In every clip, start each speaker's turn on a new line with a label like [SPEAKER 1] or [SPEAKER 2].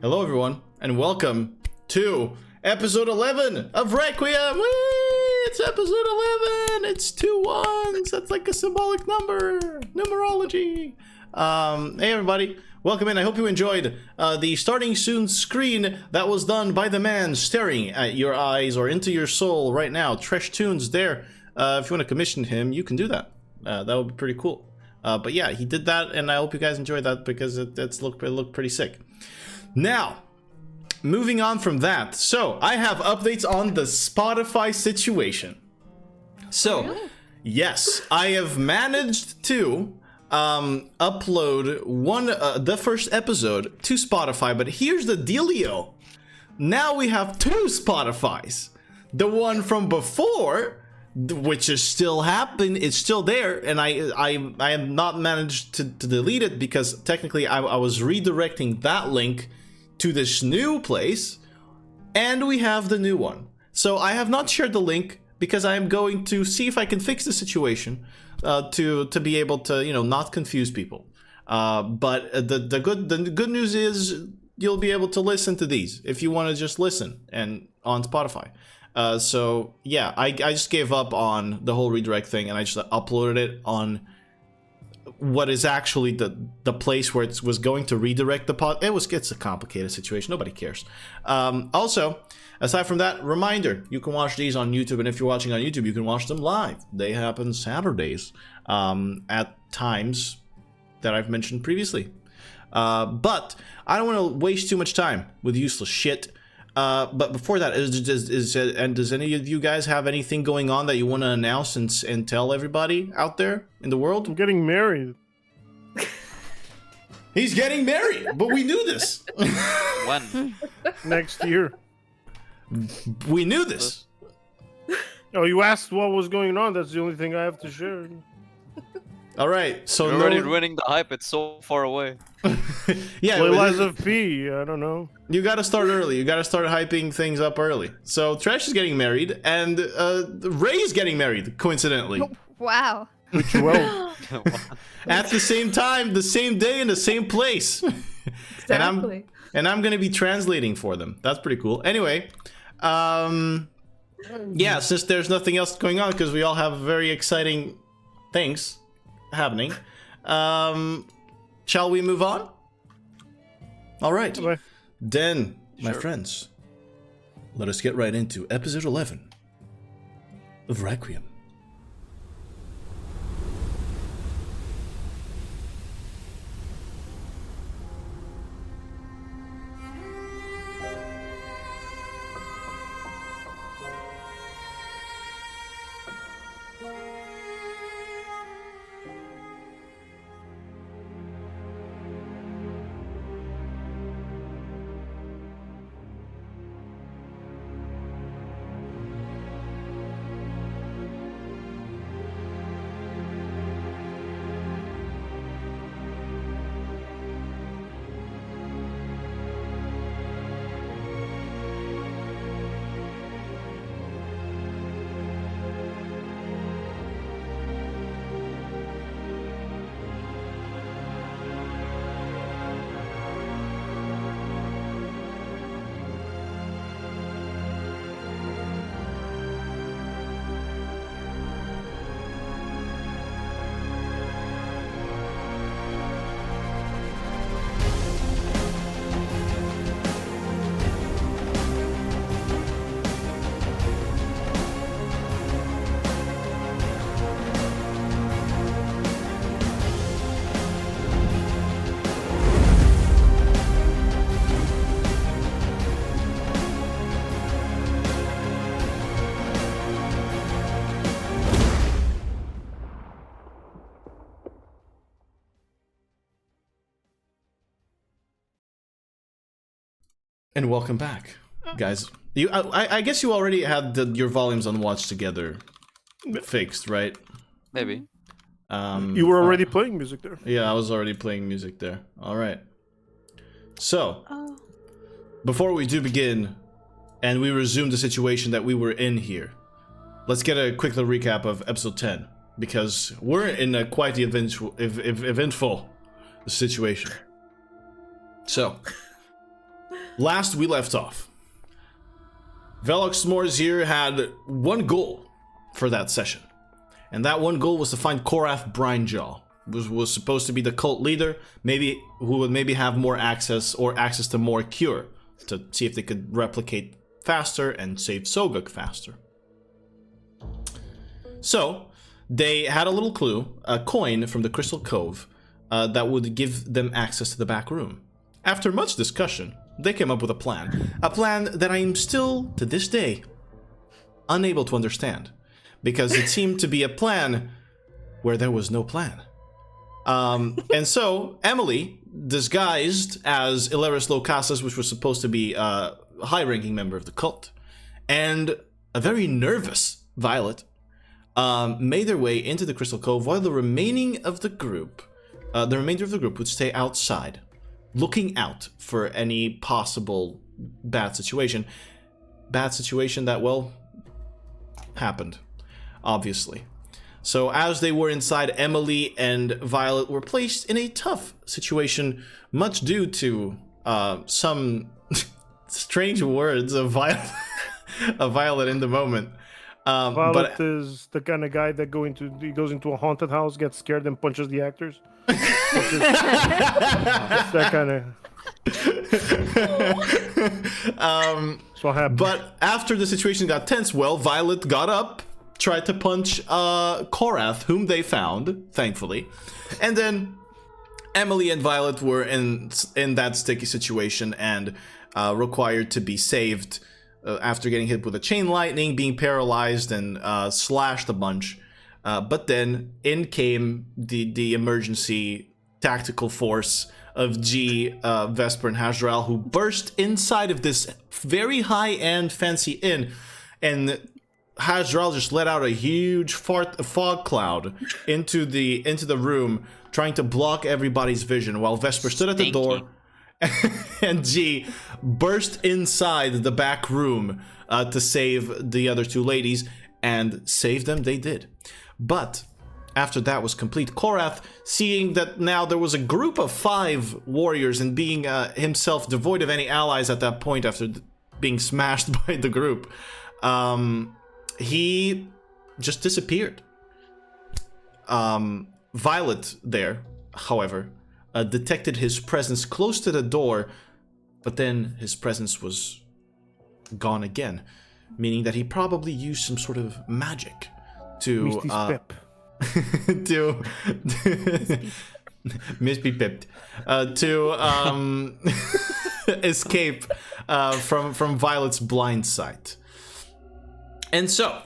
[SPEAKER 1] Hello, everyone, and welcome to episode 11 of Requiem. Whee! It's episode 11. It's 2 1s. That's like a symbolic number. Numerology. Hey, everybody. Welcome in. I hope you enjoyed the starting soon screen that was done by the man staring at your eyes or into your soul right now. Tresh Tunes there. If you want to commission him, you can do that. That would be pretty cool. But yeah, he did that, and I hope you guys enjoyed that because it looked pretty sick. Now, moving on from that, so I have updates on the Spotify situation. So, yes, I have managed to upload the first episode to Spotify, but here's the dealio. Now we have 2 Spotifys. The one from before, which is still happening, it's still there, and I have not managed to delete it because technically I was redirecting that link to this new place, and we have the new one. So I have not shared the link because I am going to see if I can fix the situation to be able to, you know, not confuse people. But the good news is you'll be able to listen to these if you want to just listen and on Spotify. So yeah, I just gave up on the whole redirect thing, and I just uploaded it on what is actually the place where it was going to redirect the pod. It's a complicated situation. Nobody cares. Also, aside from that, reminder, you can watch these on YouTube, and if you're watching on YouTube, you can watch them live. They happen Saturdays at times that I've mentioned previously. But I don't want to waste too much time with useless shit. But before that, does any of you guys have anything going on that you want to announce and tell everybody out there in the world?
[SPEAKER 2] I'm getting married.
[SPEAKER 1] He's getting married, but we knew this.
[SPEAKER 3] When?
[SPEAKER 2] Next year.
[SPEAKER 1] We knew this.
[SPEAKER 2] Oh, you asked what was going on. That's the only thing I have to share.
[SPEAKER 1] All right, so
[SPEAKER 3] You're already ruining the hype. It's so far away.
[SPEAKER 1] Yeah,
[SPEAKER 2] Play Lies of P. I don't know.
[SPEAKER 1] You got to start early. You got to start hyping things up early. So Trash is getting married, and Ray's getting married, coincidentally.
[SPEAKER 4] Wow.
[SPEAKER 2] Which well.
[SPEAKER 1] At the same time, the same day, in the same place.
[SPEAKER 4] Exactly.
[SPEAKER 1] And I'm gonna be translating for them. That's pretty cool. Anyway, yeah, since there's nothing else going on because we all have very exciting things happening, shall we move on? All right.
[SPEAKER 2] Okay.
[SPEAKER 1] Then, my
[SPEAKER 3] Sure.
[SPEAKER 1] friends, let us get right into episode 11 of Requiem. And welcome back, guys. I guess you already had your volumes on Watch Together fixed, right?
[SPEAKER 3] Maybe.
[SPEAKER 2] You were already playing music there.
[SPEAKER 1] Yeah, I was already playing music there. All right. So, before we do begin, and we resume the situation that we were in here, let's get a quick little recap of episode 10, because we're in a quite the eventful situation. So, last we left off, Velox Mors here had one goal for that session. And that one goal was to find Korrath Brinejaw, was supposed to be the cult leader, who would maybe have more access to more cure to see if they could replicate faster and save Soguk faster. So they had a little clue, a coin from the Crystal Cove, that would give them access to the back room. After much discussion, they came up with a plan that I am still, to this day, unable to understand, because it seemed to be a plan where there was no plan. And so Emily, disguised as Ilaris Locasas, which was supposed to be a high-ranking member of the cult, and a very nervous Violet, made their way into the Crystal Cove, while the remainder of the group would stay outside, looking out for any possible bad situation. Bad situation that, well, happened, obviously. So as they were inside, Emily and Violet were placed in a tough situation, much due to some strange words of Violet in the moment.
[SPEAKER 2] Violet is the kind of guy that goes into a haunted house, gets scared, and punches the actors. It's that kind of. That's what happened.
[SPEAKER 1] But after the situation got tense, well, Violet got up, tried to punch Korrath, whom they found, thankfully, and then Emily and Violet were in that sticky situation and required to be saved after getting hit with a chain lightning, being paralyzed, and slashed a bunch. But then in came the emergency tactical force of G, Vesper, and Hazrael, who burst inside of this very high-end fancy inn, and Hazrael just let out a huge fog cloud into the room, trying to block everybody's vision, while Vesper stood at the door, and G burst inside the back room to save the other two ladies, and save them they did. But after that was complete, Korrath, seeing that now there was a group of 5 warriors, and being himself devoid of any allies at that point after being smashed by the group, he just disappeared. Violet there, however, detected his presence close to the door, but then his presence was gone again, meaning that he probably used some sort of magic to to misbepipped to escape from Violet's blind sight. And so,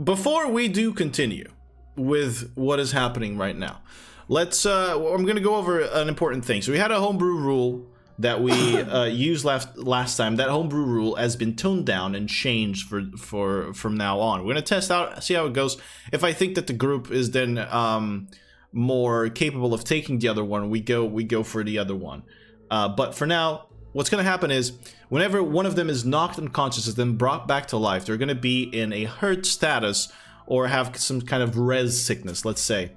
[SPEAKER 1] before we do continue with what is happening right now, I'm going to go over an important thing. So we had a homebrew rule that we used last time. That homebrew rule has been toned down and changed from now on. We're going to test out, see how it goes. If I think that the group is then more capable of taking the other one, we go for the other one. But for now, what's going to happen is, whenever one of them is knocked unconscious and then brought back to life, they're going to be in a hurt status or have some kind of res sickness, let's say.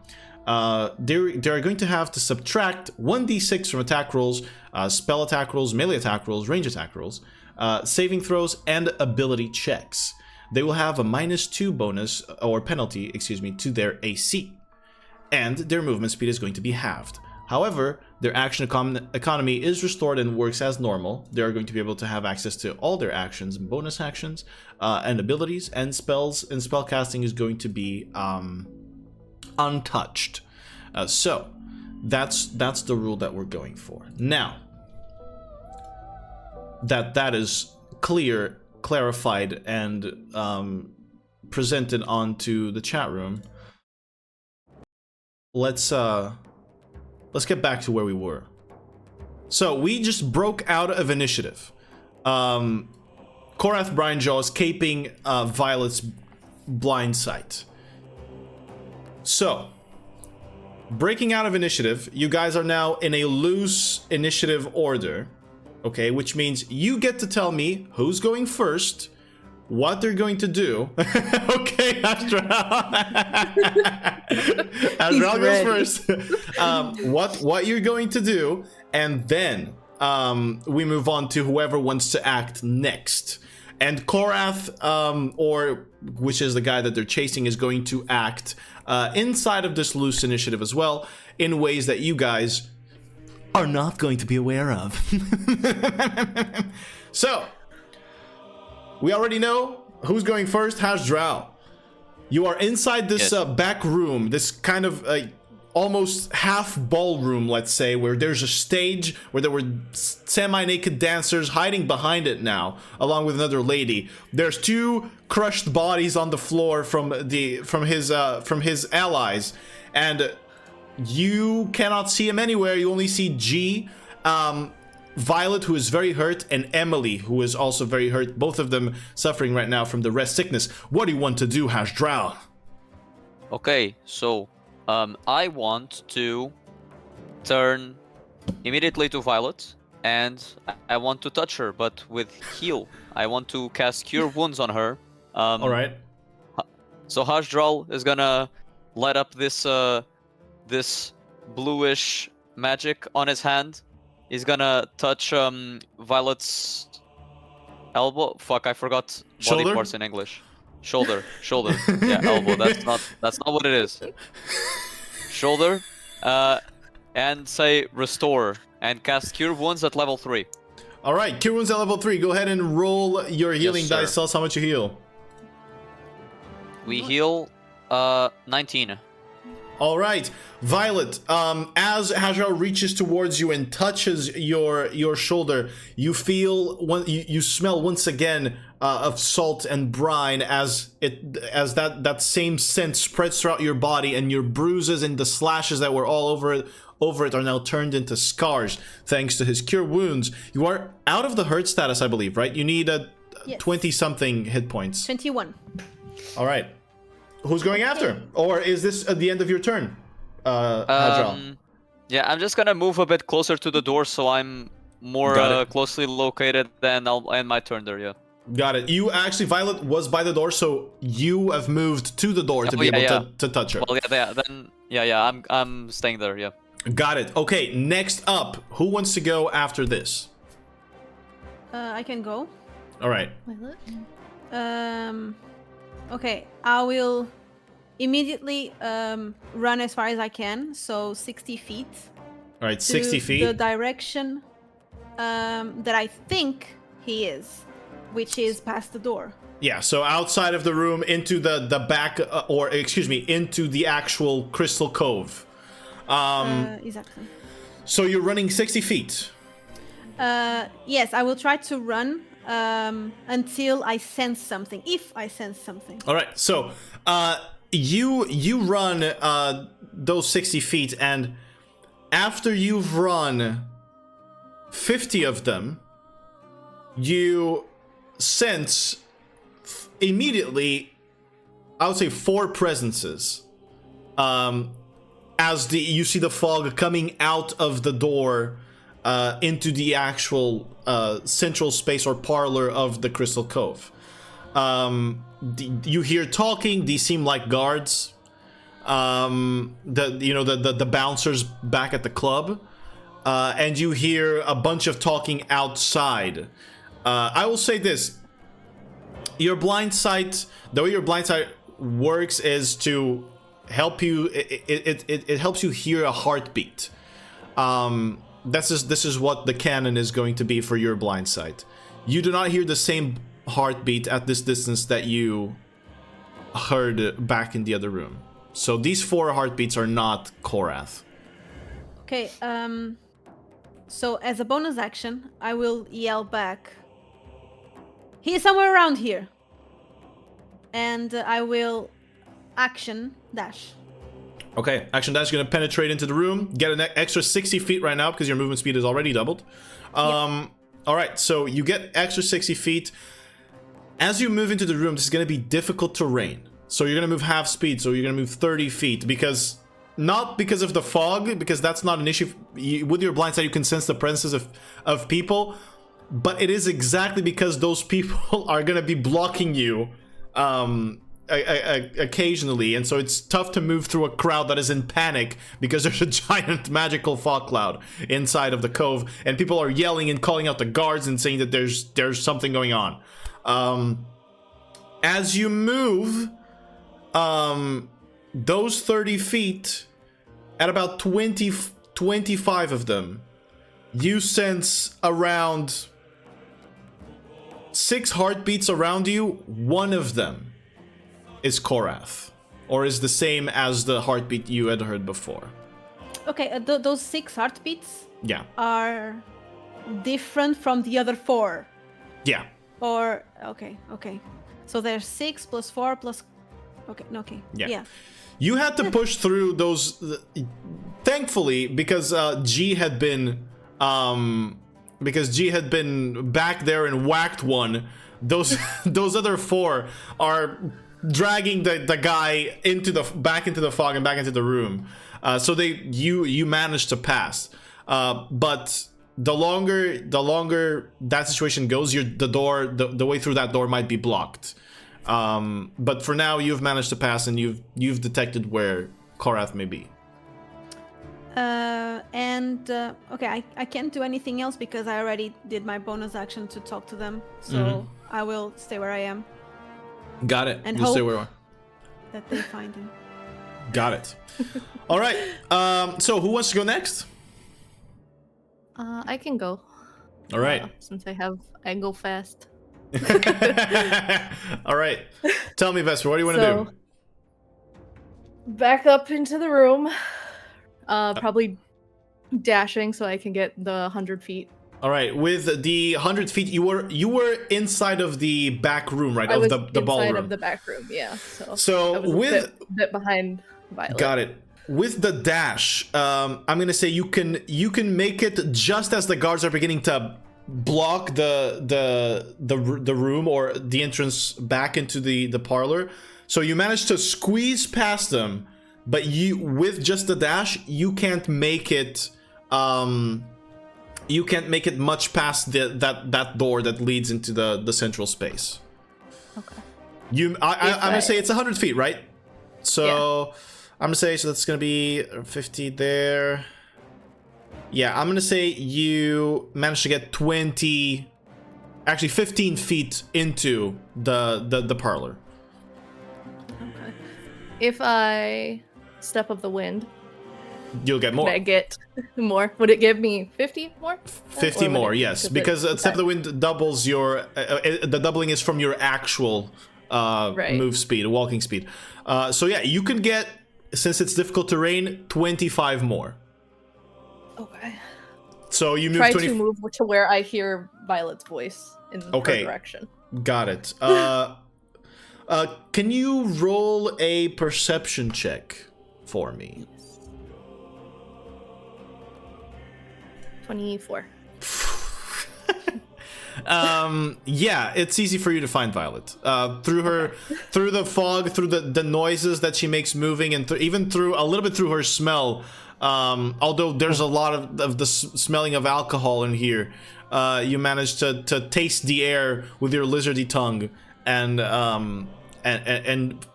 [SPEAKER 1] They're going to have to subtract 1d6 from attack rolls, spell attack rolls, melee attack rolls, range attack rolls, saving throws, and ability checks. They will have a -2 bonus, or penalty, to their AC. And their movement speed is going to be halved. However, their action economy is restored and works as normal. They are going to be able to have access to all their actions and bonus actions, and abilities, and spells, and spellcasting is going to be untouched. So that's the rule that we're going for. Now that is clarified and presented onto the chat room, let's get back to where we were. So we just broke out of initiative. Korrath Brinejaw is caping Violet's blind sight. So, breaking out of initiative, you guys are now in a loose initiative order, okay? Which means you get to tell me who's going first, what they're going to do. Okay, Azrael goes first. What you're going to do, and then we move on to whoever wants to act next. And Korrath, or which is the guy that they're chasing, is going to act inside of this loose initiative as well, in ways that you guys are not going to be aware of. So, we already know who's going first. Hasdral. You are inside this back room, this kind of almost half ballroom, let's say, where there's a stage where there were semi-naked dancers hiding behind it now, along with another lady. There's 2 crushed bodies on the floor from his allies, and you cannot see him anywhere. You only see G, Violet, who is very hurt, and Emily, who is also very hurt. Both of them suffering right now from the rest sickness. What do you want to do, Hasdral?
[SPEAKER 3] Okay, so I want to turn immediately to Violet, and I want to touch her, but with heal. I want to cast Cure Wounds on her.
[SPEAKER 1] All right.
[SPEAKER 3] So Hasdral is gonna light up this this bluish magic on his hand. He's gonna touch Violet's elbow. Fuck, I forgot body
[SPEAKER 1] Shoulder?
[SPEAKER 3] parts in English. Shoulder. Yeah, elbow. That's not what it is. Shoulder, and say restore and cast Cure Wounds at level 3.
[SPEAKER 1] All right, Cure Wounds at level 3. Go ahead and roll your healing
[SPEAKER 3] sir.
[SPEAKER 1] dice. Tell us how much you heal.
[SPEAKER 3] We heal 19.
[SPEAKER 1] All right, Violet. As Hasdral reaches towards you and touches your shoulder, you feel you smell once again of salt and brine as that same scent spreads throughout your body, and your bruises and the slashes that were all over it are now turned into scars thanks to his Cure Wounds. You are out of the hurt status, I believe, right? You need a 20-something hit points.
[SPEAKER 4] 21.
[SPEAKER 1] All right. Who's going after? Or is this at the end of your turn, Hadral?
[SPEAKER 3] Yeah, I'm just gonna move a bit closer to the door so I'm more closely located, then I'll end my turn there, yeah.
[SPEAKER 1] Got it. You actually, Violet was by the door, so you have moved to the door to be able to touch her.
[SPEAKER 3] Well, I'm staying there, yeah.
[SPEAKER 1] Got it. Okay, next up, who wants to go after this?
[SPEAKER 4] I can go.
[SPEAKER 1] All right.
[SPEAKER 4] Okay, I will immediately run as far as I can, so 60 feet.
[SPEAKER 1] All right, 60 feet.
[SPEAKER 4] The direction that I think he is, which is past the door.
[SPEAKER 1] Yeah, so outside of the room into the back, into the actual Crystal Cove.
[SPEAKER 4] Exactly.
[SPEAKER 1] So you're running 60 feet.
[SPEAKER 4] Yes, I will try to run until I sense something. If I sense something.
[SPEAKER 1] All right, so you run those 60 feet, and after you've run 50 of them, you sense immediately, I would say, 4 presences. As you see the fog coming out of the door into the actual central space or parlor of the Crystal Cove. You hear talking. These seem like guards. The bouncers back at the club, and you hear a bunch of talking outside. I will say this: your blind sight, the way your blind sight works is to help you. It helps you hear a heartbeat. This is what the canon is going to be for your blind sight. You do not hear the same heartbeat at this distance that you heard back in the other room. So these 4 heartbeats are not Korrath.
[SPEAKER 4] Okay, so as a bonus action, I will yell back, "He's somewhere around here!" And I will action dash.
[SPEAKER 1] Okay, action dash is going to penetrate into the room, get an extra 60 feet right now because your movement speed is already doubled. All right, so you get extra 60 feet. As you move into the room, this is going to be difficult terrain. So you're going to move half speed, so you're going to move 30 feet because... Not because of the fog, because that's not an issue. With your blind sight, you can sense the presence of people, but it is exactly because those people are going to be blocking you occasionally, and so it's tough to move through a crowd that is in panic because there's a giant magical fog cloud inside of the cove, and people are yelling and calling out the guards and saying that there's something going on. As you move, those 30 feet, at about 25 of them, you sense around 6 heartbeats around you. One of them is Korrath, or is the same as the heartbeat you had heard before.
[SPEAKER 4] Okay, those 6 heartbeats are different from the other 4.
[SPEAKER 1] Yeah.
[SPEAKER 4] Or okay. So there's 6 plus 4 plus. Okay. Yeah.
[SPEAKER 1] You had to push through those. Thankfully, because G had been back there and whacked one. Those other 4 are dragging the guy back into the fog and back into the room. So you managed to pass. But the longer that situation goes, the way through that door might be blocked. But for now, you've managed to pass, and you've detected where Korrath may be.
[SPEAKER 4] Okay, I can't do anything else because I already did my bonus action to talk to them. So I will stay where I am.
[SPEAKER 1] Got it.
[SPEAKER 4] And
[SPEAKER 1] You'll stay
[SPEAKER 4] hope
[SPEAKER 1] where you are.
[SPEAKER 4] that they find him.
[SPEAKER 1] Got it. All right. So who wants to go next?
[SPEAKER 5] I can go.
[SPEAKER 1] All right.
[SPEAKER 5] Since I go fast.
[SPEAKER 1] All right. Tell me, Vesper, what do you want to do?
[SPEAKER 5] Back up into the room. Probably dashing so I can get the 100 feet.
[SPEAKER 1] All right. With the 100 feet, you were inside of the back room, right?
[SPEAKER 5] I was
[SPEAKER 1] the ballroom.
[SPEAKER 5] inside of the back room, yeah.
[SPEAKER 1] So
[SPEAKER 5] I was
[SPEAKER 1] with
[SPEAKER 5] a bit behind Violet.
[SPEAKER 1] Got it. With the dash, I'm gonna say you can make it just as the guards are beginning to block the room or the entrance back into the parlor. So you manage to squeeze past them, but with just the dash, you can't make it. You can't make it much past that door that leads into the central space.
[SPEAKER 5] Okay.
[SPEAKER 1] I'm gonna say it's 100 feet, right? So. Yeah. I'm gonna say, so that's gonna be 50 there. Yeah, I'm gonna say you managed to get 15 feet into the parlor.
[SPEAKER 5] Okay. If I step up the wind,
[SPEAKER 1] you'll get more.
[SPEAKER 5] Would I get more? Would it give me 50 more?
[SPEAKER 1] 50 more, yes. Because step of the wind doubles your... the doubling is from your actual move speed, walking speed. So yeah, you can get... Since it's difficult terrain, 25 more.
[SPEAKER 5] Okay.
[SPEAKER 1] So you move
[SPEAKER 5] Try to move to where I hear Violet's voice in her direction.
[SPEAKER 1] Got it. Can you roll a perception check for me?
[SPEAKER 5] Yes. 24.
[SPEAKER 1] Yeah, it's easy for you to find Violet. Through the fog, through the noises that she makes moving, and even through a little bit through her smell. Although there's a lot of the smelling of alcohol in here, you manage to taste the air with your lizardy tongue and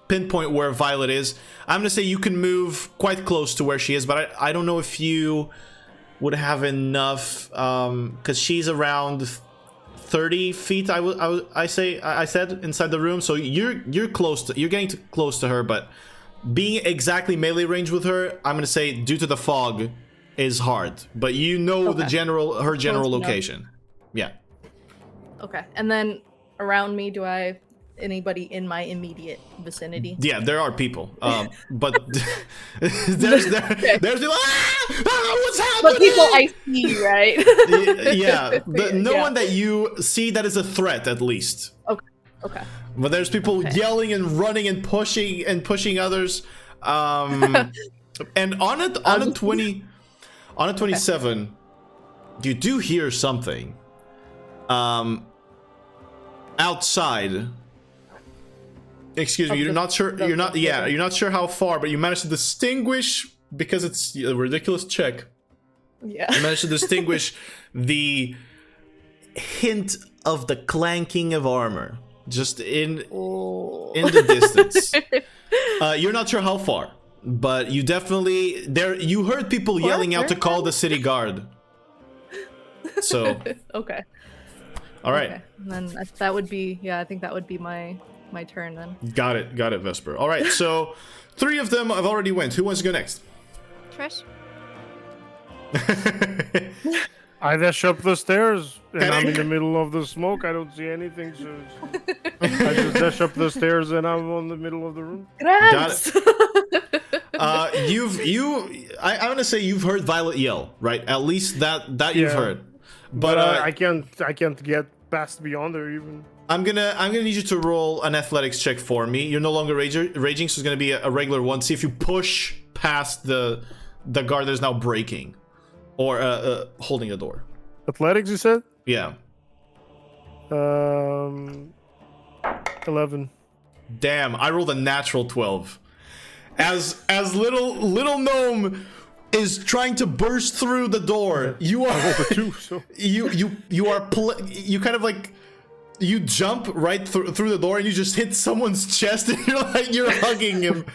[SPEAKER 1] pinpoint where Violet is. I'm gonna say you can move quite close to where she is, but I don't know if you would have enough, because she's around 30 feet. I said inside the room, so you're getting close to her, but being exactly melee range with her, I'm gonna say due to the fog is hard, but you know her general location. Yeah. Okay.
[SPEAKER 5] And then around me, do I have anybody in my immediate vicinity?
[SPEAKER 1] Yeah, there are people, but there's what's happening?
[SPEAKER 5] But people I see, right?
[SPEAKER 1] Yeah, no one that you see that is a threat, at least.
[SPEAKER 5] Okay.
[SPEAKER 1] But there's people yelling and running and pushing others. And on a 27, you do hear something. Outside. Excuse me, you're not sure. You're not sure how far, but you managed to distinguish, because it's a ridiculous check.
[SPEAKER 5] Yeah.
[SPEAKER 1] You managed to distinguish the hint of the clanking of armor just in the distance. You're not sure how far, but you definitely you heard people yelling out to call the city guard. So
[SPEAKER 5] Okay.
[SPEAKER 1] all right.
[SPEAKER 5] Okay. And then that would be, I think that would be my turn then.
[SPEAKER 1] Got it, Vesper. All right, so 3 of them have already went. Who wants to go next?
[SPEAKER 4] Trish.
[SPEAKER 2] I dash up the stairs, and I'm in the middle of the smoke. I don't see anything, so I just dash up the stairs, and I'm on the middle of the room.
[SPEAKER 5] Grabs!
[SPEAKER 1] I'm gonna say you've heard Violet yell, right? At least that you've
[SPEAKER 2] Yeah.
[SPEAKER 1] heard.
[SPEAKER 2] But I can't get past beyond there even.
[SPEAKER 1] I'm gonna need you to roll an athletics check for me. You're no longer raging, so it's gonna be a regular one. See if you push past the guard that is now breaking, or holding the door.
[SPEAKER 2] Athletics, you said?
[SPEAKER 1] Yeah.
[SPEAKER 2] 11.
[SPEAKER 1] Damn, I rolled a natural 12. As little gnome is trying to burst through the door, you are
[SPEAKER 2] I rolled a 2, so
[SPEAKER 1] you kind of like. You jump right through the door and you just hit someone's chest and you're hugging him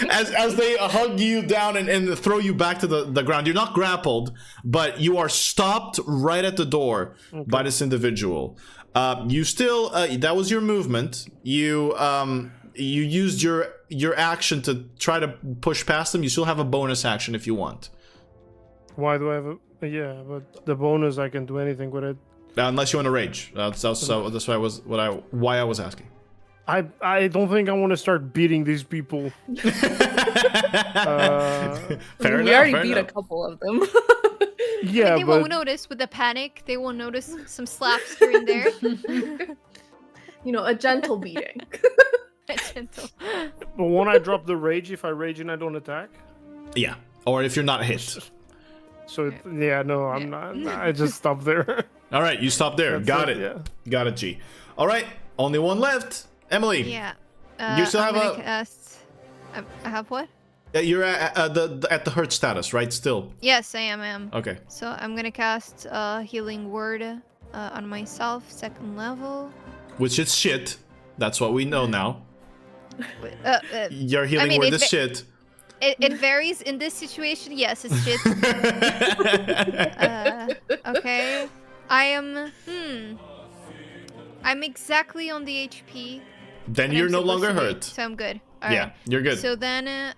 [SPEAKER 1] as they hug you down and throw you back to the ground. You're not grappled, but you are stopped right at the door by this individual. You still that was your movement. You used your action to try to push past them. You still have a bonus action if you want.
[SPEAKER 2] why do I have a... Yeah, but the bonus, I can do anything with it.
[SPEAKER 1] Unless you want to rage. That's why I was asking.
[SPEAKER 2] I don't think I want to start beating these people.
[SPEAKER 1] Fair
[SPEAKER 5] We
[SPEAKER 1] enough,
[SPEAKER 5] already
[SPEAKER 1] fair
[SPEAKER 5] beat
[SPEAKER 1] enough.
[SPEAKER 5] a couple of them.
[SPEAKER 2] Yeah,
[SPEAKER 4] They
[SPEAKER 2] but
[SPEAKER 4] won't notice with the panic. They will notice some slaps here and there.
[SPEAKER 5] A gentle beating.
[SPEAKER 4] Gentle.
[SPEAKER 2] but when I drop the rage, if I rage and I don't attack,
[SPEAKER 1] Yeah. Or if you're not hit.
[SPEAKER 2] so yeah, no, I'm not. I just stop there.
[SPEAKER 1] All right, you stop there.
[SPEAKER 2] That's
[SPEAKER 1] Got
[SPEAKER 2] it,
[SPEAKER 1] it.
[SPEAKER 2] yeah.
[SPEAKER 1] Got it, G. All right, only one left. Emily.
[SPEAKER 4] Yeah.
[SPEAKER 1] You still
[SPEAKER 4] I'm
[SPEAKER 1] have
[SPEAKER 4] gonna cast... I have what?
[SPEAKER 1] You're at the hurt status, right? Still.
[SPEAKER 4] Yes, I am.
[SPEAKER 1] Okay.
[SPEAKER 4] So I'm gonna cast Healing Word on myself, 2nd level.
[SPEAKER 1] Which is shit. That's what we know now. Your healing
[SPEAKER 4] mean,
[SPEAKER 1] word is shit.
[SPEAKER 4] It varies in this situation. Yes, it's shit. Okay. I am. I'm exactly on the HP.
[SPEAKER 1] Then
[SPEAKER 4] that
[SPEAKER 1] you're
[SPEAKER 4] I'm
[SPEAKER 1] no
[SPEAKER 4] supposed
[SPEAKER 1] longer
[SPEAKER 4] to be,
[SPEAKER 1] hurt.
[SPEAKER 4] So I'm good.
[SPEAKER 1] Yeah, you're good.
[SPEAKER 4] So then,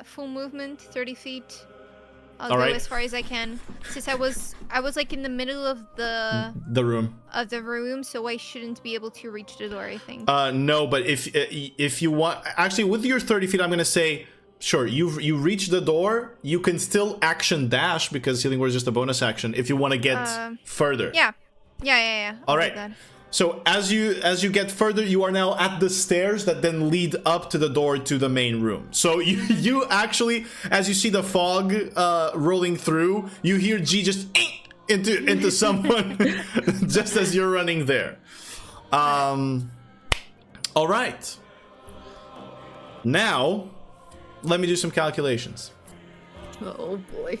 [SPEAKER 4] full movement, 30 feet. I'll
[SPEAKER 1] All
[SPEAKER 4] go
[SPEAKER 1] right.
[SPEAKER 4] as far as I can. Since I was like in the middle of the room, so I shouldn't be able to reach the door, I think.
[SPEAKER 1] No, but if you want, actually, with your 30 feet, I'm gonna say, sure, you reach the door. You can still action dash because healing word is just a bonus action. If you want to get further.
[SPEAKER 4] Yeah. I'll
[SPEAKER 1] All
[SPEAKER 4] do
[SPEAKER 1] right.
[SPEAKER 4] that.
[SPEAKER 1] So as you get further, you are now at the stairs that then lead up to the door to the main room. So you actually, as you see the fog rolling through, you hear G just into someone just as you're running there. All right. Now, let me do some calculations.
[SPEAKER 5] Oh boy.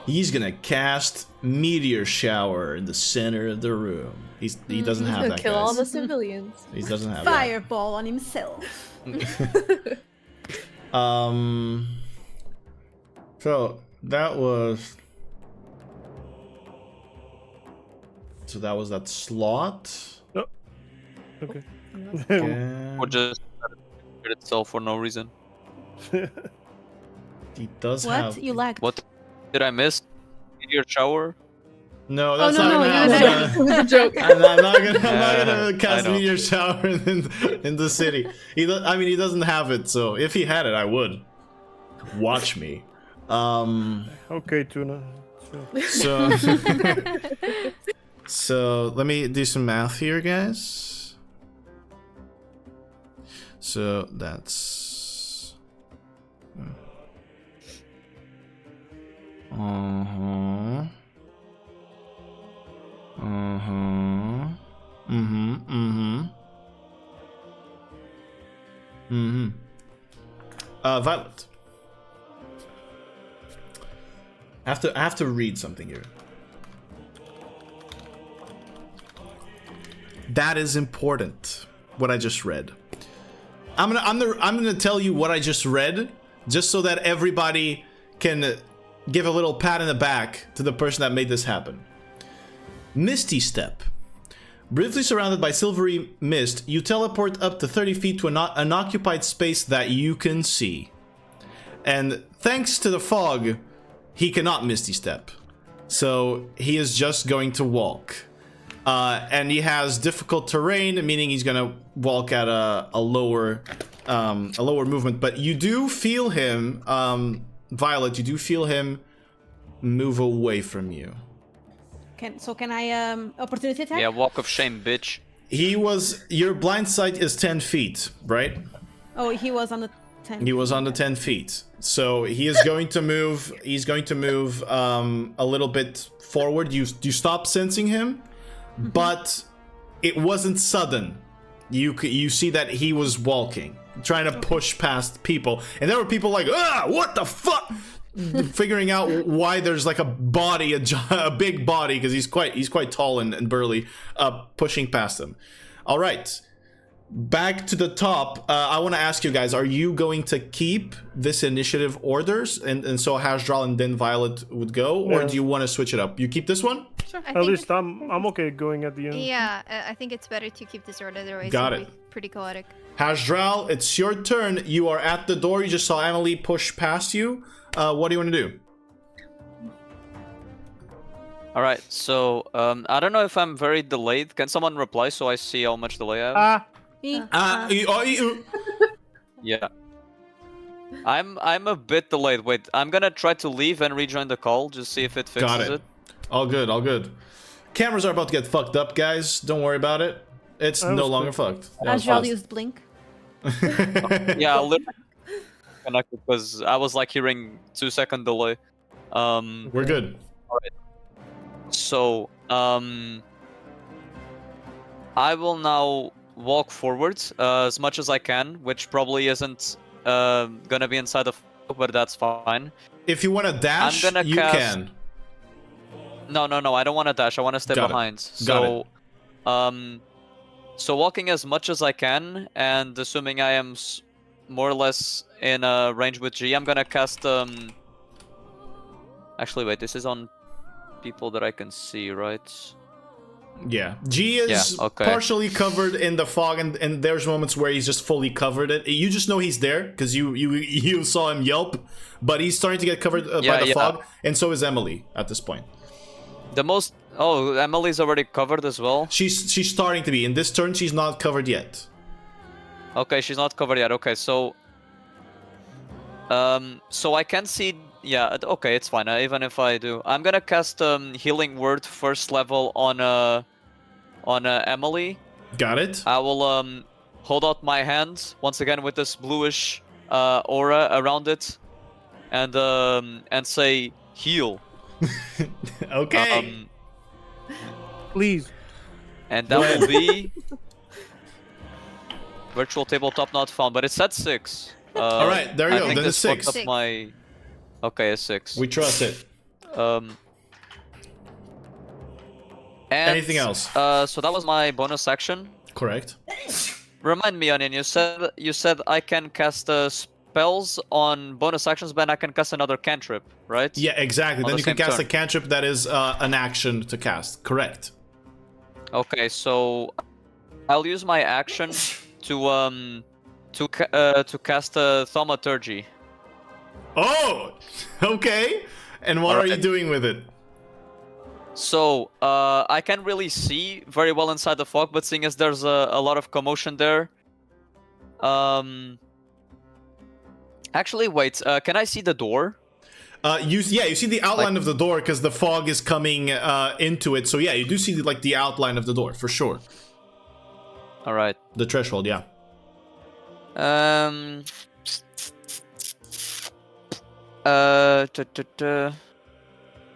[SPEAKER 1] He's gonna cast Meteor Shower in the center of the room. He doesn't have that,
[SPEAKER 5] Kill all
[SPEAKER 1] guys.
[SPEAKER 5] the civilians.
[SPEAKER 1] He doesn't have
[SPEAKER 4] Fireball on himself.
[SPEAKER 1] that. So that was that slot.
[SPEAKER 2] Okay.
[SPEAKER 1] Okay.
[SPEAKER 3] Or just hit itself for no reason.
[SPEAKER 1] He does
[SPEAKER 4] What?
[SPEAKER 1] have.
[SPEAKER 4] You lagged.
[SPEAKER 3] What did I miss? Meteor shower?
[SPEAKER 1] No, that's
[SPEAKER 5] no,
[SPEAKER 1] not.
[SPEAKER 5] it
[SPEAKER 1] that's
[SPEAKER 5] was
[SPEAKER 1] not-
[SPEAKER 5] a joke.
[SPEAKER 1] I'm not gonna
[SPEAKER 3] I
[SPEAKER 1] cast
[SPEAKER 3] know.
[SPEAKER 1] Meteor Shower in the city. He doesn't have it. So if he had it, I would. Watch me.
[SPEAKER 2] Okay, Tuna.
[SPEAKER 1] So so let me do some math here, guys. So that's Violet. I have to read something here. That is important. What I just read. I'm gonna tell you what I just read, just so that everybody can give a little pat in the back to the person that made this happen. Misty Step. Briefly surrounded by silvery mist, you teleport up to 30 feet to an unoccupied space that you can see. And thanks to the fog, he cannot Misty Step. So he is just going to walk. And he has difficult terrain, meaning he's gonna walk at a lower movement. But you do feel him, Violet. You do feel him move away from you.
[SPEAKER 4] Can I opportunity attack?
[SPEAKER 3] Yeah, walk of shame, bitch.
[SPEAKER 1] Your blind sight is 10 feet, right?
[SPEAKER 4] Oh, he was on the 10.
[SPEAKER 1] He was on the 10 feet. So he is going to move. He's going to move a little bit forward. You stop sensing him, but it wasn't sudden. You see that he was walking, trying to push past people, and there were people like, what the fuck? Figuring out why there's like a body, a big body, because he's quite tall and burly, pushing past him. All right, back to the top. I want to ask you guys: are you going to keep this initiative orders, and so Hasdral and then Violet would go, or do you want to switch it up? You keep this one.
[SPEAKER 4] Sure.
[SPEAKER 2] At least I'm okay going at the end.
[SPEAKER 6] Yeah, I think it's better to keep this order, otherwise
[SPEAKER 1] Got
[SPEAKER 6] it'll
[SPEAKER 1] it.
[SPEAKER 6] be pretty chaotic.
[SPEAKER 1] Hasdral, it's your turn. You are at the door. You just saw Emily push past you. What do you want to do?
[SPEAKER 3] All right, so I don't know if I'm very delayed. Can someone reply so I see how much delay I have? Yeah. I'm a bit delayed. Wait, I'm gonna try to leave and rejoin the call, just see if it fixes
[SPEAKER 1] Got it. All good, all good. Cameras are about to get fucked up, guys. Don't worry about it. It's no longer fucked.
[SPEAKER 4] Hasdral used blink.
[SPEAKER 3] Yeah, literally connected because I was like hearing 2-second delay.
[SPEAKER 1] We're good.
[SPEAKER 3] Alright. So, I will now walk forwards as much as I can, which probably isn't gonna be inside the but that's fine.
[SPEAKER 1] If you want to dash,
[SPEAKER 3] I'm gonna
[SPEAKER 1] you
[SPEAKER 3] cast-
[SPEAKER 1] can.
[SPEAKER 3] No, I don't want to dash. I want to stay
[SPEAKER 1] Got it.
[SPEAKER 3] behind.
[SPEAKER 1] Got
[SPEAKER 3] So, so walking as much as I can, and assuming I am more or less in range with G, I'm gonna cast. Actually, wait. This is on people that I can see, right?
[SPEAKER 1] Yeah. G is
[SPEAKER 3] okay.
[SPEAKER 1] partially covered in the fog, and there's moments where he's just fully covered it. You just know he's there because you saw him yelp, but he's starting to get covered by the fog, and so is Emily at this point.
[SPEAKER 3] Oh, Emily's already covered as well.
[SPEAKER 1] She's starting to be. In this turn, she's not covered yet.
[SPEAKER 3] Okay, she's not covered yet. Okay, so I can see. Yeah, okay, it's fine. Even if I do, I'm gonna cast Healing Word first level on Emily.
[SPEAKER 1] Got it.
[SPEAKER 3] I will hold out my hand once again with this bluish aura around it, and say heal.
[SPEAKER 1] Okay.
[SPEAKER 2] Please.
[SPEAKER 3] And that will be virtual tabletop not found, but it's at 6.
[SPEAKER 1] All right, there you
[SPEAKER 3] I
[SPEAKER 1] go.
[SPEAKER 3] think
[SPEAKER 1] Then it's
[SPEAKER 3] this fucked
[SPEAKER 1] 6.
[SPEAKER 3] up my. Okay, it's 6.
[SPEAKER 1] We trust it.
[SPEAKER 3] And,
[SPEAKER 1] Anything else?
[SPEAKER 3] So that was my bonus action.
[SPEAKER 1] Correct.
[SPEAKER 3] Remind me, Onion. You said I can cast spells on bonus actions, but I can cast another cantrip, right?
[SPEAKER 1] Yeah, exactly.
[SPEAKER 3] On
[SPEAKER 1] Then
[SPEAKER 3] the
[SPEAKER 1] you can
[SPEAKER 3] same
[SPEAKER 1] cast
[SPEAKER 3] turn.
[SPEAKER 1] a cantrip that is an action to cast. Correct.
[SPEAKER 3] Okay, so I'll use my action to cast thaumaturgy.
[SPEAKER 1] Oh, okay. And what are you
[SPEAKER 3] Alright.
[SPEAKER 1] doing with it?
[SPEAKER 3] So I can't really see very well inside the fog, but seeing as there's a lot of commotion there, actually, wait. Can I see the door?
[SPEAKER 1] You see the outline of the door because the fog is coming into it. So yeah, you do see like the outline of the door for sure.
[SPEAKER 3] All right.
[SPEAKER 1] The threshold, yeah.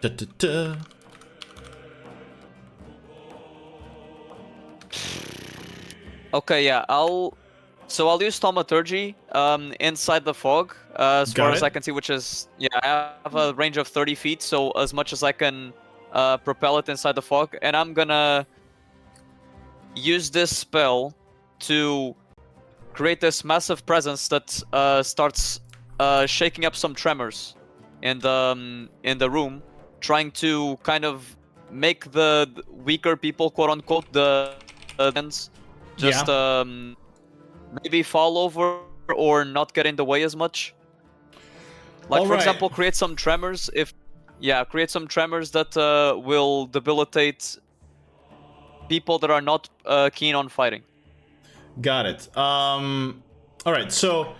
[SPEAKER 1] Da-da-da.
[SPEAKER 3] Okay, yeah. I'll use thaumaturgy inside the fog as
[SPEAKER 1] Got
[SPEAKER 3] far as
[SPEAKER 1] it.
[SPEAKER 3] I can see, which is I have a range of 30 feet, so as much as I can propel it inside the fog, and I'm gonna use this spell to create this massive presence that starts shaking up some tremors in the room, trying to kind of make the weaker people, quote unquote, the just maybe fall over or not get in the way as much. Like, for example, create some tremors. Create some tremors that will debilitate people that are not keen on fighting.
[SPEAKER 1] Got it. All right, so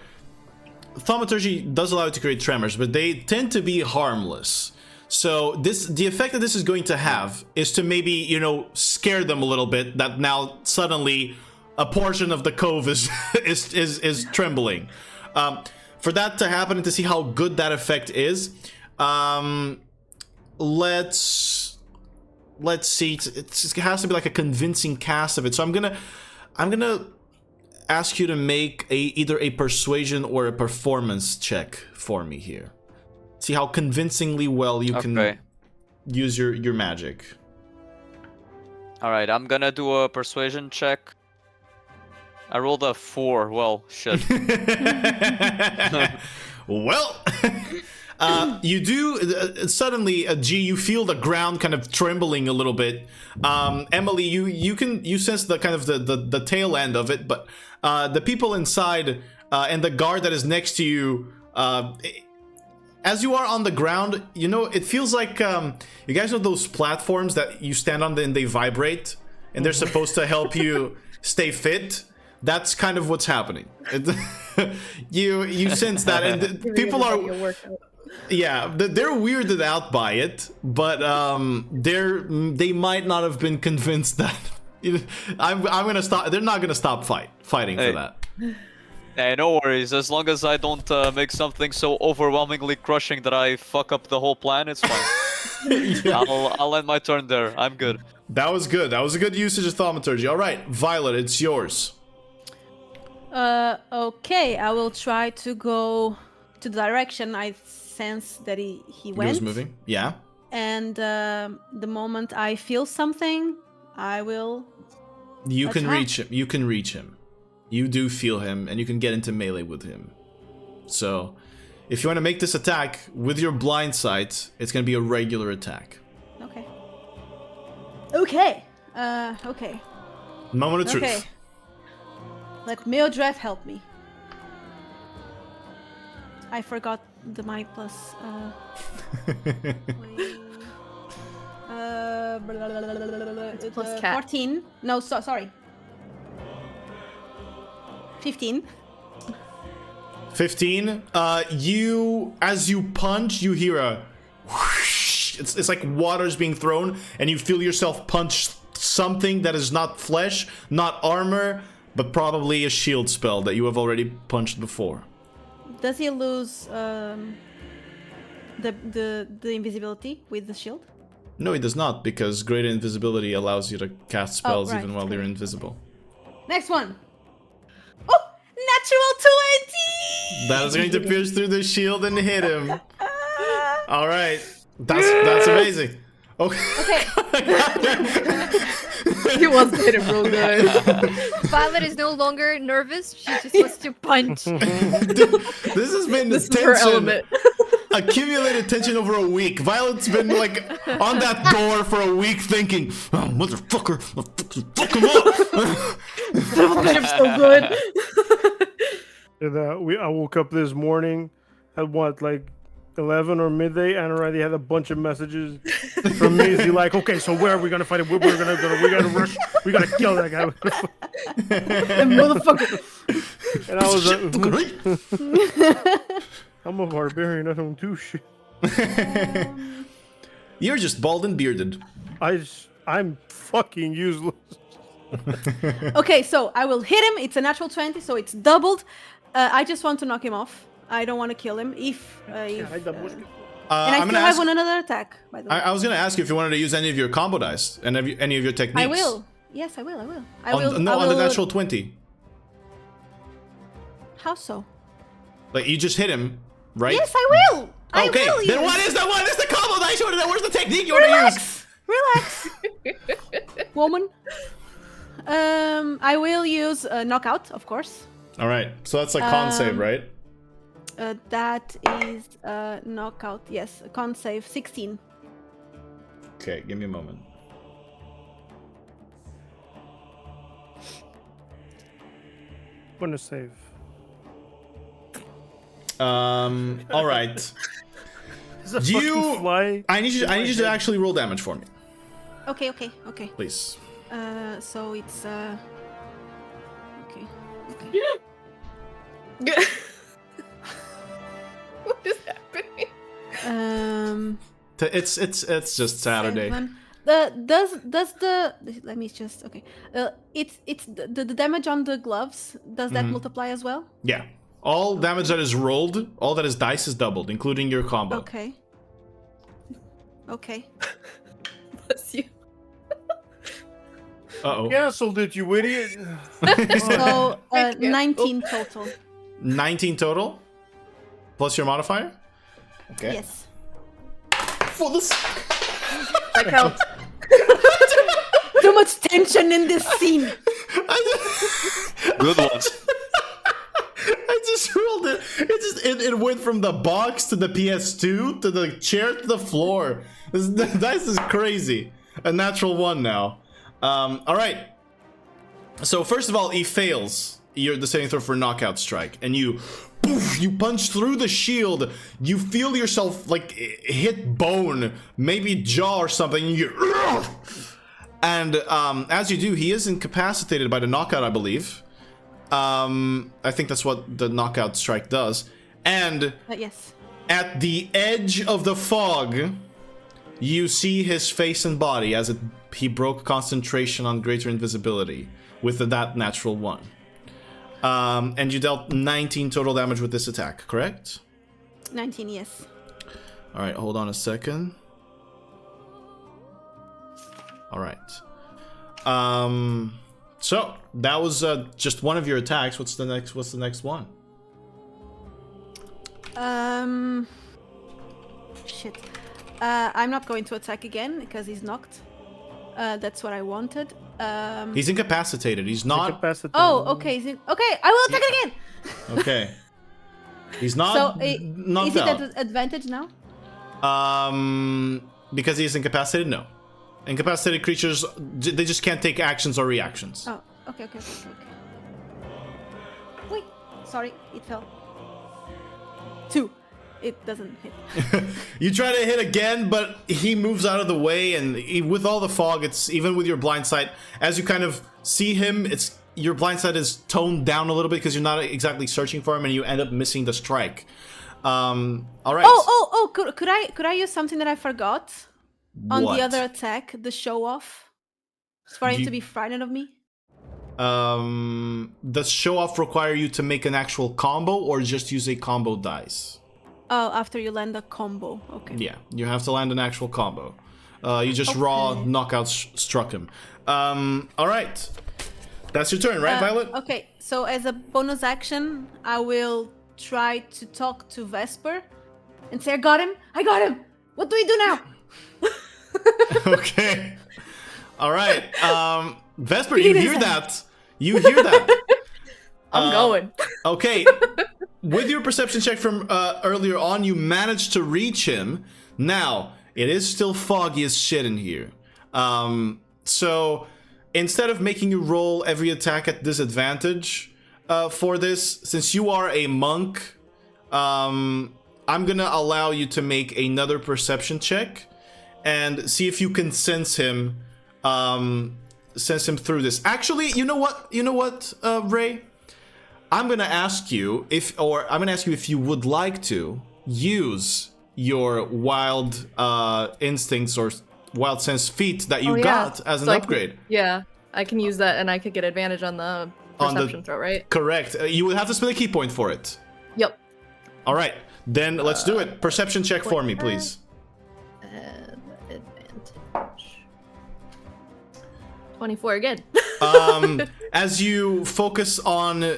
[SPEAKER 1] thaumaturgy does allow you to create tremors, but they tend to be harmless. So the effect that this is going to have is to maybe, you know, scare them a little bit, that now suddenly a portion of the cove is is trembling. For that to happen and to see how good that effect is, let's see. It has to be like a convincing cast of it. So I'm gonna ask you to make either a persuasion or a performance check for me here. See how convincingly well you can use your magic.
[SPEAKER 3] All right, I'm gonna do a persuasion check. I rolled a 4. Well, shit.
[SPEAKER 1] Well, you do suddenly, G, you feel the ground kind of trembling a little bit. Emily, you sense the kind of the tail end of it, but the people inside and the guard that is next to you, as you are on the ground, you know, it feels like you guys know those platforms that you stand on and they vibrate, and they're supposed to help you stay fit. That's kind of what's happening. You sense that, and people are, they're weirded out by it, but they might not have been convinced that I'm gonna stop. They're not gonna stop fighting for that.
[SPEAKER 3] Hey, no worries. As long as I don't make something so overwhelmingly crushing that I fuck up the whole plan, it's fine. I'll end my turn there. I'm good.
[SPEAKER 1] That was good. That was a good usage of thaumaturgy. All right, Violet, it's yours.
[SPEAKER 4] Okay, I will try to go to the direction I sense that he went.
[SPEAKER 1] He was moving, yeah.
[SPEAKER 4] And the moment I feel something, I will.
[SPEAKER 1] You can reach him. You can reach him. You do feel him, and you can get into melee with him. So, if you want to make this attack with your blind sight, it's going to be a regular attack.
[SPEAKER 4] Okay. Okay. Okay.
[SPEAKER 1] Moment of truth.
[SPEAKER 4] Okay. Let Mildred help me. I forgot the my plus.
[SPEAKER 5] Plus cat.
[SPEAKER 4] 14. No, sorry. 15.
[SPEAKER 1] 15. As you punch, you hear a whoosh. It's like water's being thrown, and you feel yourself punch something that is not flesh, not armor, but probably a shield spell that you have already punched before.
[SPEAKER 4] Does he lose the invisibility with the shield?
[SPEAKER 1] No, he does not, because greater invisibility allows you to cast spells even while you're invisible.
[SPEAKER 4] Next one. Oh, natural 20.
[SPEAKER 1] That is going to pierce through the shield and hit him. All right, that's amazing. Okay.
[SPEAKER 5] He wants to hit him real good.
[SPEAKER 6] Violet is no longer nervous. She just wants to punch.
[SPEAKER 1] This has been
[SPEAKER 5] This is
[SPEAKER 1] tension.
[SPEAKER 5] her element.
[SPEAKER 1] Accumulated tension over a week. Violet's been like on that door for a week thinking, oh, motherfucker, I'll fuck him up.
[SPEAKER 5] Hit him so good.
[SPEAKER 2] And, I woke up this morning at what, like 11 or midday, and already had a bunch of messages from Maisie like, okay, so where are we gonna fight him? We're gonna go. We gotta rush. We gotta kill that guy.
[SPEAKER 5] That motherfucker.
[SPEAKER 2] And I was like, I'm a barbarian. I don't do shit.
[SPEAKER 1] You're just bald and bearded.
[SPEAKER 2] I'm fucking useless.
[SPEAKER 4] Okay, so I will hit him. It's a natural 20, so it's doubled. I just want to knock him off. I don't want to kill him. And I still have another attack, by the way.
[SPEAKER 1] I was gonna ask you if you wanted to use any of your combo dice and any of your techniques.
[SPEAKER 4] I will. Yes, I will.
[SPEAKER 1] On the natural 20.
[SPEAKER 4] How so?
[SPEAKER 1] Like, you just hit him, right?
[SPEAKER 4] Yes, I will.
[SPEAKER 1] Okay,
[SPEAKER 4] I will
[SPEAKER 1] then
[SPEAKER 4] use.
[SPEAKER 1] what is the combo dice? Where's the technique you want to use?
[SPEAKER 4] Relax. Woman. I will use knockout, of course.
[SPEAKER 1] All right. So that's a con save, right?
[SPEAKER 4] That is knockout. Yes, con save 16.
[SPEAKER 1] Okay, give me a moment.
[SPEAKER 2] Gonna save.
[SPEAKER 1] All right.
[SPEAKER 2] You fly.
[SPEAKER 1] I need you to actually roll damage for me.
[SPEAKER 4] Okay.
[SPEAKER 1] Please.
[SPEAKER 4] So it's okay.
[SPEAKER 5] What is happening?
[SPEAKER 1] It's just Saturday.
[SPEAKER 4] 7. Let me just it's the damage on the gloves. Does that multiply as well?
[SPEAKER 1] Yeah. All damage that is rolled, all that is dice is doubled, including your combo.
[SPEAKER 4] Okay.
[SPEAKER 5] Bless you.
[SPEAKER 1] Uh-oh.
[SPEAKER 2] Canceled it, you idiot.
[SPEAKER 4] So 19 total.
[SPEAKER 1] 19 total? Plus your modifier? Okay.
[SPEAKER 4] Yes.
[SPEAKER 1] For this.
[SPEAKER 5] That counts.
[SPEAKER 4] Too much tension in this scene.
[SPEAKER 3] Good ones.
[SPEAKER 1] I just rolled it. It went from the box to the PS2 to the chair to the floor. This dice is crazy. A natural 1 now. All right. So first of all, he fails. You're the saving throw for knockout strike, and you punch through the shield. You feel yourself like hit bone, maybe jaw or something. And as you do, he is incapacitated by the knockout, I believe. I think that's what the knockout strike does. And
[SPEAKER 4] Yes.
[SPEAKER 1] at the edge of the fog, you see his face and body as he broke concentration on greater invisibility with that natural 1. And you dealt 19 total damage with this attack, correct?
[SPEAKER 4] 19, yes.
[SPEAKER 1] All right, hold on a second. All right. So that was just one of your attacks. What's the next one?
[SPEAKER 4] Shit. I'm not going to attack again because he's knocked. That's what I wanted.
[SPEAKER 1] He's incapacitated. He's not.
[SPEAKER 2] Incapacitated.
[SPEAKER 4] Oh, okay. Okay, I will attack it again.
[SPEAKER 1] Okay. He's not.
[SPEAKER 4] So
[SPEAKER 1] knocked
[SPEAKER 4] is it
[SPEAKER 1] out.
[SPEAKER 4] at advantage now?
[SPEAKER 1] Because he's incapacitated. No. Incapacitated creatures, they just can't take actions or reactions.
[SPEAKER 4] Oh, okay. Wait, sorry, it fell. 2. It doesn't hit.
[SPEAKER 1] You try to hit again, but he moves out of the way, and with all the fog, it's even with your blind sight, as you kind of see him, your blind sight is toned down a little bit because you're not exactly searching for him, and you end up missing the strike. All right.
[SPEAKER 4] Oh! Could I use something that I forgot on
[SPEAKER 1] What?
[SPEAKER 4] the other attack? The show off, for him to be frightened of me.
[SPEAKER 1] Does show off require you to make an actual combo or just use a combo dice?
[SPEAKER 4] Oh, after you land a combo. Okay.
[SPEAKER 1] Yeah, you have to land an actual combo. You just raw knockout struck him. All right. That's your turn, right, Violet?
[SPEAKER 4] Okay, so as a bonus action, I will try to talk to Vesper and say, I got him! What do we do now?
[SPEAKER 1] Okay. All right. Vesper, you hear that? You hear that?
[SPEAKER 5] I'm going.
[SPEAKER 1] Okay. With your perception check from earlier on, you managed to reach him. Now, it is still foggy as shit in here. So, instead of making you roll every attack at disadvantage for this, since you are a monk, I'm gonna allow you to make another perception check and see if you can sense him through this. Actually, you know what, Ray? I'm gonna ask you if you would like to use your wild instincts or wild sense feat that you got as an upgrade.
[SPEAKER 5] I can use that, and I could get advantage on the perception throw, right?
[SPEAKER 1] Correct. You would have to spend a key point for it.
[SPEAKER 5] Yep.
[SPEAKER 1] All right, then let's do it. Perception check for me, please.
[SPEAKER 5] Advantage. 24 again.
[SPEAKER 1] As you focus on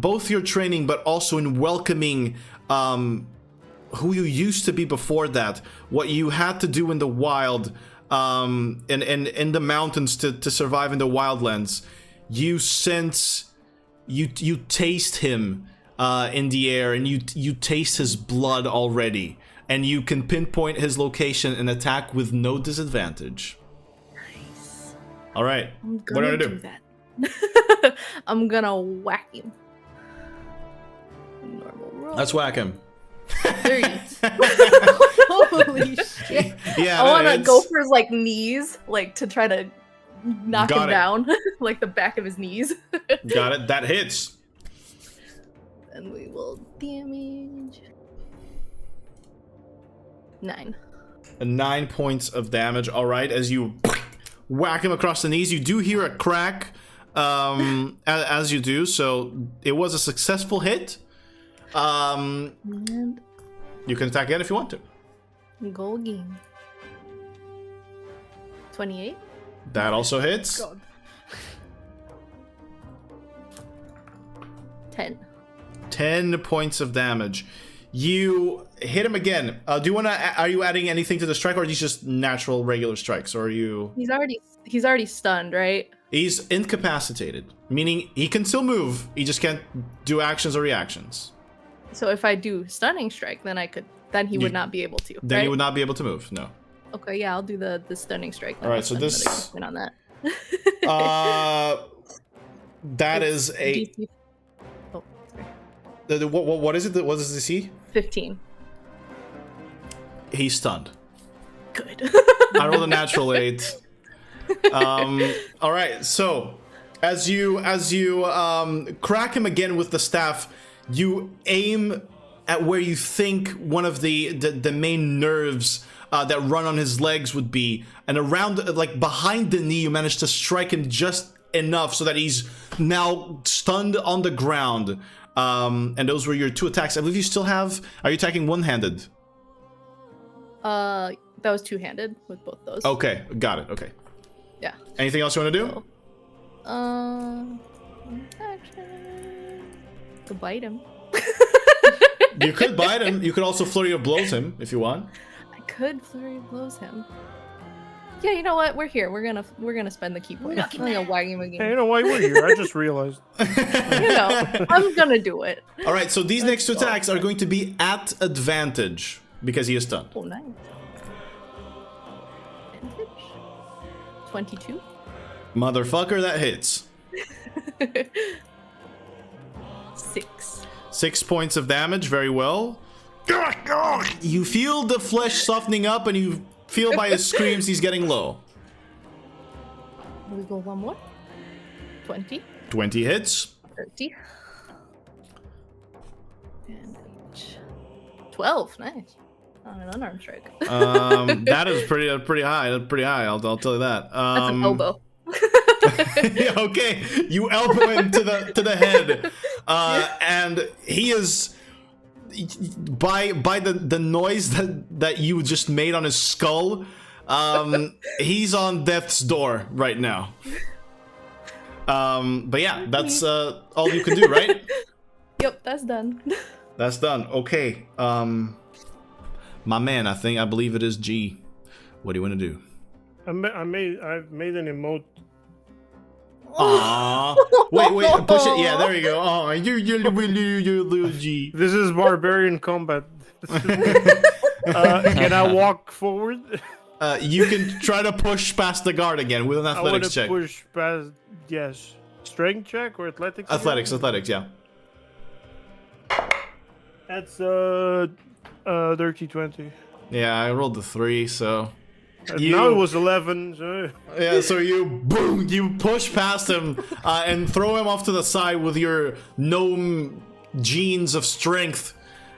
[SPEAKER 1] both your training, but also in welcoming who you used to be before that, what you had to do in the wild, in the mountains to survive in the wildlands, you sense, you taste him in the air, and you taste his blood already, and you can pinpoint his location and attack with no disadvantage.
[SPEAKER 5] Nice.
[SPEAKER 1] All right, what are you gonna do?
[SPEAKER 5] That. I'm gonna whack him. Normal roll.
[SPEAKER 1] Let's whack him.
[SPEAKER 5] 30.
[SPEAKER 4] Holy shit.
[SPEAKER 1] Yeah,
[SPEAKER 5] I want to go for his like knees, like to try to knock him down, like the back of his knees.
[SPEAKER 1] Got it. That hits.
[SPEAKER 5] And we will damage 9.
[SPEAKER 1] 9 points of damage. All right, as you whack him across the knees, you do hear a crack as you do. So it was a successful hit.
[SPEAKER 5] And
[SPEAKER 1] you can attack again if you want to.
[SPEAKER 5] goal game. 28.
[SPEAKER 1] That also hits.
[SPEAKER 5] God. 10.
[SPEAKER 1] 10 points of damage. You hit him again. Do you want to? Are you adding anything to the strike, or are these just natural regular strikes? Or are you?
[SPEAKER 5] He's already stunned, right?
[SPEAKER 1] He's incapacitated, meaning he can still move. He just can't do actions or reactions.
[SPEAKER 5] So if I do stunning strike, then he would not be able to.
[SPEAKER 1] Then
[SPEAKER 5] right?
[SPEAKER 1] he would not be able to move. No.
[SPEAKER 5] Okay, yeah, I'll do the stunning strike.
[SPEAKER 1] All right, so this.
[SPEAKER 5] On that.
[SPEAKER 1] That is a.
[SPEAKER 5] DC. Oh, sorry.
[SPEAKER 1] What is it? What does it see?
[SPEAKER 5] 15.
[SPEAKER 1] He's stunned.
[SPEAKER 5] Good.
[SPEAKER 1] I rolled a natural 8. All right, so as you crack him again with the staff, you aim at where you think one of the main nerves that run on his legs would be, and around, like behind the knee, you manage to strike him just enough so that he's now stunned on the ground. And those were your 2 attacks. I believe you still have. Are you attacking one-handed?
[SPEAKER 5] That was two-handed with both those.
[SPEAKER 1] Okay, got it. Okay.
[SPEAKER 5] Yeah.
[SPEAKER 1] Anything else you want to do?
[SPEAKER 5] Actually, could bite him.
[SPEAKER 1] You could bite him. You could also flurry of blows him if you want.
[SPEAKER 5] I could flurry of blows him. Yeah, you know what? We're here. We're gonna spend the key point. I'm gonna wag him again.
[SPEAKER 2] Hey, you know why we're here? I just realized.
[SPEAKER 5] I'm gonna do it.
[SPEAKER 1] All right. So these next 2 attacks are going to be at advantage because he is stunned.
[SPEAKER 5] Oh, nice. Advantage. 22.
[SPEAKER 1] Motherfucker, that hits.
[SPEAKER 5] 6.
[SPEAKER 1] 6 points of damage. Very well. You feel the flesh softening up, and you feel by his screams he's getting low.
[SPEAKER 5] We go one more. 20.
[SPEAKER 1] 20 hits.
[SPEAKER 5] 30. Damage. 12. Nice. On an unarmed strike.
[SPEAKER 1] That is pretty high. That's pretty high. I'll tell you that.
[SPEAKER 5] That's an elbow.
[SPEAKER 1] Okay, you elbow him to the head, and he is, by the noise that you just made on his skull, he's on death's door right now. But yeah, that's all you can do, right?
[SPEAKER 5] Yep, that's done.
[SPEAKER 1] That's done. Okay, my man, I believe it is G. What do you want to do?
[SPEAKER 2] I've made an emote.
[SPEAKER 1] Aww. Wait, push it. Yeah, there you go. Oh, you little G.
[SPEAKER 2] This is barbarian combat. Can I walk forward?
[SPEAKER 1] You can try to push past the guard again with an athletics check.
[SPEAKER 2] Push past, yes. Strength check or athletics?
[SPEAKER 1] Athletics, yeah.
[SPEAKER 2] That's dirty 20.
[SPEAKER 1] Yeah, I rolled the 3, so.
[SPEAKER 2] Now it was 11. So.
[SPEAKER 1] Yeah, so you push past him and throw him off to the side with your gnome genes of strength.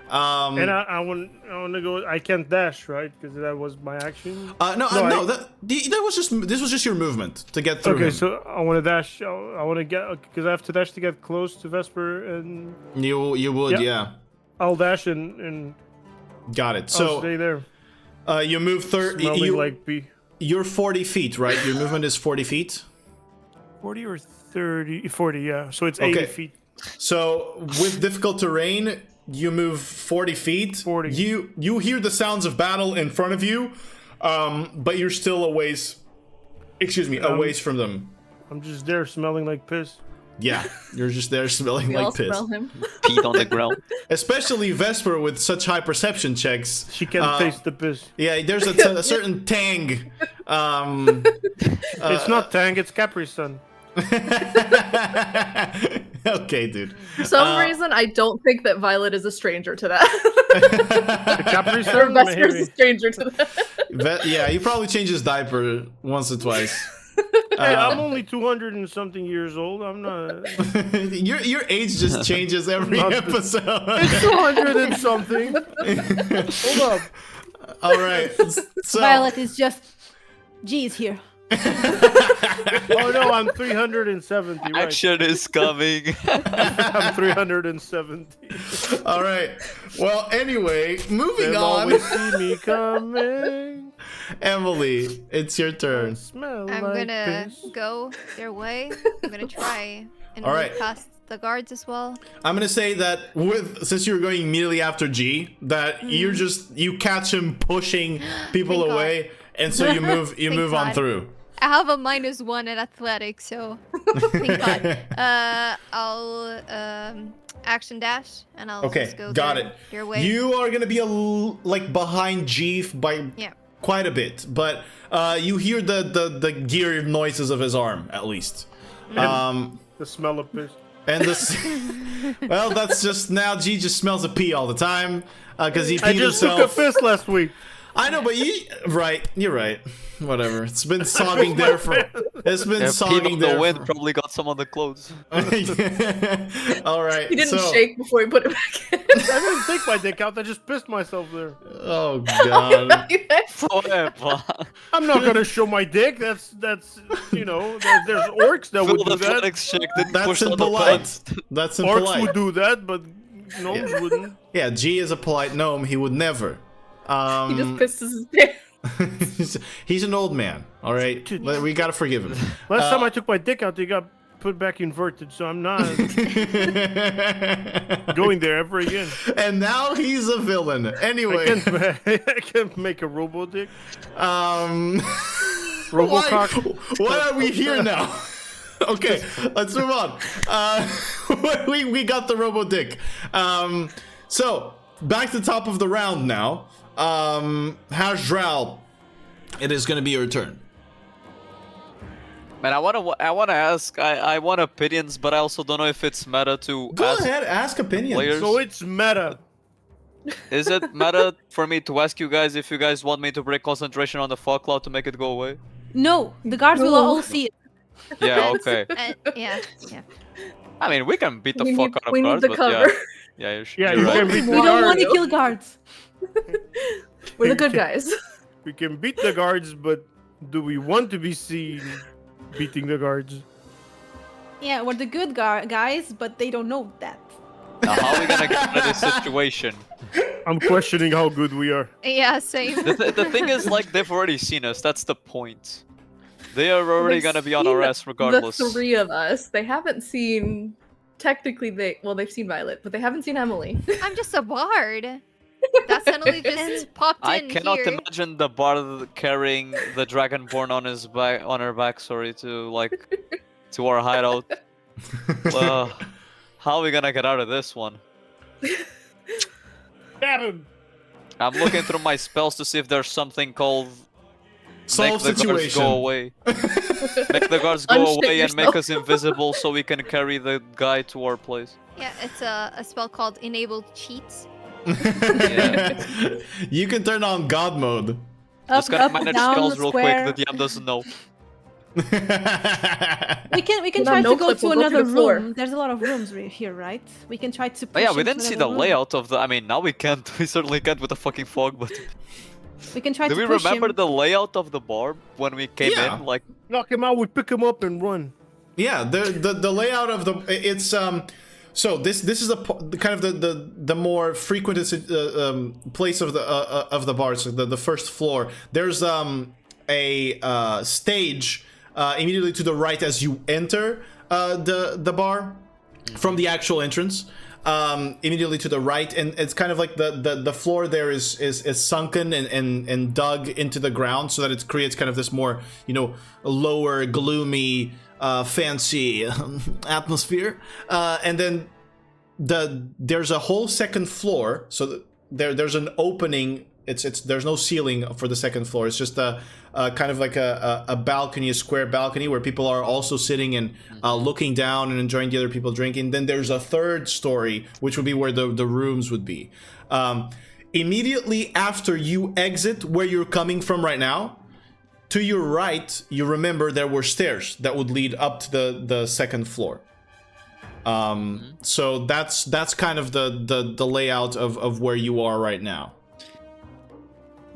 [SPEAKER 2] And I want to go. I can't dash, right? Because that was my action.
[SPEAKER 1] No. This was just your movement to get through.
[SPEAKER 2] Okay,
[SPEAKER 1] him.
[SPEAKER 2] so I want to dash. I want to get, because I have to dash to get close to Vesper, and
[SPEAKER 1] you would, yeah.
[SPEAKER 2] I'll dash and
[SPEAKER 1] got it. So
[SPEAKER 2] I'll stay there.
[SPEAKER 1] You move 30. You're 40 feet, right? Your movement is 40 feet.
[SPEAKER 2] 40 or 30? 40, yeah. So it's 80 feet.
[SPEAKER 1] So with difficult terrain, you move 40 feet.
[SPEAKER 2] 40.
[SPEAKER 1] You hear the sounds of battle in front of you. but you're still a ways from them.
[SPEAKER 2] I'm just there smelling like piss.
[SPEAKER 1] Yeah, you're just there smelling
[SPEAKER 5] We
[SPEAKER 1] like
[SPEAKER 5] all
[SPEAKER 1] piss.
[SPEAKER 5] smell him.
[SPEAKER 3] Peed on the ground.
[SPEAKER 1] Especially Vesper with such high perception checks.
[SPEAKER 2] She can taste the piss.
[SPEAKER 1] Yeah, there's a certain tang.
[SPEAKER 2] It's not Tang, it's Capri Sun.
[SPEAKER 1] Okay, dude.
[SPEAKER 5] For some reason, I don't think that Violet is a stranger to that.
[SPEAKER 2] The Capri
[SPEAKER 5] Or
[SPEAKER 2] Sun?
[SPEAKER 5] Vesper is a stranger to that.
[SPEAKER 1] Yeah, he probably changed his diaper once or twice.
[SPEAKER 2] Hey, I'm only 200 and something years old. I'm not.
[SPEAKER 1] Your age just changes every episode.
[SPEAKER 2] It's 200 and something. Hold up.
[SPEAKER 1] All right. So
[SPEAKER 4] Violet is just. G is here.
[SPEAKER 2] Oh no, I'm 370. Right.
[SPEAKER 3] Action is coming.
[SPEAKER 2] I'm 370.
[SPEAKER 1] all right. Well, anyway, moving
[SPEAKER 2] They'll
[SPEAKER 1] on.
[SPEAKER 2] always see me coming.
[SPEAKER 1] Emily, it's your turn.
[SPEAKER 2] Smell
[SPEAKER 6] I'm
[SPEAKER 2] like
[SPEAKER 6] gonna
[SPEAKER 2] piss.
[SPEAKER 6] go their way. I'm gonna try and
[SPEAKER 1] All
[SPEAKER 6] move
[SPEAKER 1] right.
[SPEAKER 6] past the guards as well.
[SPEAKER 1] I'm gonna say that since you're going immediately after G, that you catch him pushing people
[SPEAKER 6] Thank God.
[SPEAKER 1] away, and so you move
[SPEAKER 6] Thank
[SPEAKER 1] on
[SPEAKER 6] God.
[SPEAKER 1] through.
[SPEAKER 6] I have a -1 in athletics, so thank God. I'll action dash and I'll
[SPEAKER 1] Okay,
[SPEAKER 6] just go
[SPEAKER 1] got
[SPEAKER 6] their,
[SPEAKER 1] it.
[SPEAKER 6] Your way.
[SPEAKER 1] You are gonna be like behind G by
[SPEAKER 6] Yeah.
[SPEAKER 1] quite a bit, but you hear the gear noises of his arm at least.
[SPEAKER 2] The smell of piss.
[SPEAKER 1] And this, well, that's just now. G just smells of pee all the time because he peed
[SPEAKER 2] I just took a
[SPEAKER 1] himself.
[SPEAKER 2] piss last week.
[SPEAKER 1] I know, but you're right. Whatever. It's been sogging there for. It's been
[SPEAKER 3] Yeah, peed
[SPEAKER 1] sogging
[SPEAKER 3] on
[SPEAKER 1] there.
[SPEAKER 3] the wind probably got some on the clothes.
[SPEAKER 1] All right.
[SPEAKER 5] He didn't
[SPEAKER 1] so,
[SPEAKER 5] shake before he put it back in.
[SPEAKER 2] I didn't take my dick out. I just pissed myself there.
[SPEAKER 1] Oh god.
[SPEAKER 3] Forever.
[SPEAKER 2] I'm not gonna show my dick. That's there's orcs that would
[SPEAKER 3] Fill
[SPEAKER 2] do
[SPEAKER 3] the
[SPEAKER 2] that.
[SPEAKER 3] athletics check didn't
[SPEAKER 1] That's
[SPEAKER 3] push on the
[SPEAKER 1] impolite.
[SPEAKER 3] pants.
[SPEAKER 1] That's
[SPEAKER 2] Orcs
[SPEAKER 1] impolite.
[SPEAKER 2] would do that, but gnomes wouldn't.
[SPEAKER 1] Yeah, G is a polite gnome. He would never.
[SPEAKER 5] He just pisses his pants.
[SPEAKER 1] He's an old man. All right, we gotta forgive him.
[SPEAKER 2] Last time I took my dick out, they got put back inverted, so I'm not going there ever again.
[SPEAKER 1] And now he's a villain. Anyway,
[SPEAKER 2] I can't make a robo dick.
[SPEAKER 1] Robocock. Why are we here now? Okay, let's move on. We got the robo dick. So back to the top of the round now. Hasdral, it is going to be your turn.
[SPEAKER 3] Man, I wanna ask. I want opinions, but I also don't know if it's meta to
[SPEAKER 1] Go
[SPEAKER 3] ask
[SPEAKER 1] ahead, ask opinions.
[SPEAKER 3] players.
[SPEAKER 2] So it's meta.
[SPEAKER 3] Is it meta for me to ask you guys if you guys want me to break concentration on the fog cloud to make it go away?
[SPEAKER 4] No, the guards will all see it.
[SPEAKER 3] Yeah, okay.
[SPEAKER 6] Yeah.
[SPEAKER 3] I mean, we can beat the
[SPEAKER 5] We
[SPEAKER 3] fuck
[SPEAKER 5] need-
[SPEAKER 3] out of
[SPEAKER 5] we need
[SPEAKER 3] guards,
[SPEAKER 5] the
[SPEAKER 3] but
[SPEAKER 5] cover.
[SPEAKER 3] yeah,
[SPEAKER 2] Yeah,
[SPEAKER 3] you're
[SPEAKER 2] you
[SPEAKER 3] right.
[SPEAKER 2] can beat
[SPEAKER 4] We
[SPEAKER 2] the
[SPEAKER 4] don't
[SPEAKER 2] guards.
[SPEAKER 4] want to kill guards.
[SPEAKER 5] We're the good guys.
[SPEAKER 2] We can beat the guards, but do we want to be seen beating the guards?
[SPEAKER 4] Yeah, we're the good guys, but they don't know that.
[SPEAKER 3] Now, how are we gonna get out of this situation?
[SPEAKER 2] I'm questioning how good we are.
[SPEAKER 6] Yeah, same.
[SPEAKER 3] The thing is, like, they've already seen us. That's the point. They are already
[SPEAKER 5] They've
[SPEAKER 3] gonna be on
[SPEAKER 5] seen
[SPEAKER 3] our ass regardless.
[SPEAKER 5] The three of us. They haven't seen. Technically, they've seen Violet, but they haven't seen Emily.
[SPEAKER 6] I'm just a bard. That suddenly just popped in
[SPEAKER 3] I cannot
[SPEAKER 6] here.
[SPEAKER 3] imagine the bard carrying the dragonborn on his back, on her back. Sorry, to our hideout. How are we gonna get out of this one?
[SPEAKER 2] Stab him!
[SPEAKER 3] I'm looking through my spells to see if there's something called
[SPEAKER 1] Solve
[SPEAKER 3] make the guards
[SPEAKER 1] situation.
[SPEAKER 3] go away. Make the guards go
[SPEAKER 5] Unshit
[SPEAKER 3] away and make
[SPEAKER 5] yourself.
[SPEAKER 3] us invisible so we can carry the guy to our place.
[SPEAKER 6] Yeah, it's a spell called Enable Cheats.
[SPEAKER 3] Yeah.
[SPEAKER 1] You can turn on God mode.
[SPEAKER 4] Up,
[SPEAKER 3] Just gotta
[SPEAKER 4] up,
[SPEAKER 3] manage
[SPEAKER 4] down,
[SPEAKER 3] spells real
[SPEAKER 4] square.
[SPEAKER 3] quick. The DM doesn't know.
[SPEAKER 4] We can
[SPEAKER 5] Well,
[SPEAKER 4] try
[SPEAKER 5] no
[SPEAKER 4] to go
[SPEAKER 5] clip,
[SPEAKER 4] to
[SPEAKER 5] we'll go
[SPEAKER 4] another
[SPEAKER 5] through the floor.
[SPEAKER 4] room. There's a lot of rooms here, right? We can try to.
[SPEAKER 3] Oh
[SPEAKER 4] Push
[SPEAKER 3] yeah, we
[SPEAKER 4] into
[SPEAKER 3] didn't see
[SPEAKER 4] another
[SPEAKER 3] the
[SPEAKER 4] room.
[SPEAKER 3] layout of the. I mean, now we can't. We certainly can't with the fucking fog. But
[SPEAKER 4] We can try
[SPEAKER 3] do
[SPEAKER 4] to
[SPEAKER 3] we
[SPEAKER 4] push
[SPEAKER 3] remember
[SPEAKER 4] him.
[SPEAKER 3] the layout of the bar when we came
[SPEAKER 1] Yeah.
[SPEAKER 3] in? Like,
[SPEAKER 2] Knock him out, we pick him up and run.
[SPEAKER 1] Yeah, the layout of the it's so this is kind of the more frequented place of the bar. So the first floor. There's a stage immediately to the right as you enter the bar from the actual entrance. immediately to the right, and it's kind of like the floor there is sunken and dug into the ground, so that it creates kind of this more, you know, lower, gloomy, fancy atmosphere. And then there's a whole second floor, so there's an opening. There's no ceiling for the second floor. It's just a kind of like a balcony, a square balcony where people are also sitting and looking down and enjoying the other people drinking. Then there's a third story, which would be where the rooms would be. Immediately after you exit where you're coming from right now, to your right, you remember there were stairs that would lead up to the second floor. So that's kind of the layout of where you are right now.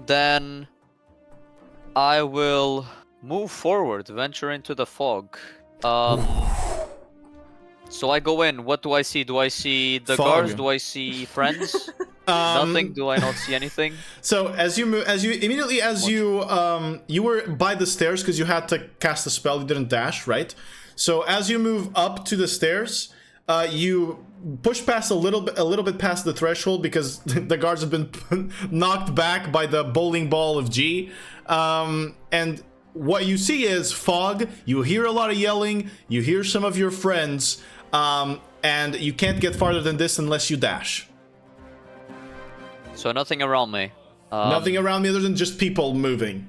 [SPEAKER 3] Then I will move forward, venture into the fog. So I go in. What do I see? Do I see the
[SPEAKER 1] Fog.
[SPEAKER 3] guards? Do I see friends? Nothing. Do I not see anything?
[SPEAKER 1] So as you were by the stairs because you had to cast a spell. You didn't dash, right? So as you move up to the stairs, you push past a little bit past the threshold because the guards have been knocked back by the bowling ball of G. And what you see is fog. You hear a lot of yelling. You hear some of your friends, and you can't get farther than this unless you dash.
[SPEAKER 3] So nothing around me.
[SPEAKER 1] Nothing around me other than just people moving.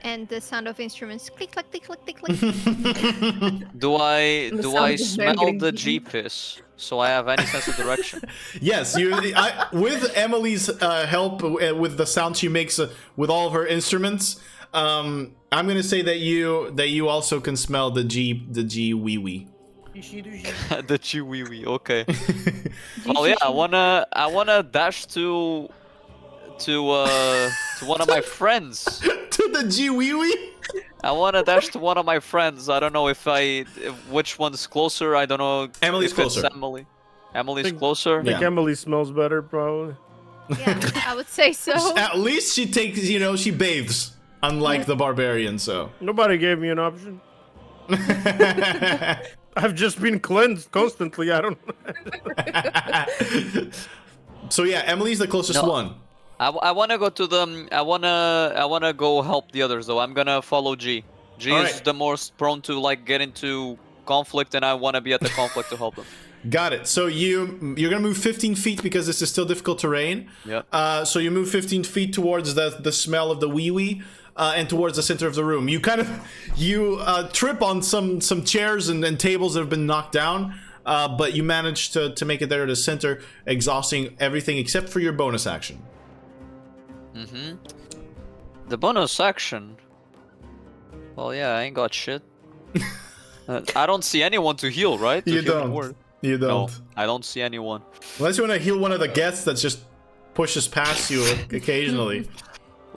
[SPEAKER 6] And the sound of instruments click, click, click, click, click, click.
[SPEAKER 3] Do I
[SPEAKER 5] sound of
[SPEAKER 3] smell
[SPEAKER 5] getting
[SPEAKER 3] the
[SPEAKER 5] beaten.
[SPEAKER 3] G-piss? So I have any sense of direction?
[SPEAKER 1] Yes, with Emily's help with the sound she makes with all of her instruments, I'm gonna say that you also can smell the G wee wee.
[SPEAKER 3] The G-wee-wee, okay. Oh yeah, I wanna dash to one of my friends.
[SPEAKER 1] To the G wee wee.
[SPEAKER 3] I wanna dash to one of my friends. I don't know if which one's closer. I don't know.
[SPEAKER 1] Emily's
[SPEAKER 3] if it's
[SPEAKER 1] closer.
[SPEAKER 3] Emily. Emily's closer.
[SPEAKER 2] I think
[SPEAKER 1] Yeah.
[SPEAKER 2] Emily smells better, probably.
[SPEAKER 6] Yeah, I would say so.
[SPEAKER 1] At least she takes, she bathes, unlike the barbarian. So
[SPEAKER 2] Nobody gave me an option. I've just been cleansed constantly. I don't.
[SPEAKER 1] So yeah, Emily's the closest
[SPEAKER 3] No.
[SPEAKER 1] one.
[SPEAKER 3] I wanna go to them. I wanna go help the others though. I'm gonna follow G. G is
[SPEAKER 1] Alright.
[SPEAKER 3] the most prone to like get into conflict, and I wanna be at the conflict to help them.
[SPEAKER 1] Got it. So you're gonna move 15 feet because this is still difficult terrain.
[SPEAKER 3] Yep.
[SPEAKER 1] So you move 15 feet towards the smell of the wee wee, and towards the center of the room. You kind of trip on some chairs and tables that have been knocked down, but you manage to make it there to the center, exhausting everything except for your bonus action.
[SPEAKER 3] Mm-hmm. The bonus action. Well, yeah, I ain't got shit. I don't see anyone to heal, right? To
[SPEAKER 1] You
[SPEAKER 3] heal the
[SPEAKER 1] don't.
[SPEAKER 3] ward.
[SPEAKER 1] You don't.
[SPEAKER 3] No, I don't see anyone.
[SPEAKER 1] Unless you want to heal one of the guests that just pushes past you occasionally.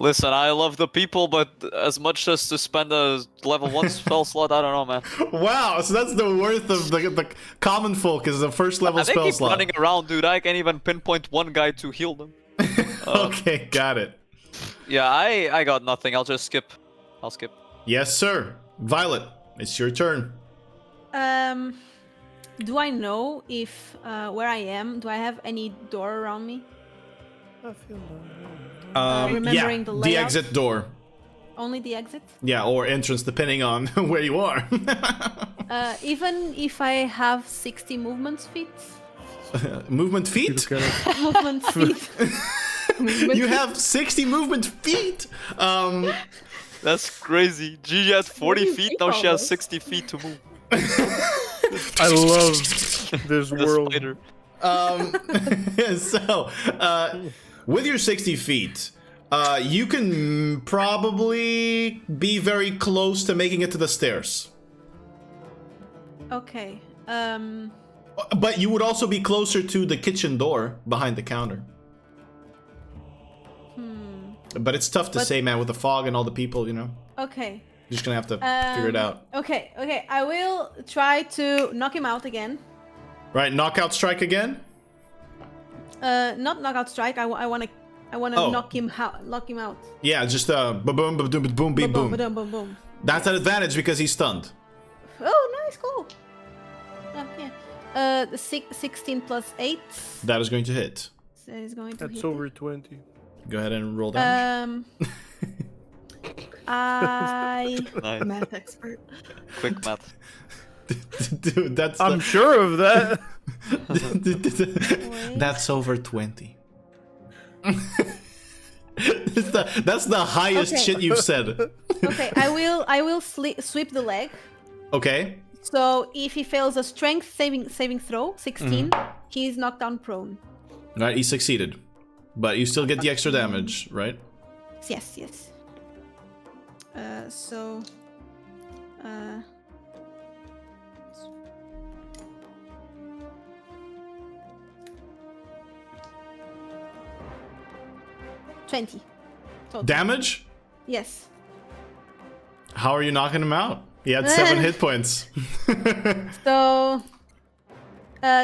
[SPEAKER 3] Listen, I love the people, but as much as to spend a level 1 spell slot, I don't know, man.
[SPEAKER 1] Wow, so that's the worth of the common folk is the first level
[SPEAKER 3] They
[SPEAKER 1] spell
[SPEAKER 3] keep
[SPEAKER 1] slot.
[SPEAKER 3] running around, dude. I can't even pinpoint one guy to heal them.
[SPEAKER 1] Okay, got it.
[SPEAKER 3] Yeah, I got nothing. I'll just skip. I'll skip.
[SPEAKER 1] Yes, sir. Violet, it's your turn.
[SPEAKER 4] Do I know if where I am? Do I have any door around me? Remembering the
[SPEAKER 1] the
[SPEAKER 4] layout?
[SPEAKER 1] exit door.
[SPEAKER 4] Only the exit?
[SPEAKER 1] Yeah, or entrance, depending on where you are.
[SPEAKER 4] Even if I have 60 movement feet?
[SPEAKER 1] Movement feet?
[SPEAKER 4] Movement feet.
[SPEAKER 1] You have 60 movement feet?
[SPEAKER 3] That's crazy. Gigi had 40
[SPEAKER 5] do you
[SPEAKER 3] feet,
[SPEAKER 5] think
[SPEAKER 3] now she has
[SPEAKER 5] almost?
[SPEAKER 3] 60 feet to move.
[SPEAKER 2] I love this
[SPEAKER 3] The
[SPEAKER 2] world.
[SPEAKER 3] spider.
[SPEAKER 1] So, with your 60 feet, you can probably be very close to making it to the stairs.
[SPEAKER 4] Okay.
[SPEAKER 1] But you would also be closer to the kitchen door behind the counter. But it's tough to say, man, with the fog and all the people,
[SPEAKER 4] Okay.
[SPEAKER 1] You're just gonna have to figure it out.
[SPEAKER 4] Okay. I will try to knock him out again.
[SPEAKER 1] Right, knockout strike again?
[SPEAKER 4] Not knockout strike. I want to
[SPEAKER 1] Oh.
[SPEAKER 4] knock him out.
[SPEAKER 1] Yeah, just boom, boom, boom, boom, boom, boom, boom.
[SPEAKER 4] Boom, boom, boom.
[SPEAKER 1] That's an advantage because he's stunned.
[SPEAKER 4] Oh, nice, cool. Yeah. The 16 plus 8.
[SPEAKER 1] That is going to hit.
[SPEAKER 4] That is going to
[SPEAKER 2] That's
[SPEAKER 4] hit.
[SPEAKER 2] over 20.
[SPEAKER 1] Go ahead and roll damage.
[SPEAKER 4] I
[SPEAKER 3] Nice.
[SPEAKER 5] Math expert.
[SPEAKER 3] Quick math.
[SPEAKER 1] Dude, that's
[SPEAKER 2] I'm sure of that.
[SPEAKER 1] that's over 20. That's the highest
[SPEAKER 4] Okay.
[SPEAKER 1] shit you've said.
[SPEAKER 4] okay. I will sweep the leg.
[SPEAKER 1] Okay.
[SPEAKER 4] So if he fails a strength saving throw, 16, he's knocked down prone.
[SPEAKER 1] Right, he succeeded. But you still get the extra damage, right?
[SPEAKER 4] Yes. So. 20. Total.
[SPEAKER 1] Damage?
[SPEAKER 4] Yes.
[SPEAKER 1] How are you knocking him out? He had 7 hit points.
[SPEAKER 4] So.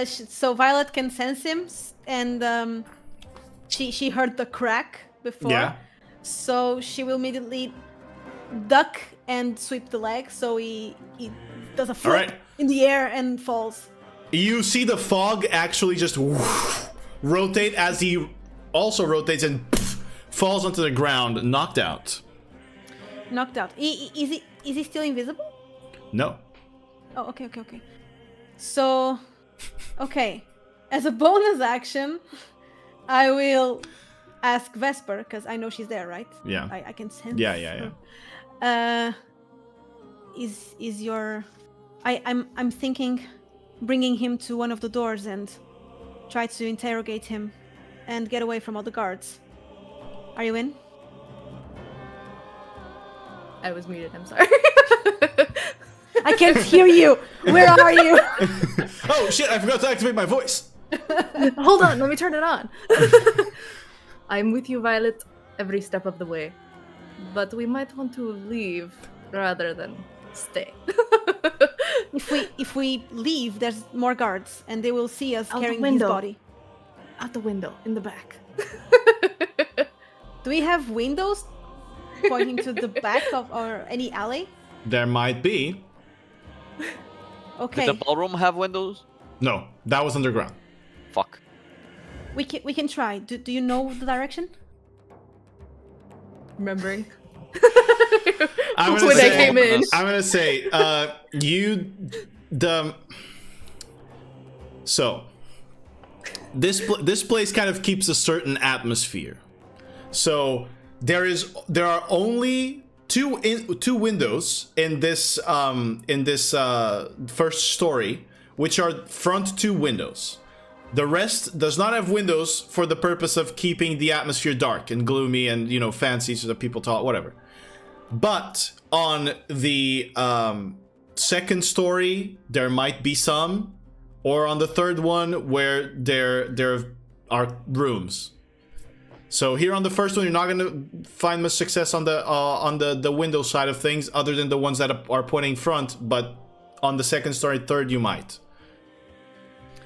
[SPEAKER 4] So Violet can sense him, and she heard the crack before.
[SPEAKER 1] Yeah.
[SPEAKER 4] So she will immediately duck and sweep the leg. So he does a flip
[SPEAKER 1] Alright.
[SPEAKER 4] in the air and falls.
[SPEAKER 1] You see the fog actually just rotate as he also rotates and falls onto the ground, knocked out.
[SPEAKER 4] Knocked out. Is he still invisible?
[SPEAKER 1] No.
[SPEAKER 4] Oh, okay. So, okay. As a bonus action, I will ask Vesper, because I know she's there, right?
[SPEAKER 1] Yeah.
[SPEAKER 4] I can sense.
[SPEAKER 1] Yeah.
[SPEAKER 4] Is your... I'm thinking bringing him to one of the doors and try to interrogate him and get away from all the guards. Are you in?
[SPEAKER 5] I was muted, I'm sorry.
[SPEAKER 4] I can't hear you. Where are you?
[SPEAKER 1] Oh shit, I forgot to activate my voice.
[SPEAKER 5] Hold on, let me turn it on. I'm with you, Violet, every step of the way. But we might want to leave rather than stay.
[SPEAKER 4] If we leave, there's more guards, and they will see us
[SPEAKER 5] Out the
[SPEAKER 4] carrying his
[SPEAKER 5] window.
[SPEAKER 4] body.
[SPEAKER 5] Out the window, in the back.
[SPEAKER 4] Do we have windows pointing to the back of or any alley?
[SPEAKER 1] There might be.
[SPEAKER 4] Okay,
[SPEAKER 3] Did the ballroom have windows?
[SPEAKER 1] No, that was underground.
[SPEAKER 3] Fuck.
[SPEAKER 4] we can try. Do you know the direction?
[SPEAKER 5] Remembering.
[SPEAKER 1] I'm gonna
[SPEAKER 5] When
[SPEAKER 1] say,
[SPEAKER 5] they came in.
[SPEAKER 1] I'm gonna say, So, this place kind of keeps a certain atmosphere. So there are only two windows in this first story, which are front 2 windows. The rest does not have windows for the purpose of keeping the atmosphere dark and gloomy and, you know, fancy so that people talk, whatever. But on the second story, there might be some, or on the third one where there are rooms. So here on the first one, you're not gonna find much success on the window side of things, other than the ones that are pointing front. But on the second story, third, you might.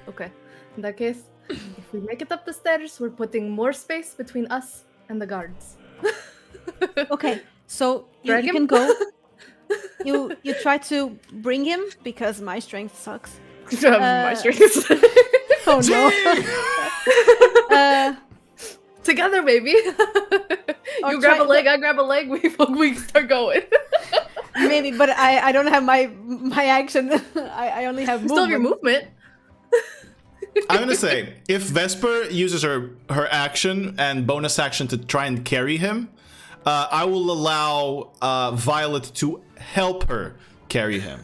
[SPEAKER 5] Okay. In that case, if we make it up the stairs, we're putting more space between us and the guards.
[SPEAKER 4] Okay, so you
[SPEAKER 5] Drag him?
[SPEAKER 4] can go. You try to bring him because my strength sucks.
[SPEAKER 5] My strength.
[SPEAKER 4] Oh no.
[SPEAKER 5] Together, baby.
[SPEAKER 4] Or
[SPEAKER 5] You grab
[SPEAKER 4] try-
[SPEAKER 5] a leg, I grab a leg. We start going.
[SPEAKER 4] Maybe, but I don't have my action. I only have
[SPEAKER 5] You still have your movement.
[SPEAKER 1] I'm gonna say, if Vesper uses her action and bonus action to try and carry him, I will allow Violet to help her carry him.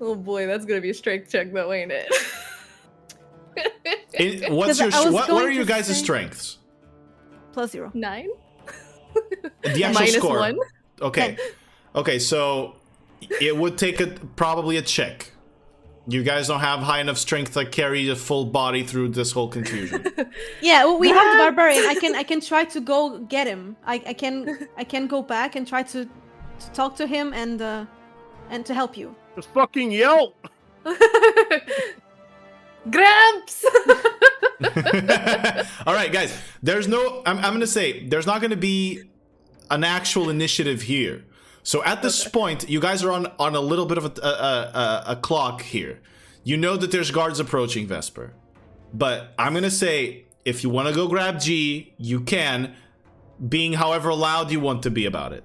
[SPEAKER 5] Oh boy, that's gonna be a strength check though, ain't it?
[SPEAKER 1] What's your
[SPEAKER 4] Because I was
[SPEAKER 1] what
[SPEAKER 4] going
[SPEAKER 1] are your
[SPEAKER 4] to
[SPEAKER 1] guys'
[SPEAKER 4] say-
[SPEAKER 1] strengths?
[SPEAKER 4] +0.
[SPEAKER 5] 9?
[SPEAKER 1] The actual
[SPEAKER 5] Minus
[SPEAKER 1] score.
[SPEAKER 5] 1.
[SPEAKER 1] Okay. Okay, so it would take probably a check. You guys don't have high enough strength to carry the full body through this whole confusion.
[SPEAKER 4] Yeah, well, we have the barbarian. I can try to go get him. I can go back and try to talk to him and to help you.
[SPEAKER 2] Just fucking yell.
[SPEAKER 5] Gramps!
[SPEAKER 1] All right, guys. There's no. I'm gonna say there's not gonna be an actual initiative here. So at this point, you guys are on a little bit of a clock here. You know that there's guards approaching, Vesper. But I'm gonna say, if you want to go grab G, you can, being however loud you want to be about it.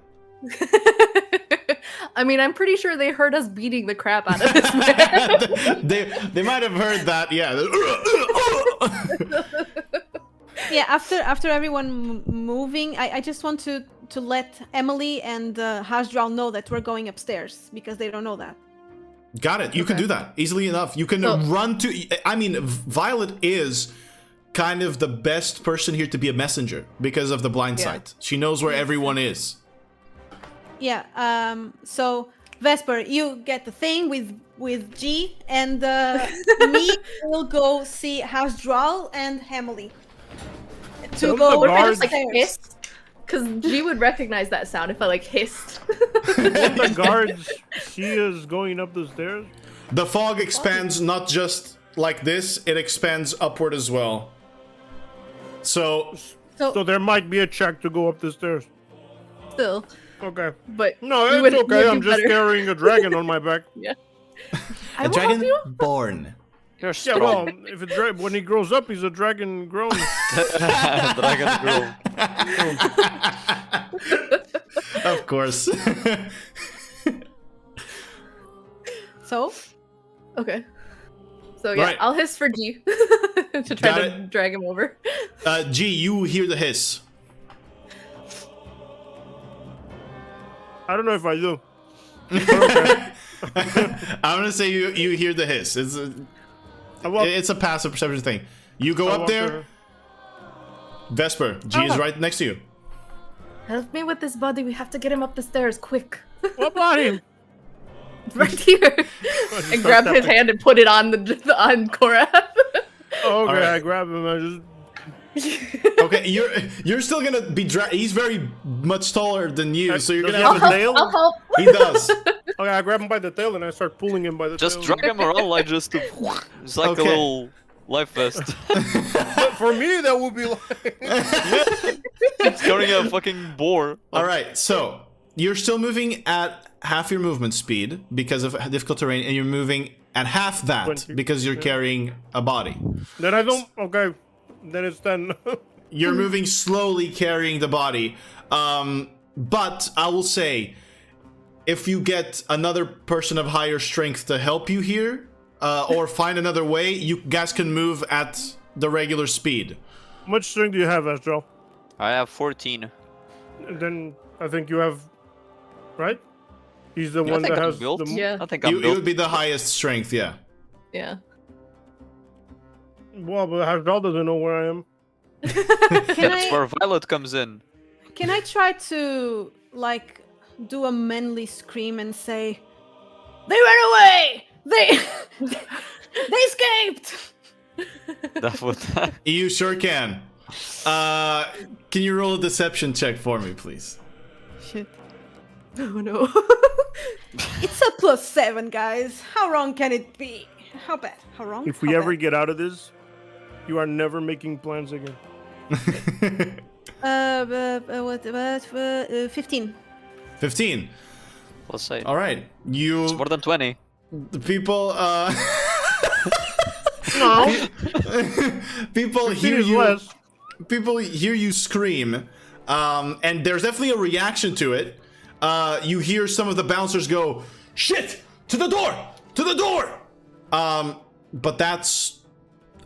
[SPEAKER 5] I mean, I'm pretty sure they heard us beating the crap out of this man.
[SPEAKER 1] they might have heard that, yeah.
[SPEAKER 4] Yeah, after everyone moving, I just want to let Emily and Hasdral know that we're going upstairs, because they don't know that.
[SPEAKER 1] Got it. You can do that easily enough. You can run to... I mean, Violet is kind of the best person here to be a messenger because of the blind sight. She knows where everyone is.
[SPEAKER 4] Yeah, so Vesper, you get the thing with G, and me will go see Hasdral and Emily. To go
[SPEAKER 5] upstairs. Because G would recognize that sound if I like hissed.
[SPEAKER 2] The guards see us going up the stairs?
[SPEAKER 1] The fog expands not just like this, it expands upward as well. So
[SPEAKER 2] there might be a check to go up the stairs.
[SPEAKER 5] Still.
[SPEAKER 2] Okay.
[SPEAKER 5] But
[SPEAKER 2] no, it's okay. I'm just carrying a dragon on my back.
[SPEAKER 5] Yeah.
[SPEAKER 1] A dragon born.
[SPEAKER 3] You're strong.
[SPEAKER 2] Yeah, well, if when he grows up, he's a dragon grown.
[SPEAKER 3] Dragon grown.
[SPEAKER 1] Of course.
[SPEAKER 4] So?
[SPEAKER 5] Okay. So yeah,
[SPEAKER 1] Right.
[SPEAKER 5] I'll hiss for G to try to drag him over.
[SPEAKER 1] G, you hear the hiss.
[SPEAKER 2] I don't know if I do.
[SPEAKER 1] I'm gonna say you hear the hiss. It's a passive perception thing. You go up there. Vesper, G is right next to you.
[SPEAKER 5] Help me with this body. We have to get him up the stairs, quick.
[SPEAKER 2] What body?
[SPEAKER 5] Right here. And grab his hand and put it on on Korrath.
[SPEAKER 2] Okay,
[SPEAKER 1] right.
[SPEAKER 2] I grab him. I just.
[SPEAKER 1] Okay, you're still gonna be he's very much taller than you, so you're
[SPEAKER 2] Does
[SPEAKER 1] gonna
[SPEAKER 2] he
[SPEAKER 1] have
[SPEAKER 2] have
[SPEAKER 1] to...
[SPEAKER 2] a tail?
[SPEAKER 5] I'll help.
[SPEAKER 1] He does.
[SPEAKER 2] Okay, I grab him by the tail and I start pulling him by the tail.
[SPEAKER 3] Just drag him around like just to... It's like a little life vest.
[SPEAKER 2] But for me, that would be like...
[SPEAKER 3] It's carrying a fucking boar.
[SPEAKER 1] Alright, so you're still moving at half your movement speed because of difficult terrain, and you're moving at half that
[SPEAKER 2] 20.
[SPEAKER 1] because you're carrying a body.
[SPEAKER 2] Then I don't... Okay. Then it's 10.
[SPEAKER 1] You're moving slowly carrying the body. But I will say, if you get another person of higher strength to help you here, or find another way, you guys can move at the regular speed.
[SPEAKER 2] How much strength do you have, Astral?
[SPEAKER 3] I have 14.
[SPEAKER 2] Then I think you have... Right? He's the one that has
[SPEAKER 3] built.
[SPEAKER 2] the...
[SPEAKER 5] Yeah.
[SPEAKER 3] I think I'm
[SPEAKER 1] You
[SPEAKER 3] built.
[SPEAKER 1] would be the highest strength, yeah.
[SPEAKER 5] Yeah.
[SPEAKER 2] Well, but Astral doesn't know where I am.
[SPEAKER 3] That's where Violet comes in.
[SPEAKER 4] Can I try to, like, do a manly scream and say, "They ran away! They escaped!"
[SPEAKER 3] That would...
[SPEAKER 1] You sure can. Can you roll a deception check for me, please?
[SPEAKER 4] Shit.
[SPEAKER 5] Oh no.
[SPEAKER 4] It's a +7, guys. How wrong can it be? How bad? How wrong?
[SPEAKER 2] If we ever get out of this, you are never making plans again.
[SPEAKER 4] 15.
[SPEAKER 1] 15.
[SPEAKER 3] Let's say.
[SPEAKER 1] All right.
[SPEAKER 3] It's more than 20.
[SPEAKER 1] The people,
[SPEAKER 2] No.
[SPEAKER 1] people
[SPEAKER 2] 15
[SPEAKER 1] hear
[SPEAKER 2] is
[SPEAKER 1] you.
[SPEAKER 2] less.
[SPEAKER 1] People hear you scream, and there's definitely a reaction to it. You hear some of the bouncers go, "Shit! To the door! To the door!" But that's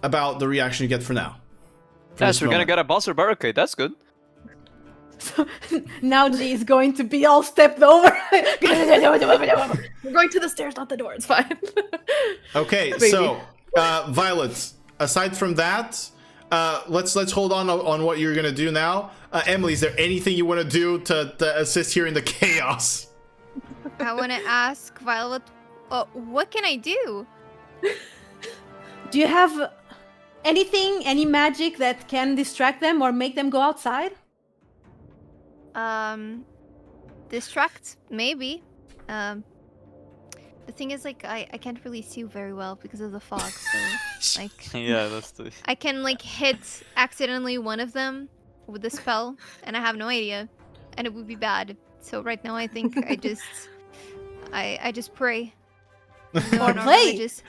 [SPEAKER 1] about the reaction you get for now.
[SPEAKER 3] Yes, we're gonna get a bouncer barricade. That's good.
[SPEAKER 4] So now G is going to be all stepped over.
[SPEAKER 5] We're going to the stairs, not the door. It's fine.
[SPEAKER 1] Okay, so Violet. Aside from that, let's hold on what you're gonna do now. Emily, is there anything you want to do to assist here in the chaos?
[SPEAKER 6] I want to ask Violet, what can I do?
[SPEAKER 4] Do you have anything, any magic that can distract them or make them go outside?
[SPEAKER 6] Distract, maybe. The thing is, like, I can't really see very well because of the fog, so, like...
[SPEAKER 3] Yeah, that's the...
[SPEAKER 6] I can, like, hit accidentally one of them with the spell, and I have no idea, and it would be bad. So right now I think I just... I just pray.
[SPEAKER 4] Or play. Just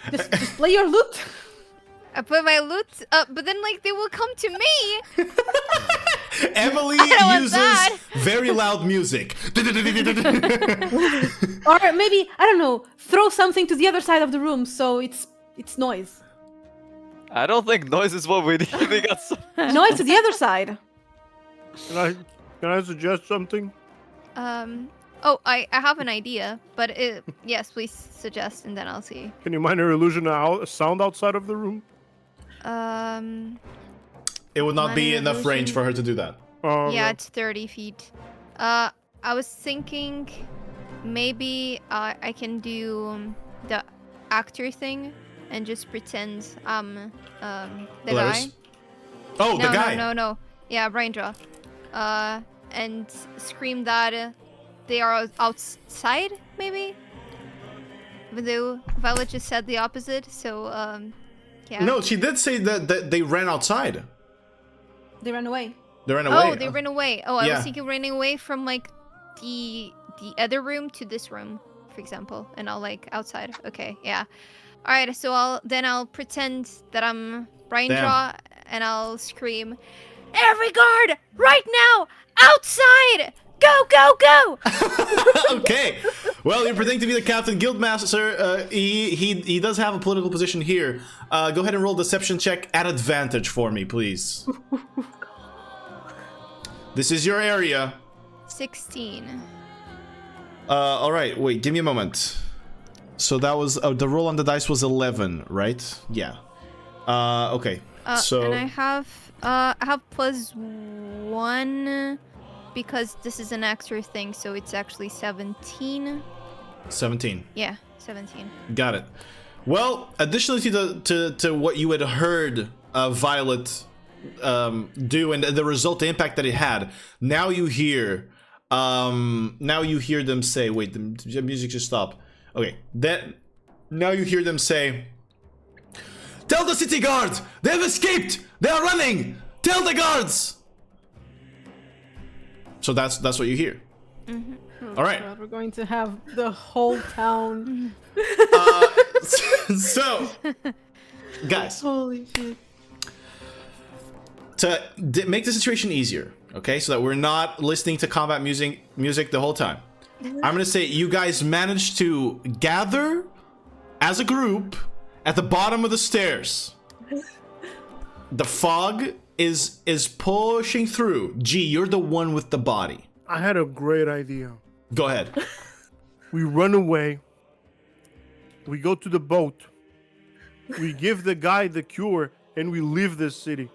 [SPEAKER 4] play your lute.
[SPEAKER 6] I put my loot up, but then like they will come to me.
[SPEAKER 1] Emily uses very loud music.
[SPEAKER 4] Or maybe, I don't know, throw something to the other side of the room so it's noise.
[SPEAKER 3] I don't think noise is what we need. We got some...
[SPEAKER 4] Noise to the other side.
[SPEAKER 2] Can I suggest something?
[SPEAKER 6] Oh, I have an idea, but yes, please suggest, and then I'll see.
[SPEAKER 2] Can you minor illusion a sound outside of the room?
[SPEAKER 1] It would not be enough range for her to do that.
[SPEAKER 6] Yeah, it's 30 feet. I was thinking maybe I can do the actor thing and just pretend I'm the guy.
[SPEAKER 1] Oh, the guy.
[SPEAKER 6] No. Yeah, brain draw. And scream that they are outside, maybe? Even though Violet just said the opposite, so, yeah.
[SPEAKER 1] No, she did say that they ran outside.
[SPEAKER 4] They ran away.
[SPEAKER 1] They ran away.
[SPEAKER 6] Oh, they ran away. Oh, I was thinking running away from, like, the other room to this room, for example. And I'll, like, outside. Okay, yeah. Alright, so I'll pretend that I'm brain draw, and I'll scream, "Every guard, right now, outside! Go, go, go!"
[SPEAKER 1] Okay. Well, you're pretending to be the captain guildmaster. He does have a political position here. Go ahead and roll deception check at advantage for me, please. This is your area.
[SPEAKER 6] 16.
[SPEAKER 1] All right. Wait, give me a moment. So that was the roll on the dice was 11, right? Yeah. Okay. So
[SPEAKER 6] and I have +1 because this is an extra thing, so it's actually 17.
[SPEAKER 1] 17.
[SPEAKER 6] Yeah, 17.
[SPEAKER 1] Got it. Well, additionally to what you had heard Violet do and the result, the impact that it had, now you hear them say, wait, the music just stopped. Okay, now you hear them say, "Tell the city guards! They have escaped! They are running! Tell the guards!" So that's what you hear.
[SPEAKER 6] Mm-hmm.
[SPEAKER 1] All right.
[SPEAKER 4] God, we're going to have the whole town.
[SPEAKER 1] So, guys,
[SPEAKER 4] Holy shit.
[SPEAKER 1] to make the situation easier, okay, so that we're not listening to combat music the whole time, I'm gonna say you guys managed to gather as a group at the bottom of the stairs. The fog is pushing through. G, you're the one with the body.
[SPEAKER 2] I had a great idea.
[SPEAKER 1] Go ahead.
[SPEAKER 2] We run away. We go to the boat. We give the guy the cure, and we leave this city.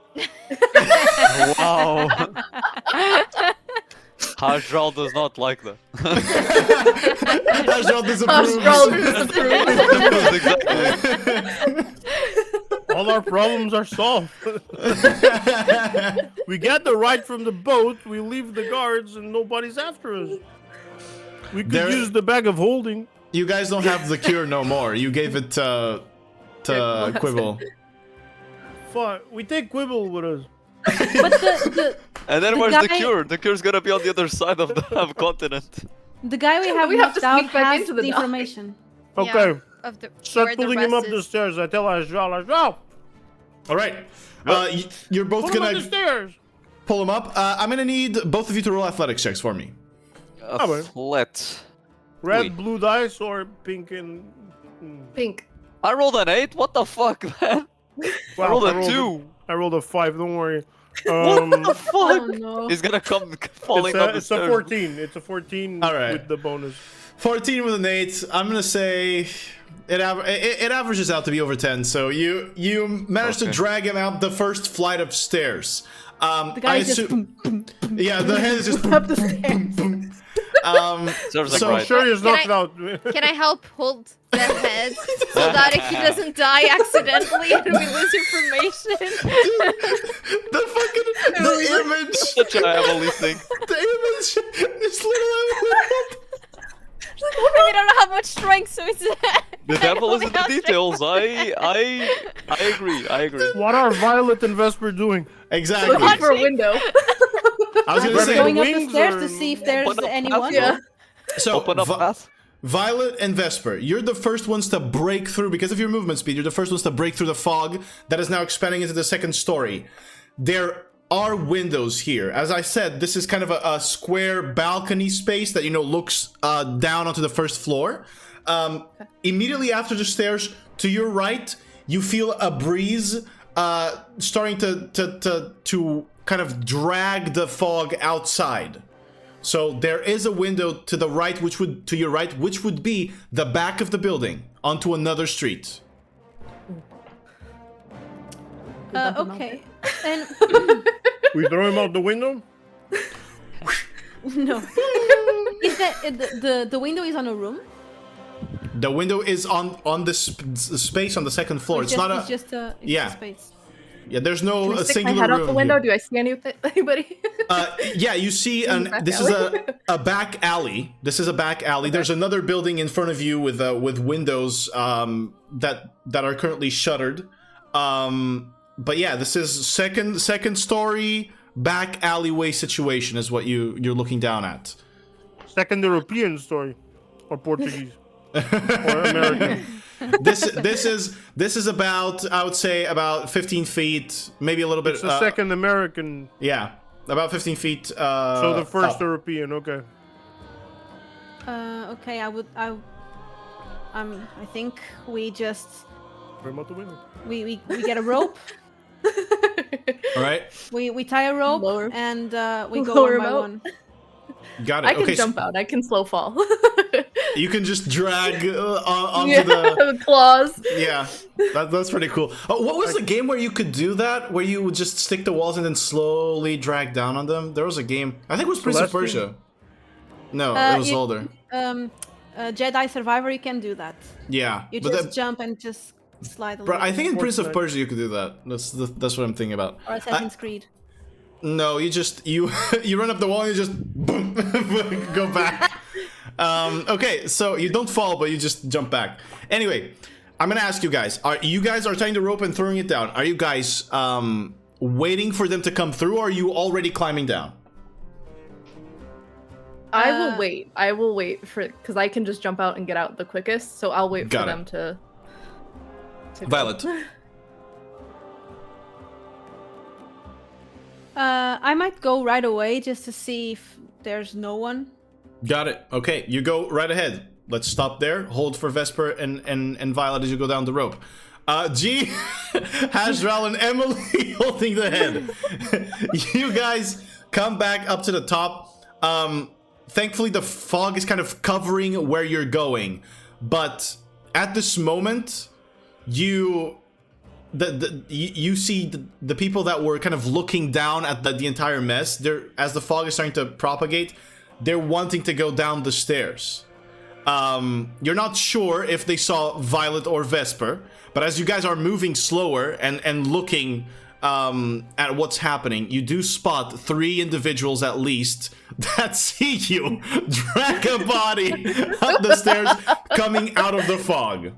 [SPEAKER 3] Wow. Hajral does not like that.
[SPEAKER 1] Hajral disapproves.
[SPEAKER 3] Exactly.
[SPEAKER 2] All our problems are solved. We get the right from the boat, we leave the guards, and nobody's after us. We could use the bag of holding.
[SPEAKER 1] You guys don't have the cure no more. You gave it to Quibble.
[SPEAKER 2] Fine, we take Quibble with us.
[SPEAKER 4] But
[SPEAKER 3] And then where's the cure? The cure's gonna be on the other side of the continent.
[SPEAKER 4] the guy we have
[SPEAKER 5] have to
[SPEAKER 4] knocked out
[SPEAKER 5] sneak back
[SPEAKER 4] has
[SPEAKER 5] into
[SPEAKER 4] the
[SPEAKER 5] the
[SPEAKER 4] information.
[SPEAKER 2] Okay, start
[SPEAKER 6] where
[SPEAKER 2] pulling
[SPEAKER 6] the
[SPEAKER 2] him
[SPEAKER 6] rest
[SPEAKER 2] up the
[SPEAKER 6] is.
[SPEAKER 2] stairs. I tell Ajral,
[SPEAKER 1] All right. You're both
[SPEAKER 2] pull him up the
[SPEAKER 1] gonna
[SPEAKER 2] stairs.
[SPEAKER 1] pull him up. I'm gonna need both of you to roll athletics checks for me.
[SPEAKER 3] Let.
[SPEAKER 2] Red,
[SPEAKER 3] Wait.
[SPEAKER 2] blue dice, or pink and...
[SPEAKER 5] Pink.
[SPEAKER 3] I rolled an 8? What the fuck, man? I rolled a 2.
[SPEAKER 2] I rolled a 5, don't worry.
[SPEAKER 3] What the fuck?
[SPEAKER 4] Oh no.
[SPEAKER 3] He's gonna come falling down the
[SPEAKER 2] It's
[SPEAKER 3] stairs.
[SPEAKER 2] a 14. It's a 14
[SPEAKER 1] All right.
[SPEAKER 2] with the bonus.
[SPEAKER 1] 14 with an 8. I'm gonna say it averages out to be over 10. So you managed to drag him out the first flight of stairs.
[SPEAKER 4] The guy just
[SPEAKER 1] yeah, the head is just
[SPEAKER 4] up the stairs.
[SPEAKER 3] Serves like
[SPEAKER 1] So
[SPEAKER 3] right.
[SPEAKER 2] Sure, he's knocked
[SPEAKER 6] I-
[SPEAKER 2] out.
[SPEAKER 6] Can I help hold the head so that he doesn't die accidentally and we lose information?
[SPEAKER 1] the image.
[SPEAKER 3] Such a heavily thing.
[SPEAKER 1] The image is literally.
[SPEAKER 6] We don't know how much strength, so it's
[SPEAKER 3] The devil is in the details. I agree.
[SPEAKER 2] What are Violet and Vesper doing?
[SPEAKER 1] Exactly.
[SPEAKER 5] Looking for a window.
[SPEAKER 1] I was gonna
[SPEAKER 2] We're
[SPEAKER 1] say.
[SPEAKER 4] Going up the
[SPEAKER 2] Wings
[SPEAKER 4] stairs
[SPEAKER 2] or-
[SPEAKER 4] to see if there's
[SPEAKER 3] Open up
[SPEAKER 4] anyone.
[SPEAKER 3] path,
[SPEAKER 1] So
[SPEAKER 3] Open up path.
[SPEAKER 1] Violet and Vesper, you're the first ones to break through, because of your movement speed, you're the first ones to break through the fog that is now expanding into the second story. There are windows here. As I said, this is kind of a square balcony space that, you know, looks down onto the first floor. Immediately after the stairs, to your right, you feel a breeze starting to kind of drag the fog outside. So there is a window to the right, to your right, which would be the back of the building onto another street.
[SPEAKER 4] Okay. And
[SPEAKER 2] We throw him out the window?
[SPEAKER 4] no. Is that the window is on a room?
[SPEAKER 1] The window is on the space on the second floor. It's just a space. Yeah, there's no
[SPEAKER 5] Can I stick
[SPEAKER 1] singular
[SPEAKER 5] my head
[SPEAKER 1] room
[SPEAKER 5] out the window?
[SPEAKER 1] here.
[SPEAKER 5] Do I see anybody?
[SPEAKER 1] Yeah, you see, this is a back alley. This is a back alley. Okay. There's another building in front of you with windows that are currently shuttered. But yeah, this is second story back alleyway situation is what you're looking down at.
[SPEAKER 2] Second European story, or Portuguese, or American.
[SPEAKER 1] This is about, I would say, about 15 feet, maybe a little bit.
[SPEAKER 2] It's the second American.
[SPEAKER 1] Yeah, about 15 feet.
[SPEAKER 2] So the first European, okay.
[SPEAKER 4] Okay, I think we just
[SPEAKER 2] Out the window.
[SPEAKER 4] we get a rope.
[SPEAKER 1] All right.
[SPEAKER 4] We tie a rope and we go
[SPEAKER 5] Lower
[SPEAKER 4] one by one.
[SPEAKER 1] Got it.
[SPEAKER 5] I can jump out. I can slow fall.
[SPEAKER 1] You can just drag onto the
[SPEAKER 5] claws.
[SPEAKER 1] Yeah, that's pretty cool. Oh, what was the game where you could do that? Where you would just stick the walls and then slowly drag down on them? There was a game. I think it was Prince of Persia. No, it was older.
[SPEAKER 4] Jedi Survivor, you can do that.
[SPEAKER 1] Yeah.
[SPEAKER 4] You just jump and just slide a
[SPEAKER 1] But
[SPEAKER 4] little.
[SPEAKER 1] I think in Prince of Persia you could do that. That's what I'm thinking about.
[SPEAKER 4] Or Assassin's Creed.
[SPEAKER 1] No, you run up the wall and you just boom, go back. Okay, so you don't fall, but you just jump back. Anyway, I'm gonna ask you guys: you guys are tying the rope and throwing it down? Are you guys waiting for them to come through, or are you already climbing down?
[SPEAKER 5] I will wait. I will wait for because I can just jump out and get out the quickest. So I'll wait for them to
[SPEAKER 1] Violet.
[SPEAKER 4] I might go right away just to see if there's no one.
[SPEAKER 1] Got it. Okay, you go right ahead. Let's stop there. Hold for Vesper and Violet as you go down the rope. G, Hasdral, and Emily holding the head. You guys come back up to the top. Thankfully, the fog is kind of covering where you're going. But at this moment, you see the people that were kind of looking down at the entire mess. As the fog is starting to propagate, they're wanting to go down the stairs. You're not sure if they saw Violet or Vesper, but as you guys are moving slower and looking at what's happening, you do spot 3 individuals at least that see you drag a body up the stairs coming out of the fog.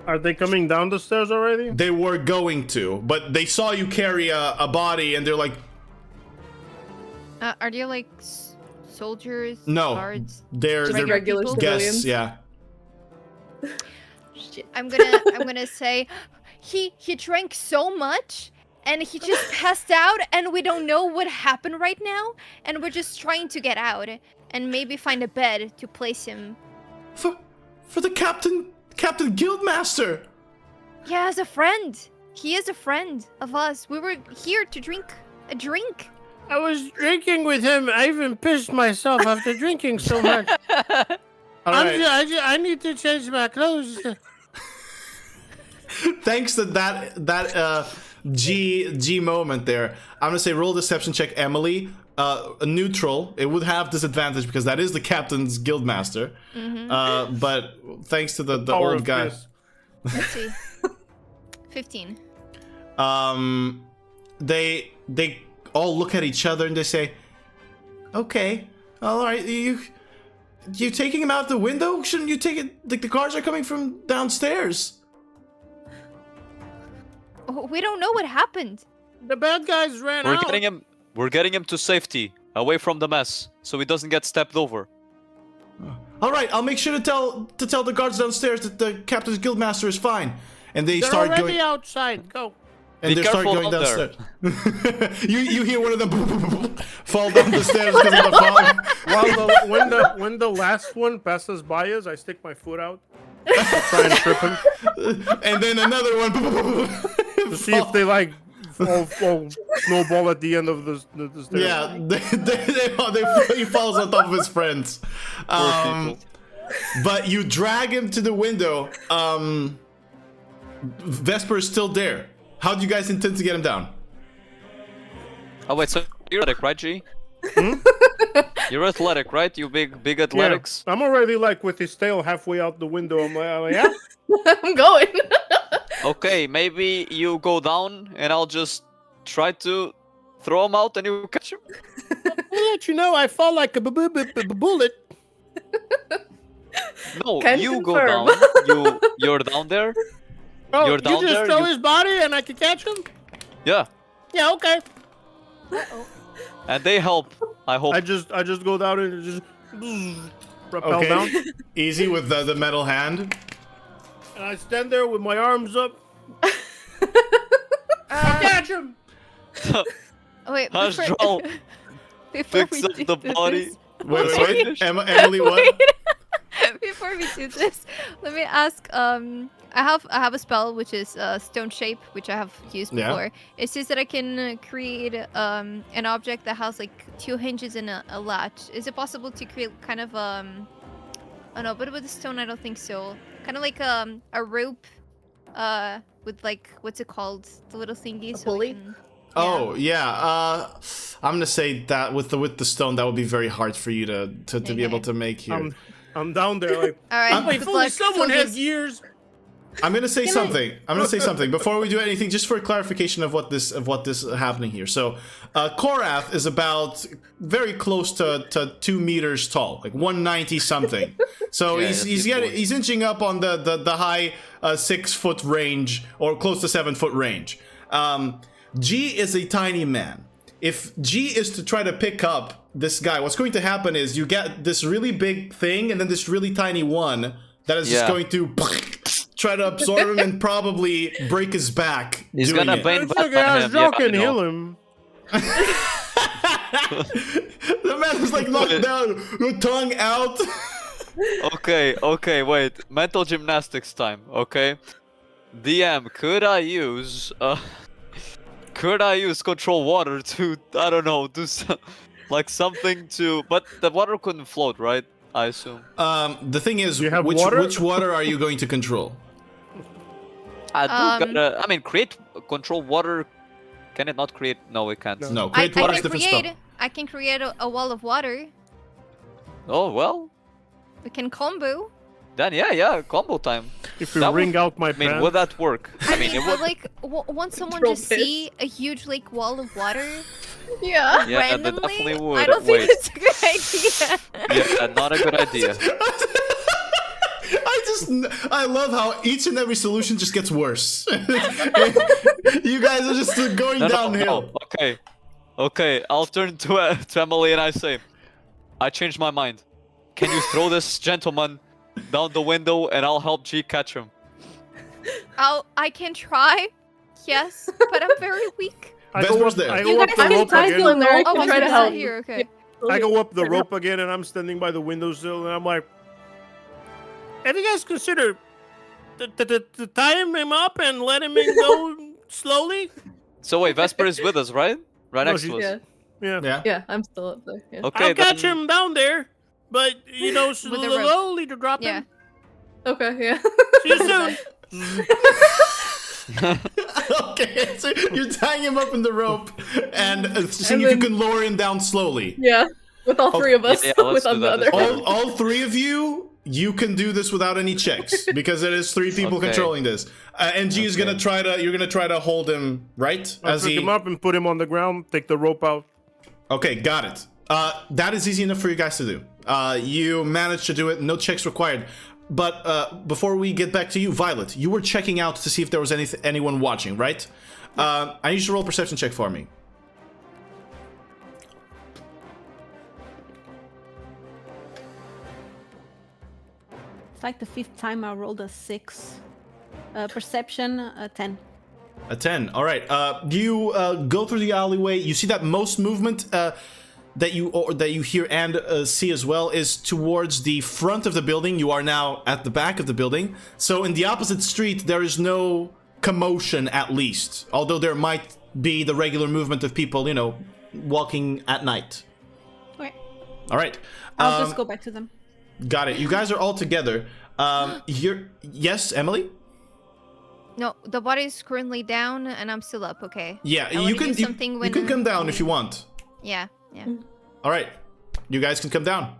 [SPEAKER 2] Are they coming down the stairs already?
[SPEAKER 1] They were going to, but they saw you carry a body and they're like...
[SPEAKER 6] Are they like soldiers?
[SPEAKER 1] No,
[SPEAKER 6] guards?
[SPEAKER 1] they're
[SPEAKER 5] regular
[SPEAKER 1] guests, yeah.
[SPEAKER 6] Shit, I'm gonna say he drank so much and he just passed out and we don't know what happened right now and we're just trying to get out and maybe find a bed to place him.
[SPEAKER 1] For the Captain Guildmaster!
[SPEAKER 6] Yeah, as a friend. He is a friend of us. We were here to drink a drink.
[SPEAKER 2] I was drinking with him. I even pissed myself after drinking so much. I need to change my clothes.
[SPEAKER 1] Thanks to that G moment there, I'm gonna say roll deception check, Emily. A neutral. It would have disadvantage because that is the Captain's Guildmaster. Mm-hmm. But thanks to the old guy.
[SPEAKER 6] Let's see. 15.
[SPEAKER 1] They all look at each other and they say, "Okay, all right. You taking him out the window? Shouldn't you take it? Like the guards are coming from downstairs."
[SPEAKER 6] We don't know what happened.
[SPEAKER 2] The bad guys ran out.
[SPEAKER 3] We're getting him to safety, away from the mess, so he doesn't get stepped over.
[SPEAKER 1] All right, I'll make sure to tell the guards downstairs that the captain's guildmaster is fine. And they're start
[SPEAKER 2] already
[SPEAKER 1] going
[SPEAKER 2] outside. Go.
[SPEAKER 1] And they start going downstairs. you hear one of them fall down the stairs because of the fog.
[SPEAKER 2] When the last one passes by us, I stick my foot out, try and trip him,
[SPEAKER 1] and then another one
[SPEAKER 2] to see if they like fall snowball at the end of the stairs.
[SPEAKER 1] Yeah, he falls on top of his friends. But you drag him to the window. Vesper is still there. How do you guys intend to get him down?
[SPEAKER 3] Oh wait, so you're athletic, right, G? You're athletic, right? You big athletics.
[SPEAKER 2] Yeah, I'm already like with his tail halfway out the window. I'm like yeah.
[SPEAKER 5] I'm going.
[SPEAKER 3] Okay, maybe you go down and I'll just try to throw him out and you catch him.
[SPEAKER 2] I'll let you know I fall like a bullet.
[SPEAKER 3] No,
[SPEAKER 5] Can
[SPEAKER 3] you
[SPEAKER 5] confirm.
[SPEAKER 3] go down. You're down there.
[SPEAKER 2] Oh,
[SPEAKER 3] You're down
[SPEAKER 2] you just
[SPEAKER 3] there,
[SPEAKER 2] throw
[SPEAKER 3] you-
[SPEAKER 2] his body and I can catch him?
[SPEAKER 3] Yeah,
[SPEAKER 2] Yeah, okay.
[SPEAKER 3] and they help. I hope.
[SPEAKER 2] I just go down and just rappel down.
[SPEAKER 1] Easy with the metal hand.
[SPEAKER 2] And I stand there with my arms up. I'll catch him.
[SPEAKER 6] Oh, wait,
[SPEAKER 3] Hush,
[SPEAKER 6] before,
[SPEAKER 3] Joel.
[SPEAKER 6] before
[SPEAKER 3] Fix
[SPEAKER 6] we
[SPEAKER 3] up
[SPEAKER 6] do
[SPEAKER 3] the
[SPEAKER 6] this-
[SPEAKER 3] body.
[SPEAKER 1] Wait. Emily, what?
[SPEAKER 6] Before we do this, let me ask. I have a spell which is Stone Shape, which I have used
[SPEAKER 1] Yeah.
[SPEAKER 6] before. It says that I can create an object that has like 2 hinges and a latch. Is it possible to create kind of oh no, but with the stone I don't think so. Kind of like a rope, with like what's it called? The little thingy.
[SPEAKER 5] A
[SPEAKER 6] so I
[SPEAKER 5] pulley?
[SPEAKER 6] can-
[SPEAKER 1] Oh yeah. I'm gonna say that with the stone, that would be very hard for you to be
[SPEAKER 6] Okay.
[SPEAKER 1] able to make here.
[SPEAKER 2] I'm down there like,
[SPEAKER 6] All right.
[SPEAKER 2] wait,
[SPEAKER 6] good
[SPEAKER 2] if only
[SPEAKER 6] luck.
[SPEAKER 2] someone
[SPEAKER 6] So
[SPEAKER 2] has
[SPEAKER 6] just-
[SPEAKER 2] gears.
[SPEAKER 1] I'm gonna say something before we do anything, just for clarification of what this is happening here. So, Korrath is about very close to 2 meters tall, like 190 something. So
[SPEAKER 3] Yeah,
[SPEAKER 1] he's inching up on the high 6 foot range, or close to 7 foot range. G is a tiny man. If G is to try to pick up this guy, what's going to happen is you get this really big thing and then this really tiny one that is just
[SPEAKER 3] Yeah.
[SPEAKER 1] going to try to absorb him and probably break his back.
[SPEAKER 3] He's
[SPEAKER 1] doing
[SPEAKER 3] gonna
[SPEAKER 1] it.
[SPEAKER 3] bane
[SPEAKER 2] It's
[SPEAKER 3] back
[SPEAKER 2] okay, I
[SPEAKER 3] on
[SPEAKER 2] was
[SPEAKER 3] him. Yeah, I
[SPEAKER 2] joking,
[SPEAKER 3] know.
[SPEAKER 2] heal him.
[SPEAKER 1] The man is like knocked down, with tongue out.
[SPEAKER 3] Okay, wait. Mental gymnastics time, okay? DM, could I use control water to, I don't know, do like something to, but the water couldn't float, right? I assume.
[SPEAKER 1] The thing is,
[SPEAKER 2] You have
[SPEAKER 1] which
[SPEAKER 2] water?
[SPEAKER 1] water are you going to control?
[SPEAKER 3] I do gotta, I mean, control water. Can it not create? No, it can't.
[SPEAKER 1] No,
[SPEAKER 6] I
[SPEAKER 1] create water is
[SPEAKER 6] can
[SPEAKER 1] different
[SPEAKER 6] create.
[SPEAKER 1] spell.
[SPEAKER 6] I can create a wall of water.
[SPEAKER 3] Oh, well.
[SPEAKER 6] We can combo.
[SPEAKER 3] Then yeah, combo time.
[SPEAKER 2] If you
[SPEAKER 3] That
[SPEAKER 2] wring
[SPEAKER 3] would-
[SPEAKER 2] out my
[SPEAKER 3] I mean,
[SPEAKER 2] pants.
[SPEAKER 3] would that work? I mean, it
[SPEAKER 6] But
[SPEAKER 3] would.
[SPEAKER 6] like, once someone
[SPEAKER 5] Troll
[SPEAKER 6] just
[SPEAKER 5] piss.
[SPEAKER 6] see a huge like wall of water
[SPEAKER 5] Yeah.
[SPEAKER 3] Yeah, that
[SPEAKER 6] randomly,
[SPEAKER 3] definitely would.
[SPEAKER 6] I don't
[SPEAKER 3] Wait.
[SPEAKER 6] think it's a good idea.
[SPEAKER 3] Yeah, not a good idea.
[SPEAKER 1] I love how each and every solution just gets worse. You guys are just going downhill.
[SPEAKER 3] No. Okay. I'll turn to Emily and I say, I changed my mind. Can you throw this gentleman down the window and I'll help G catch him?
[SPEAKER 6] I can try, yes, but I'm very weak.
[SPEAKER 2] I go
[SPEAKER 1] Vesper's
[SPEAKER 2] up,
[SPEAKER 1] there.
[SPEAKER 2] I
[SPEAKER 4] You
[SPEAKER 2] go up
[SPEAKER 4] guys
[SPEAKER 2] the
[SPEAKER 4] can
[SPEAKER 2] rope
[SPEAKER 4] tie
[SPEAKER 2] again.
[SPEAKER 4] the rope.
[SPEAKER 6] Oh,
[SPEAKER 5] can
[SPEAKER 6] I'm
[SPEAKER 5] try to help.
[SPEAKER 6] here. Okay.
[SPEAKER 2] I go up the rope again and I'm standing by the windowsill and I'm like, have you guys considered to tie him up and let him in go slowly?
[SPEAKER 3] So wait, Vesper is with us, right? Right
[SPEAKER 2] No,
[SPEAKER 3] next to
[SPEAKER 2] she's-
[SPEAKER 3] us.
[SPEAKER 5] Yeah.
[SPEAKER 2] Yeah.
[SPEAKER 5] Yeah, I'm still up there. Yeah.
[SPEAKER 3] Okay,
[SPEAKER 2] I'll catch
[SPEAKER 3] then-
[SPEAKER 2] him down there, but you know,
[SPEAKER 6] With the rope.
[SPEAKER 2] slowly to drop
[SPEAKER 6] Yeah.
[SPEAKER 2] him.
[SPEAKER 5] Okay, yeah.
[SPEAKER 2] See you soon.
[SPEAKER 1] Okay, so you're tying him up in the rope and seeing
[SPEAKER 5] And
[SPEAKER 1] if you
[SPEAKER 5] then-
[SPEAKER 1] can lower him down slowly.
[SPEAKER 5] Yeah. With all three of us.
[SPEAKER 3] yeah, let's
[SPEAKER 5] with
[SPEAKER 3] do
[SPEAKER 5] on the
[SPEAKER 3] that.
[SPEAKER 5] other.
[SPEAKER 3] Let's do
[SPEAKER 1] All 3 of you, you can do this without any checks because it is 3 people
[SPEAKER 3] Okay.
[SPEAKER 1] controlling this. And G is gonna try to. You're gonna try to hold him right
[SPEAKER 2] I'll
[SPEAKER 1] as
[SPEAKER 2] pick
[SPEAKER 1] he.
[SPEAKER 2] him up and put him on the ground, take the rope out.
[SPEAKER 1] Okay, got it. That is easy enough for you guys to do. You managed to do it, no checks required. But before we get back to you, Violet, you were checking out to see if there was anyone watching, right? I need you to roll a perception check for me.
[SPEAKER 4] It's like the 5th time I rolled a 6. Perception, 10.
[SPEAKER 1] A 10. All right. You go through the alleyway. You see that most movement that you hear and see as well is towards the front of the building. You are now at the back of the building. So in the opposite street, there is no commotion, at least. Although there might be the regular movement of people, you know, walking at night.
[SPEAKER 4] Okay.
[SPEAKER 1] All right.
[SPEAKER 4] I'll just go back to them.
[SPEAKER 1] Got it. You guys are all together. Yes, Emily?
[SPEAKER 6] No, the body's currently down and I'm still up, okay.
[SPEAKER 1] Yeah,
[SPEAKER 6] I
[SPEAKER 1] you
[SPEAKER 6] wanna
[SPEAKER 1] can
[SPEAKER 6] do something
[SPEAKER 1] you can come down if you want.
[SPEAKER 6] Yeah.
[SPEAKER 1] All right. You guys can come down.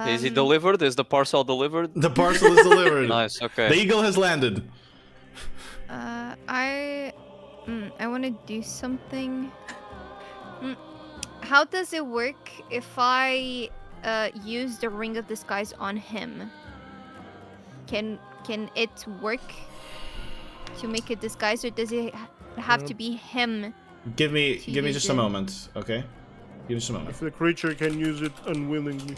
[SPEAKER 3] Is it delivered? Is the parcel delivered?
[SPEAKER 1] The parcel is delivered.
[SPEAKER 3] Nice, okay.
[SPEAKER 1] The eagle has landed.
[SPEAKER 6] I want to do something. How does it work if I use the ring of disguise on him? Can it work to make a disguise, or does it have to be him?
[SPEAKER 1] Give me just a moment, okay? Give me just a moment.
[SPEAKER 2] If the creature can use it unwillingly.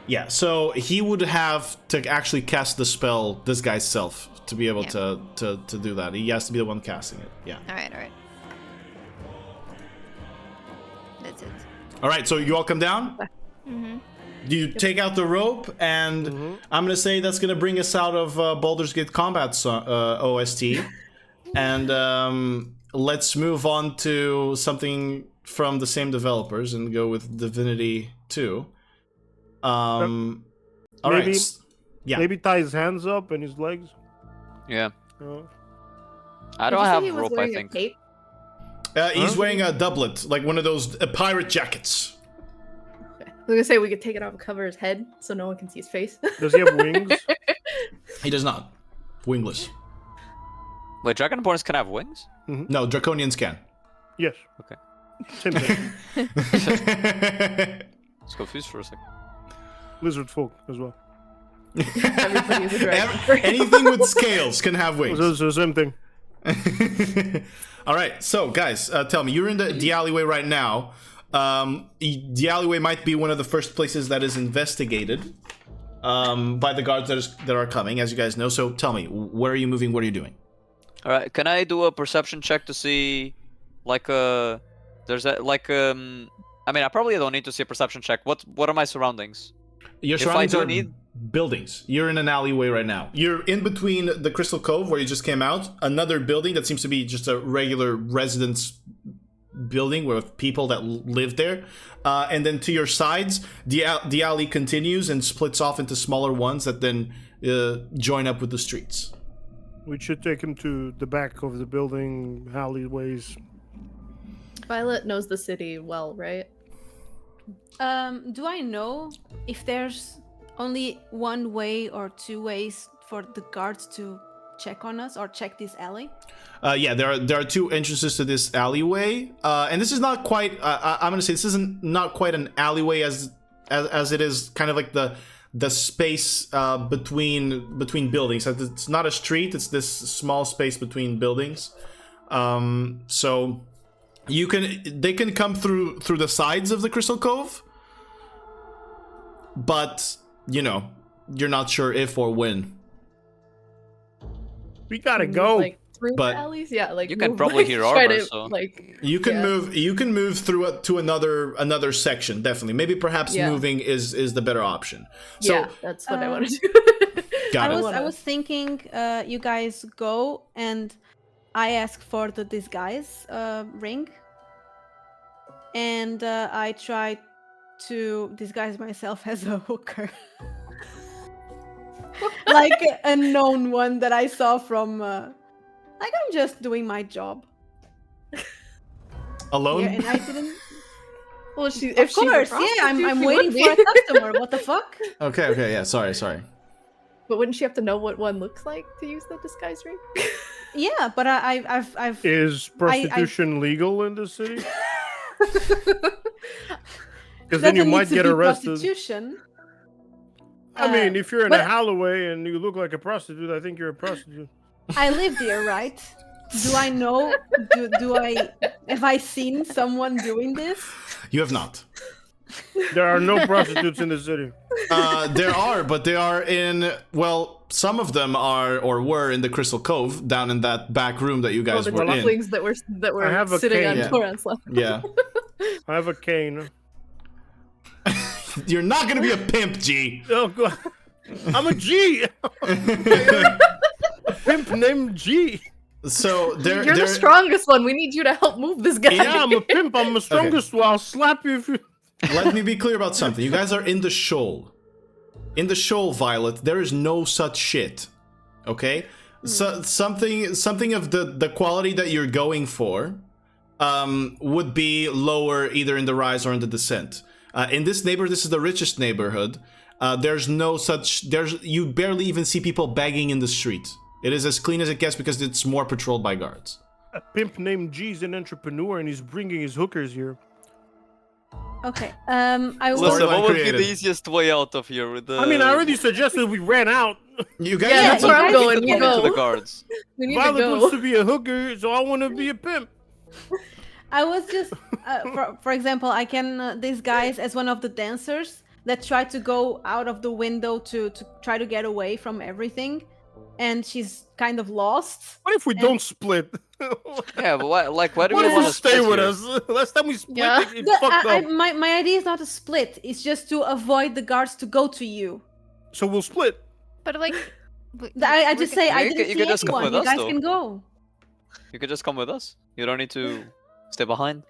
[SPEAKER 1] Yeah, so he would have to actually cast the spell disguise self to be able to do that. He has to be the one casting it. Yeah.
[SPEAKER 6] All right. That's it.
[SPEAKER 1] All right, so you all come down? You take out the rope, and I'm gonna say that's gonna bring us out of Baldur's Gate Combat's OST, and let's move on to something from the same developers and go with Divinity 2. All right. Yeah.
[SPEAKER 2] Maybe tie his hands up and his legs.
[SPEAKER 3] Yeah.
[SPEAKER 2] Oh.
[SPEAKER 3] I don't have rope, I think.
[SPEAKER 1] He's wearing a doublet, like one of those pirate jackets.
[SPEAKER 5] I was gonna say we could take it off and cover his head so no one can see his face.
[SPEAKER 2] Does he have wings?
[SPEAKER 1] He does not. Wingless.
[SPEAKER 3] Wait, Dragonborns can have wings?
[SPEAKER 1] No, Draconians can.
[SPEAKER 2] Yes.
[SPEAKER 3] Okay.
[SPEAKER 2] Same thing.
[SPEAKER 3] I was confused for a second.
[SPEAKER 2] Lizard folk as well.
[SPEAKER 5] Everybody is a dragon.
[SPEAKER 1] Anything with scales can have wings.
[SPEAKER 2] It's the same thing.
[SPEAKER 1] All right, so guys, tell me, you're in the alleyway right now. The alleyway might be one of the first places that is investigated by the guards that are coming, as you guys know. So tell me, where are you moving? What are you doing?
[SPEAKER 3] All right, can I do a perception check to see, like, there's a, like, I mean, I probably don't need to see a perception check. What are my surroundings?
[SPEAKER 1] Your surroundings are buildings. You're in an alleyway right now. You're in between the Crystal Cove, where you just came out, another building that seems to be just a regular residence building with people that live there, and then to your sides, the alley continues and splits off into smaller ones that then join up with the streets.
[SPEAKER 2] We should take him to the back of the building, alleyways.
[SPEAKER 5] Violet knows the city well, right?
[SPEAKER 4] Do I know if there's only one way or two ways for the guards to check on us or check this alley?
[SPEAKER 1] Yeah, there are two entrances to this alleyway, and this is not quite. I'm gonna say this isn't not quite an alleyway as it is kind of like the space between buildings. It's not a street; it's this small space between buildings. So they can come through the sides of the Crystal Cove, but you know you're not sure if or when.
[SPEAKER 2] We gotta go.
[SPEAKER 5] Like through
[SPEAKER 1] But-
[SPEAKER 5] the alleys? Yeah, like
[SPEAKER 3] You can
[SPEAKER 5] move,
[SPEAKER 3] probably hear
[SPEAKER 5] try
[SPEAKER 3] armor,
[SPEAKER 5] to,
[SPEAKER 3] so-
[SPEAKER 5] like
[SPEAKER 1] You can
[SPEAKER 5] yeah.
[SPEAKER 1] move. You can move through to another section. Definitely, maybe perhaps
[SPEAKER 5] Yeah.
[SPEAKER 1] moving is the better option. So
[SPEAKER 5] yeah, that's what I want to do.
[SPEAKER 1] got it.
[SPEAKER 4] I was thinking you guys go and I ask for the disguise ring, and I try to disguise myself as a hooker. Like a known one that I saw from like I'm just doing my job.
[SPEAKER 1] Alone.
[SPEAKER 4] Yeah, and I didn't.
[SPEAKER 5] Well, if
[SPEAKER 4] Of
[SPEAKER 5] she's a
[SPEAKER 4] course, yeah.
[SPEAKER 5] prostitute,
[SPEAKER 4] I'm
[SPEAKER 5] she
[SPEAKER 4] waiting
[SPEAKER 5] would
[SPEAKER 4] for a
[SPEAKER 5] be.
[SPEAKER 4] customer. What the fuck?
[SPEAKER 1] Okay. Yeah. Sorry.
[SPEAKER 5] But wouldn't she have to know what one looks like to use the disguise ring?
[SPEAKER 4] Yeah, but I've
[SPEAKER 2] Is prostitution legal in this city? Because then you
[SPEAKER 4] doesn't
[SPEAKER 2] might
[SPEAKER 4] need to
[SPEAKER 2] get
[SPEAKER 4] be
[SPEAKER 2] arrested.
[SPEAKER 4] prostitution.
[SPEAKER 2] I mean, if you're in
[SPEAKER 4] but-
[SPEAKER 2] a alleyway and you look like a prostitute, I think you're a prostitute.
[SPEAKER 4] I live here, right? Do I know? Have I seen someone doing this?
[SPEAKER 1] You have not.
[SPEAKER 2] There are no prostitutes in the city.
[SPEAKER 1] There are, but they are in, well, some of them are or were in the Crystal Cove, down in that back room that you guys
[SPEAKER 5] the
[SPEAKER 1] were in.
[SPEAKER 5] tieflings that were
[SPEAKER 2] I have a
[SPEAKER 5] sitting
[SPEAKER 2] cane.
[SPEAKER 5] on Korrath's lap.
[SPEAKER 1] Yeah.
[SPEAKER 2] I have a cane.
[SPEAKER 1] You're not gonna be a pimp, G.
[SPEAKER 2] Oh god. I'm a G. A pimp named G.
[SPEAKER 1] So
[SPEAKER 5] You're the strongest one. We need you to help move this guy.
[SPEAKER 2] Yeah, I'm a pimp. I'm the strongest one. I'll slap you if you...
[SPEAKER 1] Let me be clear about something. You guys are in the shoal. In the shoal, Violet, there is no such shit. Okay? So something of the quality that you're going for would be lower either in the rise or in the descent. In this neighborhood, this is the richest neighborhood. There's no such... You barely even see people begging in the street. It is as clean as it gets because it's more patrolled by guards.
[SPEAKER 2] A pimp named G's an entrepreneur and he's bringing his hookers here.
[SPEAKER 4] Okay. I will.
[SPEAKER 3] Listen, what would be
[SPEAKER 1] created.
[SPEAKER 3] the easiest way out of here? With the...
[SPEAKER 2] I mean, I already suggested we ran out.
[SPEAKER 1] You guys
[SPEAKER 5] Yeah,
[SPEAKER 1] have
[SPEAKER 5] that's
[SPEAKER 1] to-
[SPEAKER 5] where I'm going.
[SPEAKER 3] to
[SPEAKER 5] We
[SPEAKER 3] talk to the
[SPEAKER 5] go.
[SPEAKER 3] guards.
[SPEAKER 5] We need to
[SPEAKER 2] Violet
[SPEAKER 5] go.
[SPEAKER 2] wants to be a hooker, so I want to be a pimp.
[SPEAKER 4] I was just, for example, I can these guys as one of the dancers that try to go out of the window to try to get away from everything, and she's kind of lost.
[SPEAKER 2] What if we don't split?
[SPEAKER 3] Yeah, but why do
[SPEAKER 2] What
[SPEAKER 3] we
[SPEAKER 2] if
[SPEAKER 3] want
[SPEAKER 2] you
[SPEAKER 3] to
[SPEAKER 2] stay
[SPEAKER 3] split
[SPEAKER 2] with
[SPEAKER 3] here?
[SPEAKER 2] us? Last time we split,
[SPEAKER 5] Yeah.
[SPEAKER 2] it fucked up.
[SPEAKER 4] My idea is not a split. It's just to avoid the guards to go to you.
[SPEAKER 2] So we'll split.
[SPEAKER 6] But like,
[SPEAKER 4] I just say I
[SPEAKER 3] you
[SPEAKER 4] didn't
[SPEAKER 3] could
[SPEAKER 4] see
[SPEAKER 3] just come
[SPEAKER 4] anyone.
[SPEAKER 3] with
[SPEAKER 4] You
[SPEAKER 3] us,
[SPEAKER 4] guys
[SPEAKER 3] though.
[SPEAKER 4] can go.
[SPEAKER 3] You could just come with us. You don't need to stay behind.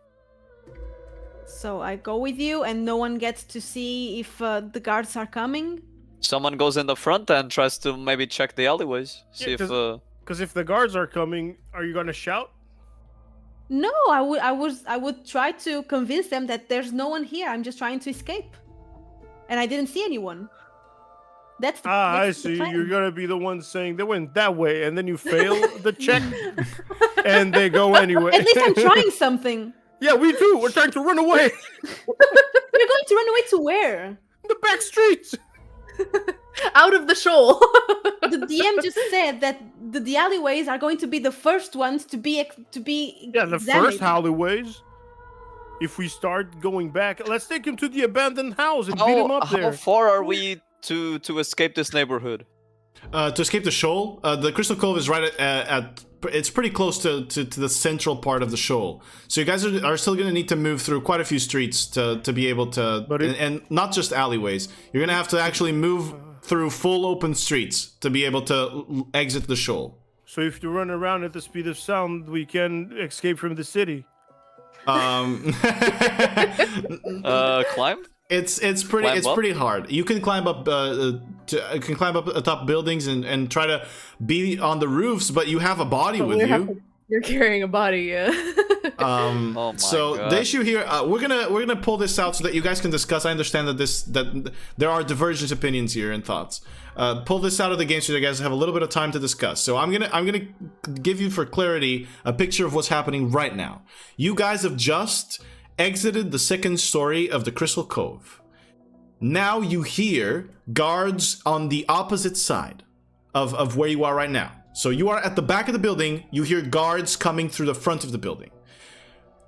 [SPEAKER 4] So I go with you, and no one gets to see if the guards are coming.
[SPEAKER 3] Someone goes in the front and tries to maybe check the alleyways. See
[SPEAKER 2] Yeah,
[SPEAKER 3] if
[SPEAKER 2] Because if the guards are coming, are you gonna shout?
[SPEAKER 4] No, I would try to convince them that there's no one here. I'm just trying to escape, and I didn't see anyone. That's the,
[SPEAKER 2] I
[SPEAKER 4] that's the
[SPEAKER 2] see.
[SPEAKER 4] plan.
[SPEAKER 2] You're gonna be the one saying they went that way, and then you fail the check, and they go anyway.
[SPEAKER 4] At least I'm trying something.
[SPEAKER 2] Yeah, we do. We're trying to run away.
[SPEAKER 4] You're going to run away to where?
[SPEAKER 2] The back streets.
[SPEAKER 5] Out of the shoal.
[SPEAKER 4] The DM just said that the alleyways are going to be the first ones to be
[SPEAKER 2] Yeah, the
[SPEAKER 4] examined.
[SPEAKER 2] first alleyways. If we start going back, let's take him to the abandoned house and beat him up
[SPEAKER 3] how
[SPEAKER 2] there.
[SPEAKER 3] far are we to escape this neighborhood?
[SPEAKER 1] To escape the shoal, the Crystal Cove is right at it's pretty close to the central part of the shoal. So you guys are still going to need to move through quite a few streets to be able to, and not just alleyways. You're going to have to actually move through full open streets to be able to exit the shoal.
[SPEAKER 2] So if you run around at the speed of sound, we can escape from the city.
[SPEAKER 3] Climb?
[SPEAKER 1] It's
[SPEAKER 3] Climb up?
[SPEAKER 1] pretty hard. You can climb up atop buildings and try to be on the roofs, but you have a body with you.
[SPEAKER 5] You're carrying a body, yeah.
[SPEAKER 3] Oh my
[SPEAKER 1] So
[SPEAKER 3] God.
[SPEAKER 1] the issue here, we're gonna pull this out so that you guys can discuss. I understand that there are divergent opinions here and thoughts. Pull this out of the game so you guys have a little bit of time to discuss. So I'm gonna give you for clarity a picture of what's happening right now. You guys have just exited the second story of the Crystal Cove. Now you hear guards on the opposite side of where you are right now. So you are at the back of the building, you hear guards coming through the front of the building.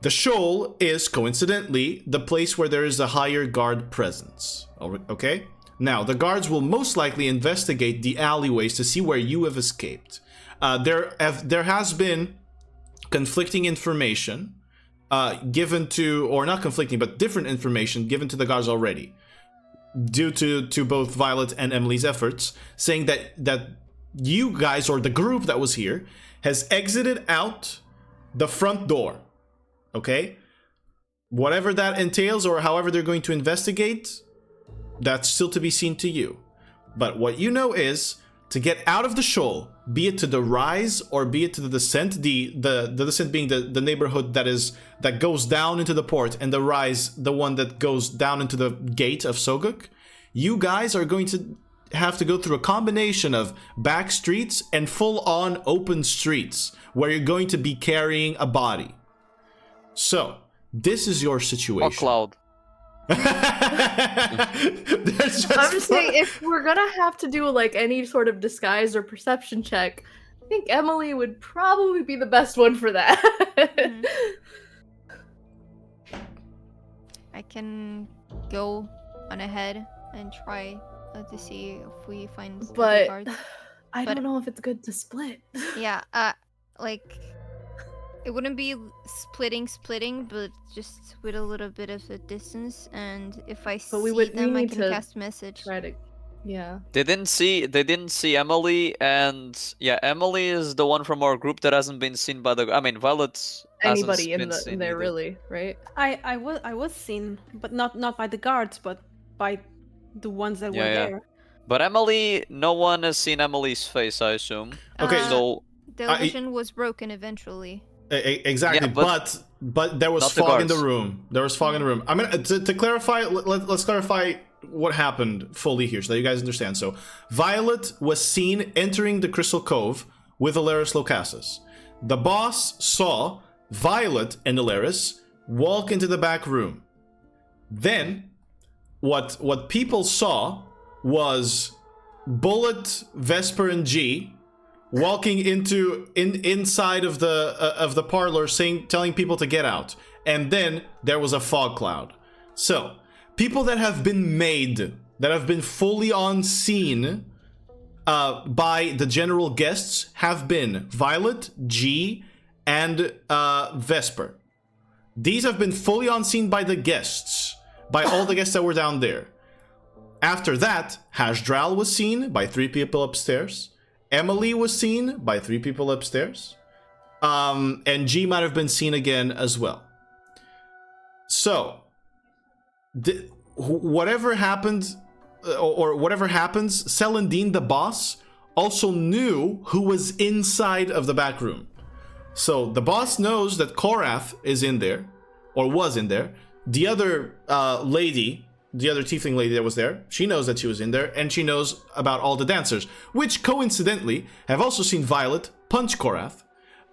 [SPEAKER 1] The shoal is, coincidentally, the place where there is a higher guard presence. Okay? Now, the guards will most likely investigate the alleyways to see where you have escaped. There has been conflicting information given to, or not conflicting, but different information given to the guards already, due to both Violet and Emily's efforts, saying that you guys, or the group that was here, has exited out the front door. Okay? Whatever that entails, or however they're going to investigate, that's still to be seen to you. But what you know is, to get out of the shoal, be it to the rise or be it to the descent, the descent being the neighborhood that goes down into the port, and the rise, the one that goes down into the gate of Soguk, you guys are going to have to go through a combination of back streets and full-on open streets, where you're going to be carrying a body. So, this is your situation.
[SPEAKER 3] Or Cloud.
[SPEAKER 5] I'm just saying, if we're gonna have to do like any sort of disguise or perception check, I think Emily would probably be the best one for that.
[SPEAKER 6] I can go on ahead and try to see if we find other
[SPEAKER 5] But
[SPEAKER 6] guards.
[SPEAKER 5] I don't know if it's good to split.
[SPEAKER 6] Yeah, like it wouldn't be splitting, but just with a little bit of a distance. And if I see them, I can cast message.
[SPEAKER 5] Try to, yeah.
[SPEAKER 3] They didn't see Emily, and yeah, Emily is the one from our group that hasn't been seen by the. I mean, Violet.
[SPEAKER 5] Anybody in there, really, right?
[SPEAKER 4] I was seen, but not by the guards, but by the ones that were there.
[SPEAKER 3] But Emily, no one has seen Emily's face, I assume.
[SPEAKER 1] Okay,
[SPEAKER 3] so
[SPEAKER 6] the illusion was broken eventually.
[SPEAKER 1] Exactly,
[SPEAKER 3] yeah,
[SPEAKER 1] but there was fog in the room. There was fog in the room. I mean, to clarify, let's clarify what happened fully here so that you guys understand. So, Violet was seen entering the Crystal Cove with Alaris Locasis. The boss saw Violet and Alaris walk into the back room. Then, what people saw was Bullet, Vesper, and G walking inside of the parlor, telling people to get out, and then there was a fog cloud. So people that have been made, that have been fully on scene by the general guests, have been Violet, G, and Vesper. These have been fully on scene by the guests, by all the guests that were down there. After that, Hashdral was seen by 3 people upstairs. Emily was seen by 3 people upstairs. And G might have been seen again as well. So, whatever happened, or whatever happens, Celandine, the boss, also knew who was inside of the back room. So, the boss knows that Korrath is in there, or was in there. The other lady, the other tiefling lady that was there, she knows that she was in there, and she knows about all the dancers, which coincidentally have also seen Violet punch Korrath,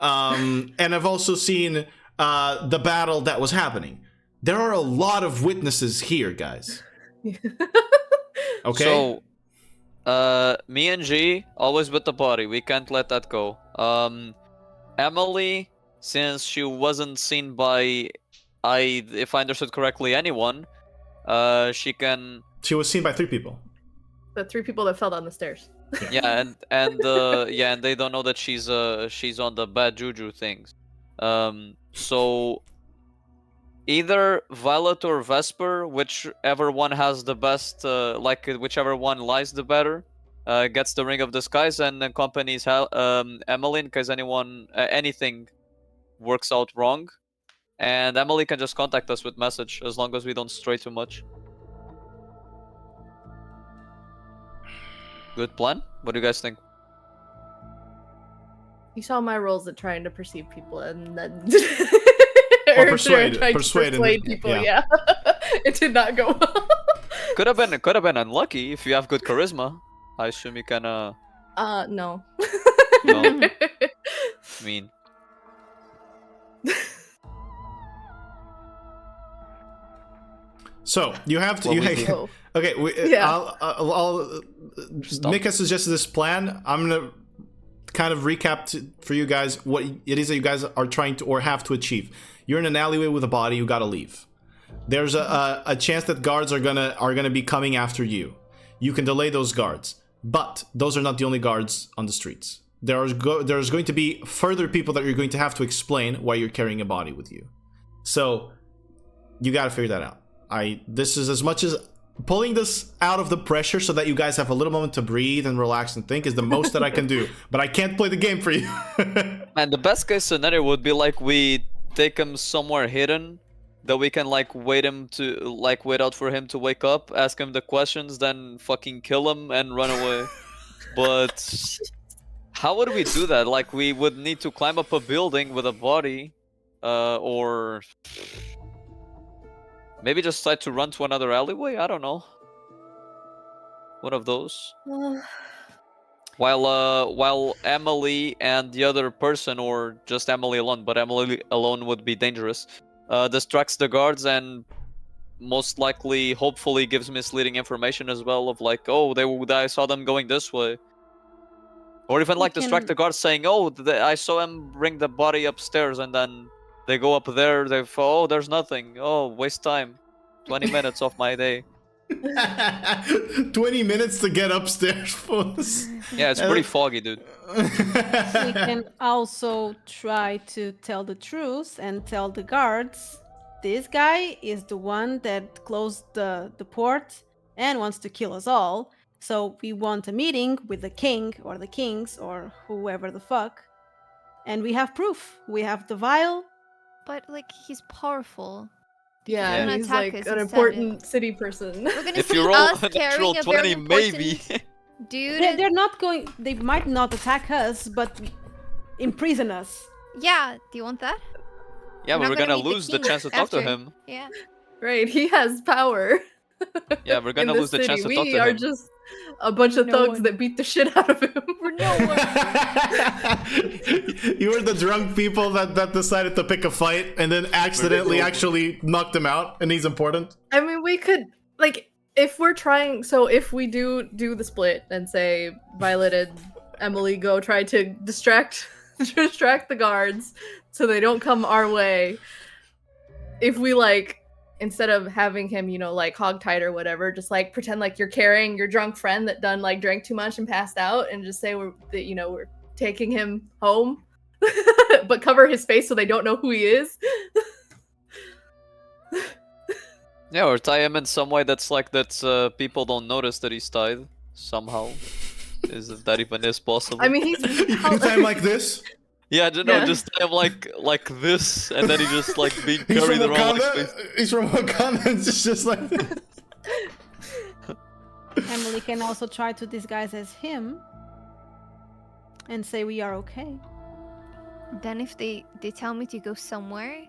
[SPEAKER 1] and have also seen the battle that was happening. There are a lot of witnesses here, guys. Okay?
[SPEAKER 3] So, me and G, always with the body. We can't let that go. Emily, since she wasn't seen by, if I understood correctly, anyone,
[SPEAKER 1] She was seen by 3 people.
[SPEAKER 5] The 3 people that fell down the stairs.
[SPEAKER 3] Yeah, and they don't know that she's on the bad juju things. So either Violet or Vesper, whichever one has the best, whichever one lies the better, gets the Ring of Disguise and accompanies Emily in case anything works out wrong. And Emily can just contact us with message as long as we don't stray too much. Good plan? What do you guys think?
[SPEAKER 5] You saw my roles at trying to perceive people and then
[SPEAKER 1] Or persuade
[SPEAKER 5] people. Yeah. It did not go well.
[SPEAKER 3] Could have been unlucky if you have good charisma. I assume you can
[SPEAKER 5] no.
[SPEAKER 3] No. Mean.
[SPEAKER 1] So you have to. Okay. I'll Mika suggested this plan. I'm gonna kind of recap for you guys what it is that you guys are trying to or have to achieve. You're in an alleyway with a body. You gotta leave. There's a chance that guards are gonna be coming after you. You can delay those guards, but those are not the only guards on the streets. There's going to be further people that you're going to have to explain why you're carrying a body with you. So you gotta figure that out. This is as much as pulling this out of the pressure so that you guys have a little moment to breathe and relax and think is the most that I can do. But I can't play the game for you.
[SPEAKER 3] And the best case scenario would be like we take him somewhere hidden that we can wait out for him to wake up, ask him the questions, then fucking kill him and run away. But how would we do that? Like we would need to climb up a building with a body, or maybe just try to run to another alleyway? I don't know. One of those. While Emily and the other person, or just Emily alone, but Emily alone would be dangerous, distracts the guards and most likely, hopefully, gives misleading information as well of I saw them going this way. Or even distract the guards saying, I saw him bring the body upstairs, and then they go up there, there's nothing. Oh, waste time. 20 minutes of my day.
[SPEAKER 1] 20 minutes to get upstairs, folks.
[SPEAKER 3] Yeah, it's pretty foggy, dude.
[SPEAKER 4] We can also try to tell the truth and tell the guards this guy is the one that closed the port and wants to kill us all. So we want a meeting with the king or the kings or whoever the fuck. And we have proof. We have the vial.
[SPEAKER 6] But like he's powerful.
[SPEAKER 5] Yeah,
[SPEAKER 6] gonna
[SPEAKER 5] he's
[SPEAKER 6] attack
[SPEAKER 5] like
[SPEAKER 6] us
[SPEAKER 5] an
[SPEAKER 6] instead.
[SPEAKER 5] important city person.
[SPEAKER 6] We're gonna
[SPEAKER 3] If
[SPEAKER 6] see
[SPEAKER 3] you roll
[SPEAKER 6] us
[SPEAKER 3] a natural
[SPEAKER 6] carrying a very
[SPEAKER 3] 20,
[SPEAKER 6] important
[SPEAKER 3] maybe.
[SPEAKER 6] dude.
[SPEAKER 4] They're not going. They might not attack us, but imprison us.
[SPEAKER 6] Yeah, do you want that?
[SPEAKER 3] Yeah,
[SPEAKER 6] We're
[SPEAKER 3] but
[SPEAKER 6] not
[SPEAKER 3] we're
[SPEAKER 6] gonna
[SPEAKER 3] gonna
[SPEAKER 6] meet the
[SPEAKER 3] lose the
[SPEAKER 6] king
[SPEAKER 3] chance to talk to
[SPEAKER 6] after.
[SPEAKER 3] him.
[SPEAKER 6] Yeah.
[SPEAKER 5] Right, he has power.
[SPEAKER 3] Yeah, we're gonna
[SPEAKER 5] in
[SPEAKER 3] lose the chance to talk
[SPEAKER 5] We
[SPEAKER 3] to
[SPEAKER 5] are
[SPEAKER 3] him.
[SPEAKER 5] just a bunch of
[SPEAKER 4] No
[SPEAKER 5] thugs
[SPEAKER 4] one.
[SPEAKER 5] that beat the shit out of him.
[SPEAKER 6] We're no one.
[SPEAKER 1] You were the drunk people that decided to pick a fight and then accidentally actually knocked him out, and he's important.
[SPEAKER 5] I mean, we could, like, if we're trying, so if we do the split and say Violet and Emily go try to distract the guards so they don't come our way, if we, like, instead of having him, you know, like, hogtied or whatever, just, like, pretend like you're carrying your drunk friend that done, like, drank too much and passed out, and just say we're taking him home, but cover his face so they don't know who he is.
[SPEAKER 3] Yeah, or tie him in some way that's like people don't notice that he's tied somehow. Isn't that even is possible?
[SPEAKER 5] I mean, he's
[SPEAKER 1] You can time like this.
[SPEAKER 3] yeah,
[SPEAKER 5] Yeah.
[SPEAKER 3] just tie him like this, and then he just like being
[SPEAKER 1] He's from
[SPEAKER 3] carried around. Like this.
[SPEAKER 1] Wakanda. He's from Wakanda. It's just like
[SPEAKER 4] Emily can also try to disguise as him and say we are okay.
[SPEAKER 6] Then if they tell me to go somewhere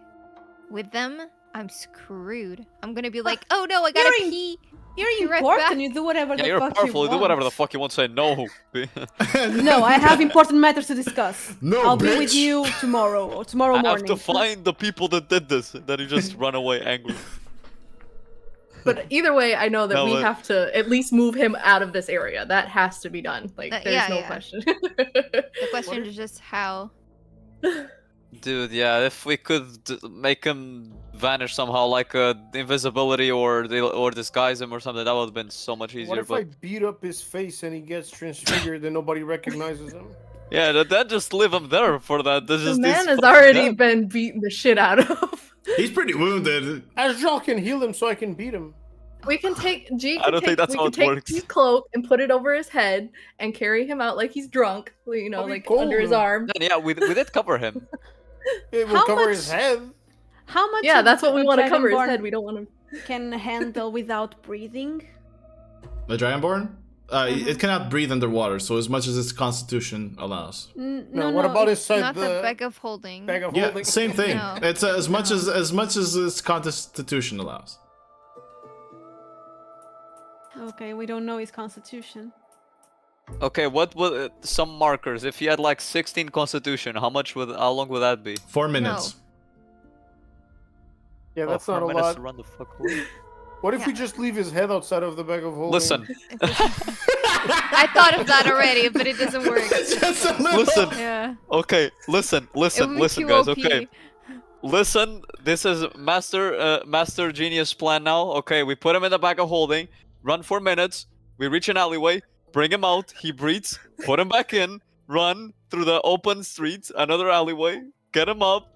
[SPEAKER 6] with them, I'm screwed. I'm gonna be like, oh no, I gotta
[SPEAKER 4] You're in-
[SPEAKER 6] pee.
[SPEAKER 4] You're
[SPEAKER 6] Be right
[SPEAKER 4] important.
[SPEAKER 6] back.
[SPEAKER 4] You do whatever
[SPEAKER 3] Yeah,
[SPEAKER 4] the
[SPEAKER 3] you're
[SPEAKER 4] fuck
[SPEAKER 3] powerful.
[SPEAKER 4] you
[SPEAKER 3] You do whatever the
[SPEAKER 4] want.
[SPEAKER 3] fuck you want. Say no.
[SPEAKER 4] No, I have important matters to discuss.
[SPEAKER 1] No,
[SPEAKER 4] I'll be with
[SPEAKER 1] bitch.
[SPEAKER 4] you tomorrow or tomorrow
[SPEAKER 3] I
[SPEAKER 4] morning.
[SPEAKER 3] have to find the people that did this. Then you just run away angry.
[SPEAKER 5] But either way, I know that
[SPEAKER 3] No,
[SPEAKER 5] we
[SPEAKER 3] but-
[SPEAKER 5] have to at least move him out of this area. That has to be done. Like, there's
[SPEAKER 6] yeah,
[SPEAKER 5] no
[SPEAKER 6] yeah.
[SPEAKER 5] question.
[SPEAKER 6] The question is just how.
[SPEAKER 3] Dude, yeah, if we could make him vanish somehow, like invisibility or disguise him or something, that would have been so much easier.
[SPEAKER 2] What if
[SPEAKER 3] But
[SPEAKER 2] I beat up his face and he gets transfigured and nobody recognizes him?
[SPEAKER 3] yeah, that just leave him there for that. This
[SPEAKER 5] The
[SPEAKER 3] is
[SPEAKER 5] man
[SPEAKER 3] this
[SPEAKER 5] has
[SPEAKER 3] fucking
[SPEAKER 5] already
[SPEAKER 3] dead.
[SPEAKER 5] been beaten the shit out of.
[SPEAKER 1] he's pretty wounded.
[SPEAKER 2] Ajal can heal him so I can beat him.
[SPEAKER 5] We can take G.
[SPEAKER 3] I don't think that's how it works.
[SPEAKER 5] His cloak and put it over his head and carry him out like he's drunk. You know,
[SPEAKER 2] That'd be
[SPEAKER 5] like
[SPEAKER 2] cool,
[SPEAKER 5] under his
[SPEAKER 2] though.
[SPEAKER 5] arm.
[SPEAKER 3] Then, yeah, we did cover him.
[SPEAKER 2] It will
[SPEAKER 4] How
[SPEAKER 2] cover
[SPEAKER 4] much-
[SPEAKER 2] his head.
[SPEAKER 4] How much?
[SPEAKER 5] Yeah,
[SPEAKER 4] of
[SPEAKER 5] that's what we
[SPEAKER 4] a
[SPEAKER 5] want to cover his
[SPEAKER 4] Dragonborn
[SPEAKER 5] head. We don't want him.
[SPEAKER 4] Can handle without breathing.
[SPEAKER 1] The Dragonborn? It cannot breathe underwater, so as much as its constitution allows.
[SPEAKER 2] No, what about inside
[SPEAKER 6] Not the
[SPEAKER 2] the
[SPEAKER 6] bag of holding.
[SPEAKER 2] bag of
[SPEAKER 1] Yeah,
[SPEAKER 2] holding?
[SPEAKER 1] same thing.
[SPEAKER 6] No.
[SPEAKER 1] It's as much as its constitution allows.
[SPEAKER 4] Okay, we don't know his constitution.
[SPEAKER 3] Okay, what would some markers? If he had like 16 constitution, how long would that be?
[SPEAKER 1] 4 minutes.
[SPEAKER 2] Yeah, that's
[SPEAKER 3] 4
[SPEAKER 2] not a
[SPEAKER 3] minutes
[SPEAKER 2] lot.
[SPEAKER 3] to run the fuck away.
[SPEAKER 2] What if we just leave his head outside of the bag of holding?
[SPEAKER 3] Listen,
[SPEAKER 6] I thought of that already, but it doesn't work.
[SPEAKER 1] Just a little.
[SPEAKER 3] listen.
[SPEAKER 6] Yeah.
[SPEAKER 3] Okay, listen,
[SPEAKER 6] It would be
[SPEAKER 3] guys.
[SPEAKER 6] too OP.
[SPEAKER 3] Okay, listen. This is master genius plan now. Okay, we put him in the bag of holding. Run 4 minutes. We reach an alleyway. Bring him out. He breathes. Put him back in. Run through the open streets. Another alleyway. Get him up.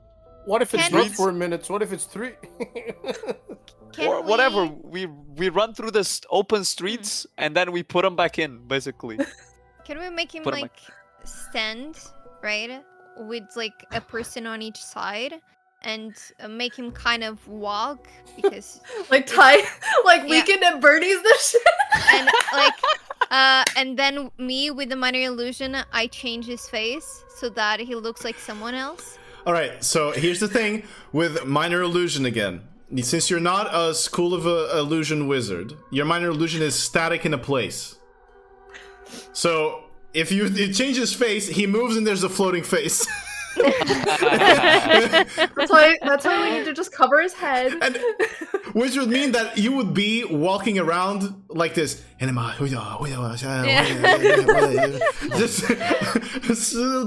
[SPEAKER 2] What if it's
[SPEAKER 6] Can
[SPEAKER 2] not
[SPEAKER 3] we-
[SPEAKER 2] 4 minutes? What if it's 3?
[SPEAKER 6] Can
[SPEAKER 3] Or whatever.
[SPEAKER 6] we-
[SPEAKER 3] We run through this open streets and then we put him back in, basically.
[SPEAKER 6] Can we make him
[SPEAKER 3] Put him
[SPEAKER 6] like stand, right? With like a person on each side and make him kind of walk because
[SPEAKER 5] Like Ty, like
[SPEAKER 6] Yeah.
[SPEAKER 5] Weekend at Bernie's this shit.
[SPEAKER 6] and like and then me with the minor illusion I change his face so that he looks like someone else.
[SPEAKER 1] Alright, so here's the thing with minor illusion again. Since you're not as cool of a illusion wizard, your minor illusion is static in a place. So if you change his face, he moves and there's a floating face.
[SPEAKER 5] That's why we need to just cover his head.
[SPEAKER 1] And, which would mean that you would be walking around like this. Just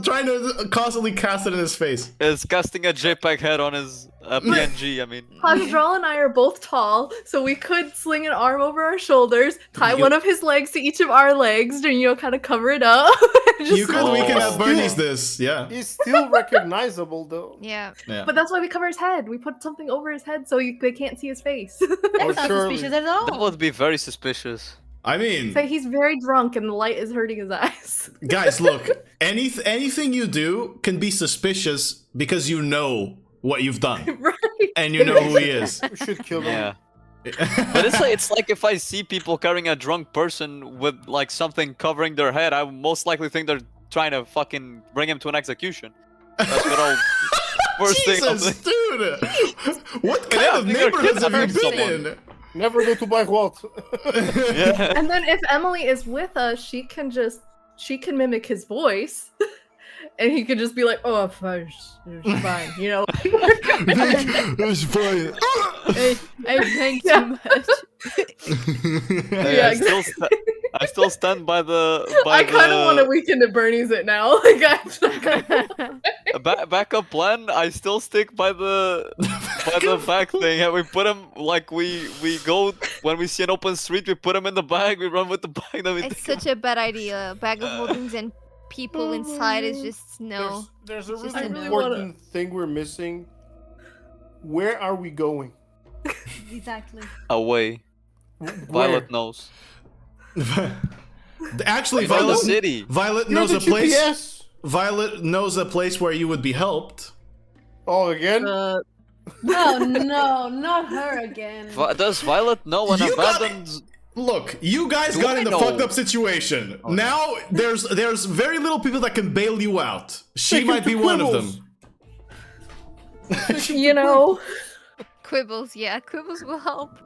[SPEAKER 1] trying to constantly cast it in his face.
[SPEAKER 3] Is casting a JPEG head on his PNG, I mean.
[SPEAKER 5] Hajral and I are both tall, so we could sling an arm over our shoulders, tie one of his legs to each of our legs, and kind of cover it up.
[SPEAKER 1] We can have Bernie's this, yeah.
[SPEAKER 2] He's still recognizable though.
[SPEAKER 6] Yeah.
[SPEAKER 5] But that's why we cover his head. We put something over his head so they can't see his face.
[SPEAKER 4] That's not suspicious at all.
[SPEAKER 3] That would be very suspicious.
[SPEAKER 1] I mean,
[SPEAKER 5] so he's very drunk and the light is hurting his eyes.
[SPEAKER 1] Guys, look, anything you do can be suspicious because you know what you've done.
[SPEAKER 5] Right.
[SPEAKER 1] And you know who he is.
[SPEAKER 2] We should kill him.
[SPEAKER 3] Yeah. But it's like if I see people carrying a drunk person with like something covering their head, I would most likely think they're trying to fucking bring him to an execution. That's what I'll first
[SPEAKER 1] Jesus,
[SPEAKER 3] thing.
[SPEAKER 1] Dude! What kind of neighborhoods have you been in?
[SPEAKER 2] Never go to Blackwater.
[SPEAKER 3] Yeah.
[SPEAKER 5] And then if Emily is with us, she can mimic his voice. And he could just be like, "Oh, fine, it's fine," you know.
[SPEAKER 1] It's fine.
[SPEAKER 6] I drank too much.
[SPEAKER 5] Yeah,
[SPEAKER 3] I still stand by the.
[SPEAKER 5] I kind of want to weaken to Bernie's it now.
[SPEAKER 3] Backup plan. I still stick by the bag thing, and we put him like we go when we see an open street. We put him in the bag. We run with the bag. Then
[SPEAKER 6] It's such a bad idea. Bag of holdings and people inside is just no.
[SPEAKER 2] There's a
[SPEAKER 6] It's just
[SPEAKER 2] really
[SPEAKER 6] a no.
[SPEAKER 2] important thing we're missing. Where are we going?
[SPEAKER 4] Exactly.
[SPEAKER 3] away. Violet knows.
[SPEAKER 1] Actually,
[SPEAKER 3] Violet City.
[SPEAKER 1] Violet
[SPEAKER 2] You're
[SPEAKER 1] knows
[SPEAKER 2] the
[SPEAKER 1] a place.
[SPEAKER 2] GPS.
[SPEAKER 1] Violet knows a place where you would be helped.
[SPEAKER 2] Oh, again?
[SPEAKER 4] No, no, not her again.
[SPEAKER 3] Does Violet know an abandoned?
[SPEAKER 1] Look, you guys
[SPEAKER 3] Do
[SPEAKER 1] got
[SPEAKER 3] I
[SPEAKER 1] in a
[SPEAKER 3] know?
[SPEAKER 1] fucked up situation.
[SPEAKER 3] Okay.
[SPEAKER 1] Now there's very little people that can bail you out. She
[SPEAKER 2] Take him
[SPEAKER 1] might
[SPEAKER 2] to
[SPEAKER 1] be one of
[SPEAKER 2] Quibbles.
[SPEAKER 1] them.
[SPEAKER 5] You know.
[SPEAKER 6] Quibbles, yeah, Quibbles will help.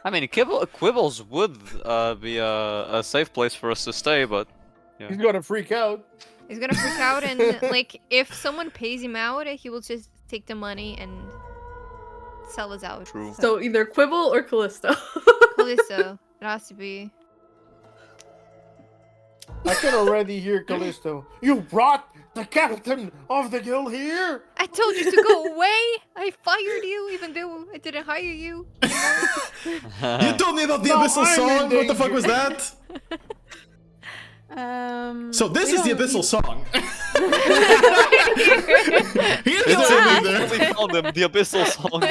[SPEAKER 3] I mean, Quibbles would be a safe place for us to stay, but
[SPEAKER 2] He's gonna freak out.
[SPEAKER 6] He's gonna freak out, and like if someone pays him out, he will just take the money and sell us out.
[SPEAKER 3] True.
[SPEAKER 5] So either Quibble or Callisto.
[SPEAKER 6] Callisto, it has to be.
[SPEAKER 2] I can already hear Callisto. You brought the captain of the guild here?
[SPEAKER 6] I told you to go away. I fired you, even though I didn't hire you.
[SPEAKER 1] You told me about the
[SPEAKER 2] No,
[SPEAKER 1] Abyssal
[SPEAKER 2] I'm
[SPEAKER 1] song.
[SPEAKER 2] in
[SPEAKER 1] What the fuck was
[SPEAKER 2] danger.
[SPEAKER 1] that?
[SPEAKER 4] So
[SPEAKER 1] So this is the Abyssal song. Here's
[SPEAKER 3] Is
[SPEAKER 1] what's
[SPEAKER 3] there-
[SPEAKER 1] in there.
[SPEAKER 3] we found him, the Abyssal song.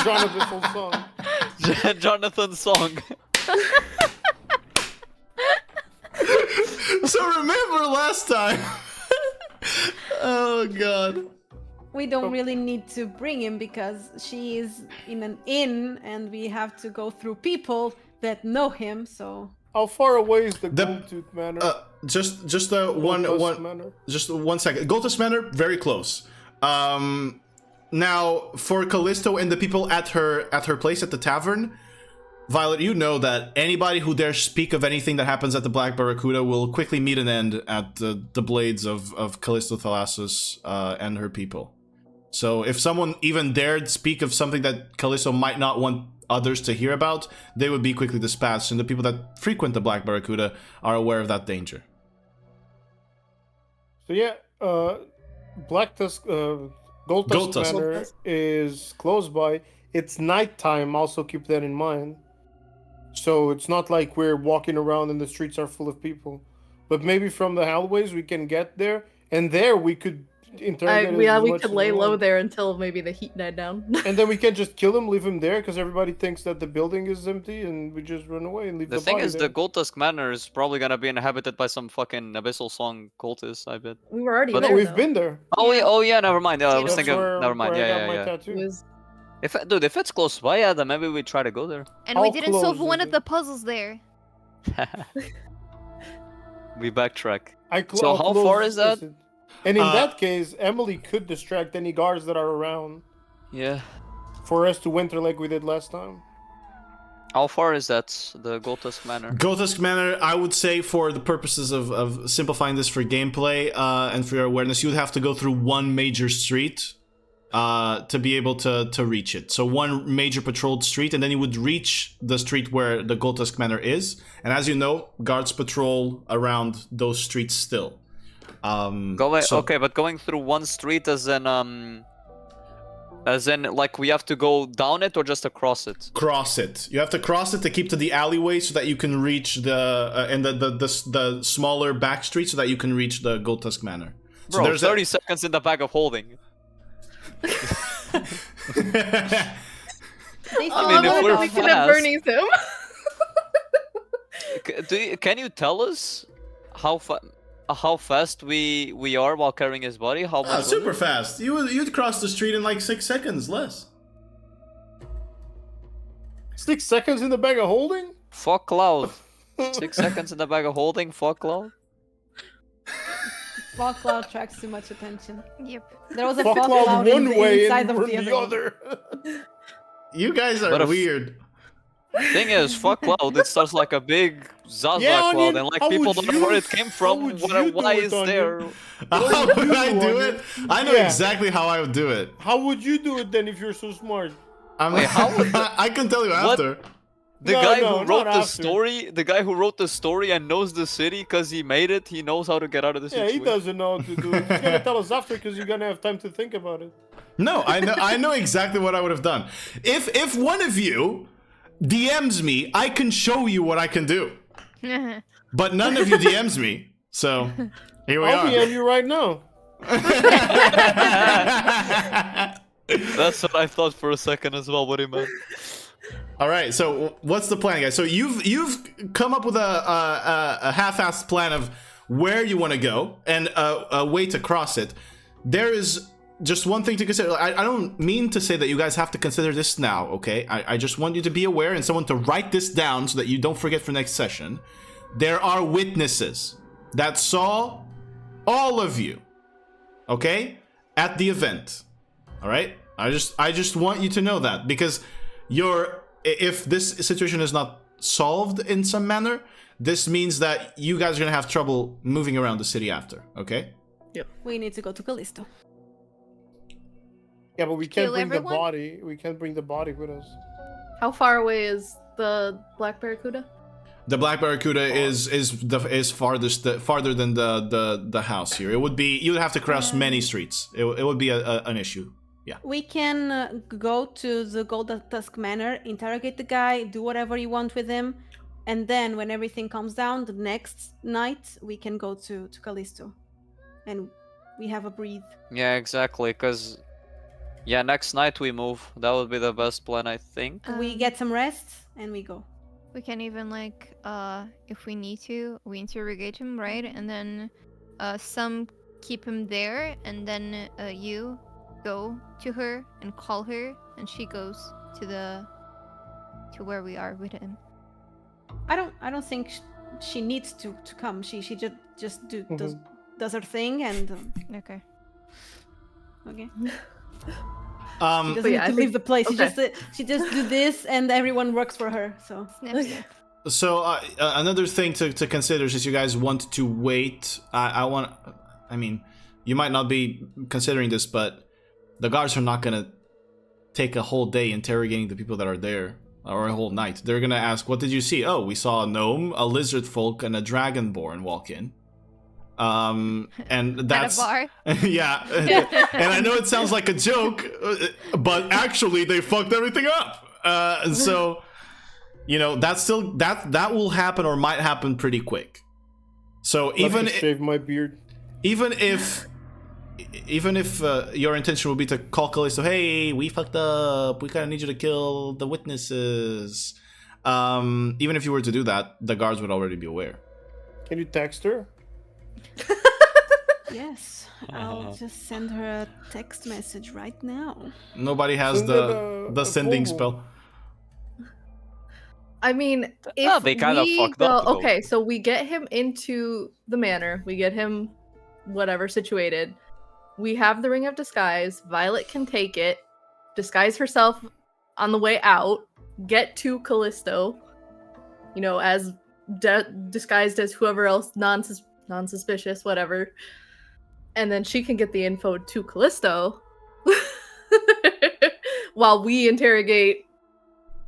[SPEAKER 2] Jonathan's song.
[SPEAKER 3] Jonathan's song.
[SPEAKER 1] So remember last time. Oh god.
[SPEAKER 4] we don't really need to bring him because she is in an inn and we have to go through people that know him, so...
[SPEAKER 2] How far away is the
[SPEAKER 1] The-
[SPEAKER 2] Goldtooth Manor?
[SPEAKER 1] Just
[SPEAKER 2] Goldtooth
[SPEAKER 1] one
[SPEAKER 2] Manor?
[SPEAKER 1] just 1 second. Goldtooth Manor, very close. Now for Callisto and the people at her place at the tavern, Violet, you know that anybody who dares speak of anything that happens at the Black Barracuda will quickly meet an end at the blades of Callisto Thalassus and her people. So if someone even dared speak of something that Callisto might not want others to hear about, they would be quickly dispatched, and the people that frequent the Black Barracuda are aware of that danger.
[SPEAKER 2] So yeah, Black Tusk, Gold
[SPEAKER 1] Gold
[SPEAKER 2] Tusk
[SPEAKER 1] Tusk.
[SPEAKER 2] Manor is close by. It's nighttime, also keep that in mind. So it's not like we're walking around and the streets are full of people. But maybe from the hallways we can get there, and there we could interrogate
[SPEAKER 5] Yeah,
[SPEAKER 2] as
[SPEAKER 5] we
[SPEAKER 2] much
[SPEAKER 5] could
[SPEAKER 2] as
[SPEAKER 5] lay
[SPEAKER 2] we
[SPEAKER 5] low
[SPEAKER 2] want.
[SPEAKER 5] there until maybe the heat died down.
[SPEAKER 2] And then we can just kill him, leave him there, because everybody thinks that the building is empty, and we just run away and leave
[SPEAKER 3] The
[SPEAKER 2] the
[SPEAKER 3] thing
[SPEAKER 2] body
[SPEAKER 3] is,
[SPEAKER 2] there.
[SPEAKER 3] the Gold Tusk Manor is probably gonna be inhabited by some fucking Abyssal Song cultists, I bet.
[SPEAKER 5] We were already
[SPEAKER 3] But
[SPEAKER 2] No,
[SPEAKER 5] there.
[SPEAKER 2] we've
[SPEAKER 5] though.
[SPEAKER 2] been there.
[SPEAKER 3] Oh yeah, never mind. I was
[SPEAKER 2] That's
[SPEAKER 3] thinking,
[SPEAKER 2] where-
[SPEAKER 3] never mind.
[SPEAKER 2] where I got
[SPEAKER 3] Yeah,
[SPEAKER 2] my
[SPEAKER 3] yeah.
[SPEAKER 2] tattoo.
[SPEAKER 5] It was-
[SPEAKER 3] If it's close by, yeah, then maybe we try to go there.
[SPEAKER 6] And we
[SPEAKER 2] How
[SPEAKER 6] didn't solve
[SPEAKER 2] close
[SPEAKER 6] one
[SPEAKER 2] is
[SPEAKER 6] of
[SPEAKER 2] it?
[SPEAKER 6] the puzzles there.
[SPEAKER 3] We backtrack.
[SPEAKER 2] So
[SPEAKER 3] how far is that?
[SPEAKER 2] it? And in
[SPEAKER 1] Uh,
[SPEAKER 2] that case, Emily could distract any guards that are around
[SPEAKER 3] Yeah.
[SPEAKER 2] for us to winter like we did last time.
[SPEAKER 3] How far is that, the Goltusk Manor?
[SPEAKER 1] Goltusk Manor, I would say for the purposes of simplifying this for gameplay and for your awareness, you would have to go through one major street to be able to reach it. So one major patrolled street, and then you would reach the street where the Goltusk Manor is. And as you know, guards patrol around those streets still.
[SPEAKER 3] Okay, but going through one street as in, like, we have to go down it or just across it?
[SPEAKER 1] Cross it. You have to cross it to keep to the alleyway so that you can reach the smaller back street so that you can reach the Goltusk Manor. So
[SPEAKER 3] Bro,
[SPEAKER 1] there's
[SPEAKER 3] 30 seconds in the bag of holding.
[SPEAKER 5] I
[SPEAKER 3] mean, if we're
[SPEAKER 5] thinking of Bernie's him.
[SPEAKER 3] Can you tell us how fast we are while carrying his body? How much?
[SPEAKER 1] Super fast. You'd cross the street in like 6 seconds less.
[SPEAKER 2] 6 seconds in the bag of holding?
[SPEAKER 3] Fuck Cloud. 6 seconds in the bag of holding. Fuck Cloud.
[SPEAKER 4] Fog cloud attracts too much attention.
[SPEAKER 6] Yep.
[SPEAKER 4] There was a
[SPEAKER 2] Fog
[SPEAKER 4] fog
[SPEAKER 2] cloud
[SPEAKER 4] cloud
[SPEAKER 2] one way
[SPEAKER 4] inside
[SPEAKER 2] and
[SPEAKER 4] of
[SPEAKER 2] we're
[SPEAKER 4] the other.
[SPEAKER 1] You guys
[SPEAKER 3] But
[SPEAKER 1] are
[SPEAKER 3] if-
[SPEAKER 1] weird.
[SPEAKER 3] Thing is, fuck Cloud. It starts like a big Zaza
[SPEAKER 2] Yeah,
[SPEAKER 3] cloud,
[SPEAKER 2] Onion,
[SPEAKER 3] and like
[SPEAKER 2] how
[SPEAKER 3] people
[SPEAKER 2] would
[SPEAKER 3] don't know
[SPEAKER 2] you-
[SPEAKER 3] where it came
[SPEAKER 2] how
[SPEAKER 3] from.
[SPEAKER 2] would you
[SPEAKER 3] Why
[SPEAKER 2] do it,
[SPEAKER 3] is
[SPEAKER 2] Onion?
[SPEAKER 3] there?
[SPEAKER 1] How would I do it? I know
[SPEAKER 2] Yeah.
[SPEAKER 1] exactly how I would do it.
[SPEAKER 2] How would you do it then if you're so smart?
[SPEAKER 3] Wait, how would
[SPEAKER 1] I can tell you
[SPEAKER 3] What?
[SPEAKER 1] after.
[SPEAKER 3] The
[SPEAKER 2] No,
[SPEAKER 3] guy
[SPEAKER 2] no,
[SPEAKER 3] who wrote
[SPEAKER 2] not
[SPEAKER 3] the
[SPEAKER 2] after.
[SPEAKER 3] story, the guy who wrote the story and knows the city because he made it, he knows how to get out of the
[SPEAKER 2] Yeah,
[SPEAKER 3] situation.
[SPEAKER 2] he doesn't know how to do it. He's gonna tell us after because you're gonna have time to think about it.
[SPEAKER 1] No, I know exactly what I would have done. If one of you DMs me, I can show you what I can do. But none of you DMs me. So here we
[SPEAKER 2] I'll
[SPEAKER 1] are.
[SPEAKER 2] DM you right now.
[SPEAKER 3] That's what I thought for a second as well. What he meant.
[SPEAKER 1] All right, so what's the plan, guys? So you've come up with a half-assed plan of where you want to go and a way to cross it. There is just one thing to consider. I don't mean to say that you guys have to consider this now, okay? I just want you to be aware and someone to write this down so that you don't forget for next session. There are witnesses that saw all of you, okay, at the event. All right? I just want you to know that because if this situation is not solved in some manner, this means that you guys are gonna have trouble moving around the city after, okay?
[SPEAKER 4] We need to go to Callisto.
[SPEAKER 2] Yeah, but we can't
[SPEAKER 6] Kill
[SPEAKER 2] bring
[SPEAKER 6] everyone?
[SPEAKER 2] the body. We can't bring the body with us.
[SPEAKER 5] How far away is the Black Barracuda?
[SPEAKER 1] The Black Barracuda is farther than the house here. It would be, you would have to cross many streets. It would be an issue. Yeah.
[SPEAKER 4] We can go to the Goltusk Manor, interrogate the guy, do whatever you want with him, and then when everything calms down, the next night we can go to Callisto, and we have a breathe.
[SPEAKER 3] Yeah, exactly. Cause yeah, next night we move. That would be the best plan, I think.
[SPEAKER 4] We get some rest and we go.
[SPEAKER 6] We can even like if we need to, we interrogate him, right? And then some keep him there, and then you go to her and call her, and she goes to where we are with him.
[SPEAKER 4] I don't think she needs to come. She just does her thing and
[SPEAKER 6] Okay.
[SPEAKER 4] okay.
[SPEAKER 1] Um,
[SPEAKER 4] She doesn't
[SPEAKER 5] But yeah,
[SPEAKER 4] need
[SPEAKER 5] I
[SPEAKER 4] to
[SPEAKER 5] think-
[SPEAKER 4] leave the place.
[SPEAKER 5] okay.
[SPEAKER 4] She just do this, and everyone works for her. So
[SPEAKER 6] Snap,
[SPEAKER 5] Okay.
[SPEAKER 6] snap.
[SPEAKER 1] So another thing to consider is you guys want to wait. I mean, you might not be considering this, but the guards are not gonna take a whole day interrogating the people that are there, or a whole night. They're gonna ask, "What did you see?" "Oh, we saw a gnome, a lizard folk, and a dragonborn walk in." And that's
[SPEAKER 6] At a bar.
[SPEAKER 1] yeah. And I know it sounds like a joke, but actually they fucked everything up. And so, you know, that's still that will happen or might happen pretty quick. So
[SPEAKER 2] Let me shave my beard.
[SPEAKER 1] even if your intention would be to call Callisto, "Hey, we fucked up. We kind of need you to kill the witnesses." Even if you were to do that, the guards would already be aware.
[SPEAKER 2] Can you text her?
[SPEAKER 4] yes, I'll just send her a text message right now.
[SPEAKER 1] Nobody has
[SPEAKER 2] Send
[SPEAKER 1] the
[SPEAKER 2] a
[SPEAKER 1] sending
[SPEAKER 2] phone.
[SPEAKER 1] spell.
[SPEAKER 5] I mean, if
[SPEAKER 3] they kinda
[SPEAKER 5] we
[SPEAKER 3] fucked
[SPEAKER 5] go,
[SPEAKER 3] up, though.
[SPEAKER 5] okay, so we get him into the manor, we get him whatever situated. We have the ring of disguise. Violet can take it, disguise herself on the way out, get to Callisto, you know, as disguised as whoever else, non-suspicious, whatever, and then she can get the info to Callisto while we interrogate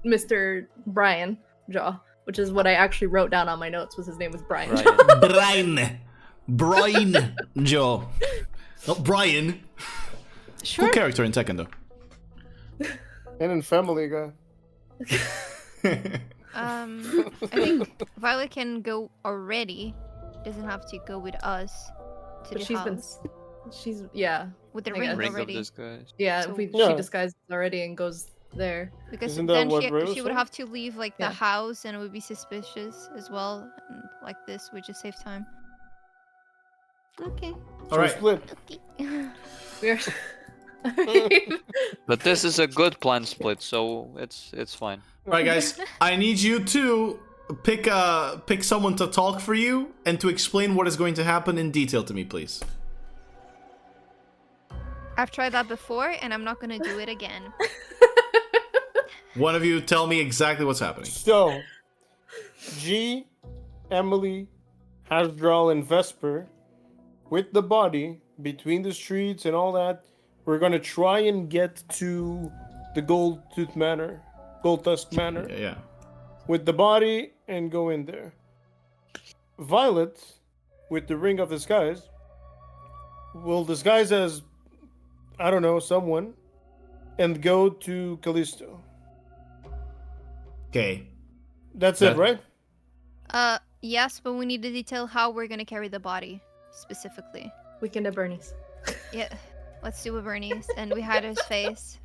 [SPEAKER 5] Mr. Brian Jaw, which is what I actually wrote down on my notes. Was his name was Brian.
[SPEAKER 1] Brian Jaw, not Brian.
[SPEAKER 4] Sure.
[SPEAKER 1] Cool character in Tekken though.
[SPEAKER 2] And in Family Guy.
[SPEAKER 6] I think Violet can go already. Doesn't have to go with us to
[SPEAKER 5] But
[SPEAKER 6] the
[SPEAKER 5] she's
[SPEAKER 6] house.
[SPEAKER 5] she's yeah.
[SPEAKER 6] With the
[SPEAKER 5] I
[SPEAKER 6] ring
[SPEAKER 5] guess.
[SPEAKER 3] Ring of
[SPEAKER 6] already.
[SPEAKER 3] disguise.
[SPEAKER 5] Yeah,
[SPEAKER 6] So-
[SPEAKER 5] she
[SPEAKER 2] Yeah.
[SPEAKER 5] disguises already and goes there.
[SPEAKER 6] Because
[SPEAKER 2] Isn't that
[SPEAKER 6] then
[SPEAKER 2] what
[SPEAKER 6] she
[SPEAKER 2] Rose
[SPEAKER 6] would
[SPEAKER 2] said?
[SPEAKER 6] have to leave like the
[SPEAKER 5] Yeah.
[SPEAKER 6] house and it would be suspicious as well. And like this, we just save time.
[SPEAKER 4] Okay.
[SPEAKER 1] All right.
[SPEAKER 2] Split.
[SPEAKER 6] Okay.
[SPEAKER 5] We're
[SPEAKER 3] But this is a good plan split, so it's fine.
[SPEAKER 1] All right, guys. I need you to pick someone to talk for you and to explain what is going to happen in detail to me, please.
[SPEAKER 6] I've tried that before and I'm not gonna do it again.
[SPEAKER 1] One of you tell me exactly what's happening.
[SPEAKER 2] So, G, Emily, Hasdral, and Vesper, with the body between the streets and all that, we're gonna try and get to the Gold Tusk Manor,
[SPEAKER 1] Yeah.
[SPEAKER 2] with the body and go in there. Violet, with the Ring of Disguise, will disguise as, I don't know, someone, and go to Callisto.
[SPEAKER 1] Okay.
[SPEAKER 2] That's
[SPEAKER 1] That-
[SPEAKER 2] it, right?
[SPEAKER 6] Yes, but we need to detail how we're gonna carry the body specifically.
[SPEAKER 5] Weekend at Bernie's.
[SPEAKER 6] Yeah, let's do a Bernie's and we hide his face.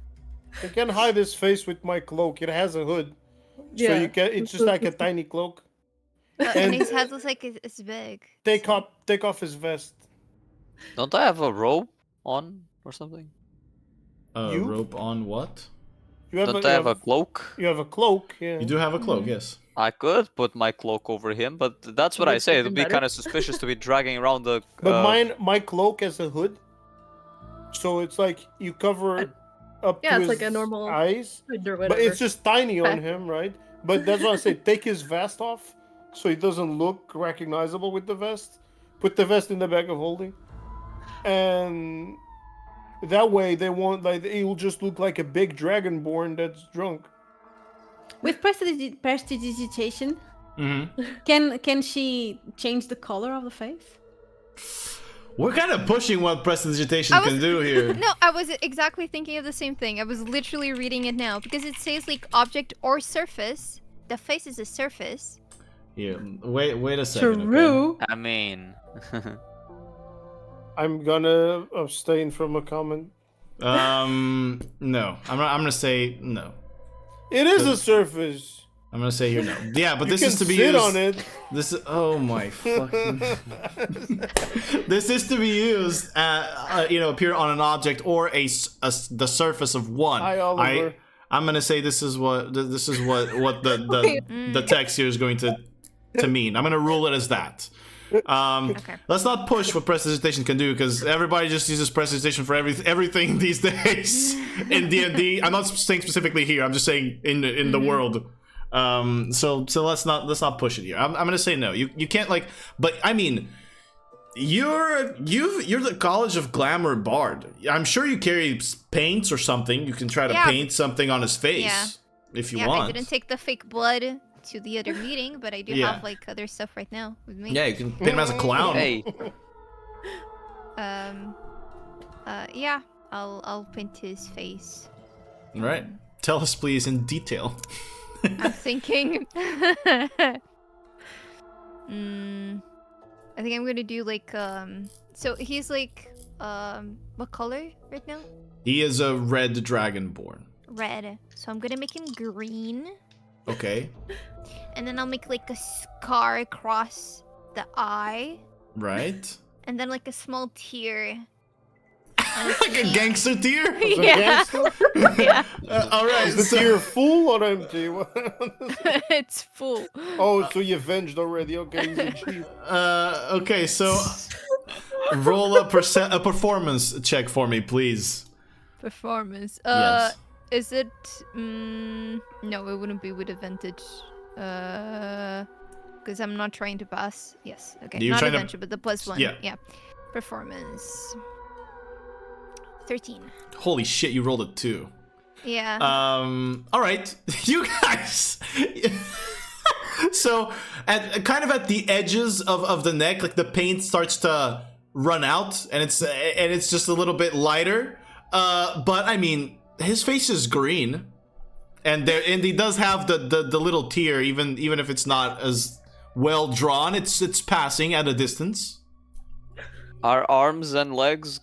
[SPEAKER 2] I can hide his face with my cloak. It has a hood. So
[SPEAKER 5] Yeah.
[SPEAKER 2] you can, it's just like a tiny cloak.
[SPEAKER 6] And
[SPEAKER 2] And-
[SPEAKER 6] his head looks like it's big.
[SPEAKER 2] Take off his vest.
[SPEAKER 3] Don't I have a robe on or something?
[SPEAKER 2] You?
[SPEAKER 1] Rope on what?
[SPEAKER 2] You
[SPEAKER 3] Don't I have a cloak?
[SPEAKER 2] You have a cloak, yeah.
[SPEAKER 1] You do have a cloak, yes.
[SPEAKER 3] I could put my cloak over him, but that's what I
[SPEAKER 5] Makes
[SPEAKER 3] say.
[SPEAKER 5] it
[SPEAKER 3] It would be
[SPEAKER 5] better.
[SPEAKER 3] kind of suspicious to be dragging around the.
[SPEAKER 2] But my cloak has a hood. So it's like you cover up
[SPEAKER 5] Yeah,
[SPEAKER 2] to
[SPEAKER 5] it's
[SPEAKER 2] his
[SPEAKER 5] like a normal
[SPEAKER 2] eyes.
[SPEAKER 5] Or
[SPEAKER 2] But
[SPEAKER 5] whatever.
[SPEAKER 2] it's just tiny on
[SPEAKER 5] Okay.
[SPEAKER 2] him, right? But that's what I say. Take his vest off so he doesn't look recognizable with the vest. Put the vest in the bag of holding. And that way they won't, like, he will just look like a big dragonborn that's drunk.
[SPEAKER 4] With prestidigitation,
[SPEAKER 1] Mm-hmm.
[SPEAKER 4] can she change the color of the face?
[SPEAKER 1] We're kind of pushing what prestidigitation
[SPEAKER 6] I was-
[SPEAKER 1] can do here.
[SPEAKER 6] No, I was exactly thinking of the same thing. I was literally reading it now because it says like object or surface. The face is a surface.
[SPEAKER 1] Yeah. Wait a second. okay?
[SPEAKER 4] True.
[SPEAKER 3] I mean,
[SPEAKER 2] I'm gonna abstain from a comment.
[SPEAKER 1] No. I'm gonna say no.
[SPEAKER 2] It is a surface.
[SPEAKER 1] I'm gonna say here no. Yeah, but
[SPEAKER 2] You
[SPEAKER 1] this
[SPEAKER 2] can
[SPEAKER 1] is to be
[SPEAKER 2] sit
[SPEAKER 1] used.
[SPEAKER 2] on it.
[SPEAKER 1] This is my fucking. This is to be used, appear on an object or the surface of one.
[SPEAKER 2] Hi, Oliver.
[SPEAKER 1] I'm gonna say this is what the text here is going to mean. I'm gonna rule it as that.
[SPEAKER 6] Okay.
[SPEAKER 1] Let's not push what prestidigitation can do because everybody just uses prestidigitation for everything these days in D&D. I'm not saying specifically here. I'm just saying in the world. So let's not push it here. I'm gonna say no. You can't but I mean, you're the College of Glamour Bard. I'm sure you carry paints or something. You can try to
[SPEAKER 6] Yeah.
[SPEAKER 1] paint something on his face
[SPEAKER 6] Yeah.
[SPEAKER 1] if you
[SPEAKER 6] Yeah,
[SPEAKER 1] want.
[SPEAKER 6] I didn't take the fake blood to the other meeting, but I do
[SPEAKER 1] Yeah.
[SPEAKER 6] have like other stuff right now with me.
[SPEAKER 1] Yeah, you can paint him as a clown.
[SPEAKER 3] hey,
[SPEAKER 6] Yeah, I'll paint his face.
[SPEAKER 1] All right. Tell us, please, in detail.
[SPEAKER 6] I'm thinking. I think I'm gonna do like So he's like what color right now?
[SPEAKER 1] He is a red dragonborn.
[SPEAKER 6] Red. So I'm gonna make him green,
[SPEAKER 1] Okay.
[SPEAKER 6] and then I'll make like a scar across the eye,
[SPEAKER 1] Right.
[SPEAKER 6] and then like a small tear.
[SPEAKER 1] Like a gangster tear?
[SPEAKER 2] Is it
[SPEAKER 6] Yeah.
[SPEAKER 2] gangster?
[SPEAKER 6] Yeah,
[SPEAKER 1] All right.
[SPEAKER 2] Is the
[SPEAKER 1] so-
[SPEAKER 2] tear full or empty?
[SPEAKER 6] it's full.
[SPEAKER 2] Oh, so you avenged already. Okay, he's a cheat.
[SPEAKER 1] Okay, so roll a performance check for me, please.
[SPEAKER 6] Performance.
[SPEAKER 1] Yes.
[SPEAKER 6] Is it? No, it wouldn't be with advantage. Because I'm not trying to pass. Yes. Okay.
[SPEAKER 1] You're
[SPEAKER 6] Not
[SPEAKER 1] trying to-
[SPEAKER 6] adventure, but the +1.
[SPEAKER 1] Yeah.
[SPEAKER 6] Yeah. Performance. 13.
[SPEAKER 1] Holy shit, you rolled a 2.
[SPEAKER 6] Yeah.
[SPEAKER 1] All right, you guys. So, at the edges of the neck, like the paint starts to run out, and it's just a little bit lighter. But I mean, his face is green, and he does have the little tear, even if it's not as well drawn. It's passing at a distance.
[SPEAKER 3] Are arms and legs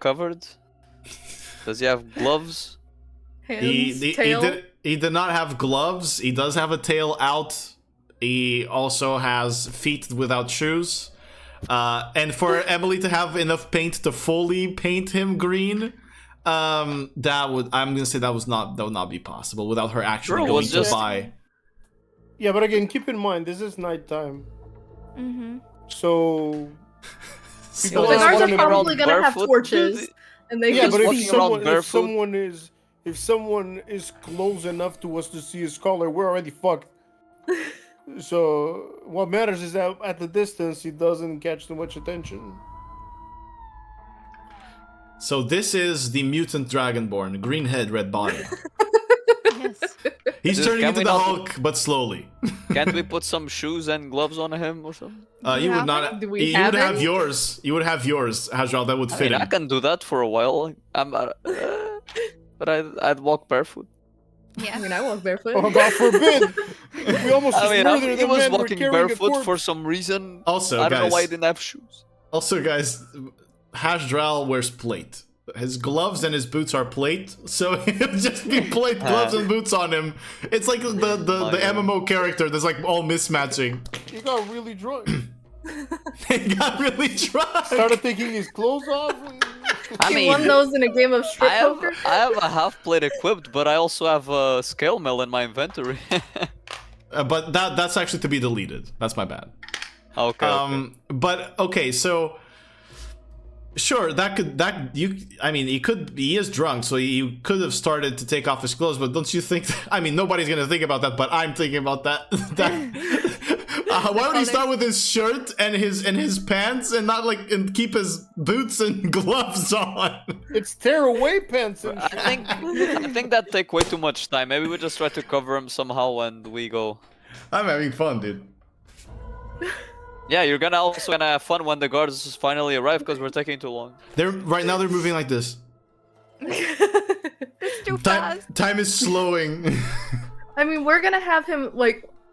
[SPEAKER 3] covered? Does he have gloves?
[SPEAKER 5] Hands, tail.
[SPEAKER 1] He did not have gloves. He does have a tail out. He also has feet without shoes. And for Emily to have enough paint to fully paint him green, I'm gonna say that would not be possible without her actually going to buy.
[SPEAKER 2] Yeah, but again, keep in mind this is nighttime.
[SPEAKER 6] Mm-hmm.
[SPEAKER 2] So
[SPEAKER 5] The guards are probably gonna have
[SPEAKER 3] barefoot?
[SPEAKER 5] torches, and they
[SPEAKER 2] yeah,
[SPEAKER 5] can
[SPEAKER 2] but
[SPEAKER 5] see.
[SPEAKER 2] if someone is close enough to us to see his color, we're already fucked. So what matters is that at the distance he doesn't catch too much attention.
[SPEAKER 1] So this is the mutant dragonborn, green head, red body.
[SPEAKER 6] Yes.
[SPEAKER 1] He's
[SPEAKER 3] Dude,
[SPEAKER 1] turning
[SPEAKER 3] can
[SPEAKER 1] into
[SPEAKER 3] we
[SPEAKER 1] the
[SPEAKER 3] not-
[SPEAKER 1] Hulk, but slowly.
[SPEAKER 3] Can't we put some shoes and gloves on him or something?
[SPEAKER 1] You would not.
[SPEAKER 5] Do we
[SPEAKER 1] You
[SPEAKER 5] have
[SPEAKER 1] would have
[SPEAKER 5] any?
[SPEAKER 1] yours. You would have yours, Hazral. That would
[SPEAKER 3] I
[SPEAKER 1] fit
[SPEAKER 3] mean,
[SPEAKER 1] him.
[SPEAKER 3] I can do that for a while. But I'd walk barefoot.
[SPEAKER 5] I
[SPEAKER 6] Yeah.
[SPEAKER 5] mean, I walk barefoot.
[SPEAKER 2] Oh, God forbid! We almost
[SPEAKER 3] I mean,
[SPEAKER 2] murdered
[SPEAKER 3] he
[SPEAKER 2] the
[SPEAKER 3] was
[SPEAKER 2] man. We're
[SPEAKER 3] walking
[SPEAKER 2] carrying a
[SPEAKER 3] barefoot
[SPEAKER 2] corpse.
[SPEAKER 3] for some reason.
[SPEAKER 1] Also,
[SPEAKER 3] I don't know
[SPEAKER 1] guys.
[SPEAKER 3] why he didn't have shoes.
[SPEAKER 1] Also, guys, Hashdral wears plate. His gloves and his boots are plate, so it'll just be plate gloves and boots on him. It's like the
[SPEAKER 3] God.
[SPEAKER 1] MMO character that's like all mismatching.
[SPEAKER 2] He got really drunk.
[SPEAKER 1] He got really drunk.
[SPEAKER 2] Started taking his clothes off.
[SPEAKER 3] I
[SPEAKER 5] He
[SPEAKER 3] mean,
[SPEAKER 5] won those in a game of strip poker.
[SPEAKER 3] I have a half plate equipped, but I also have a scale mill in my inventory.
[SPEAKER 1] But that's actually to be deleted. That's my bad.
[SPEAKER 3] Okay.
[SPEAKER 1] But okay, so sure, he is drunk, so he could have started to take off his clothes, but don't you think I mean nobody's gonna think about that, but I'm thinking about that. Why would he start with his shirt and his pants and not and keep his boots and gloves on?
[SPEAKER 2] It's tear away pants and shit.
[SPEAKER 3] I think that take way too much time. Maybe we just try to cover him somehow and we go.
[SPEAKER 1] I'm having fun, dude.
[SPEAKER 3] Yeah, you're also gonna have fun when the guards finally arrive because we're taking too long.
[SPEAKER 1] Right now they're moving like this.
[SPEAKER 6] It's too fast.
[SPEAKER 1] Time is slowing.
[SPEAKER 5] I mean, we're gonna have him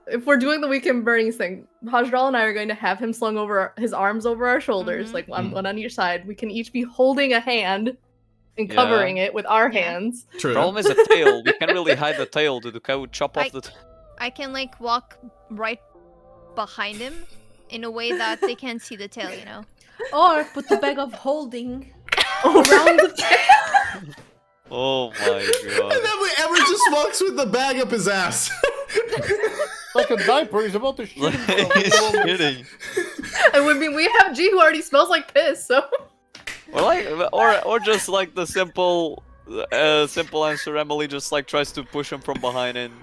[SPEAKER 5] if we're doing the weekend burnings thing. Hajral and I are going to have him slung over his arms over our shoulders,
[SPEAKER 6] Mhm.
[SPEAKER 5] one on each side. We can each be holding a hand and covering it with our hands.
[SPEAKER 1] True.
[SPEAKER 3] Problem is the tail. We can't really hide the tail, dude. Okay, we chop off the.
[SPEAKER 6] I can walk right behind him in a way that they can't see the tail, you know?
[SPEAKER 4] Or put the bag of holding around the tail.
[SPEAKER 3] Oh my god.
[SPEAKER 1] And then Ever just walks with the bag up his ass.
[SPEAKER 2] Like a diaper, he's about to shit himself.
[SPEAKER 3] He's kidding.
[SPEAKER 5] And we have G who already smells like piss, so.
[SPEAKER 3] Or just the simple answer. Emily just tries to push him from behind and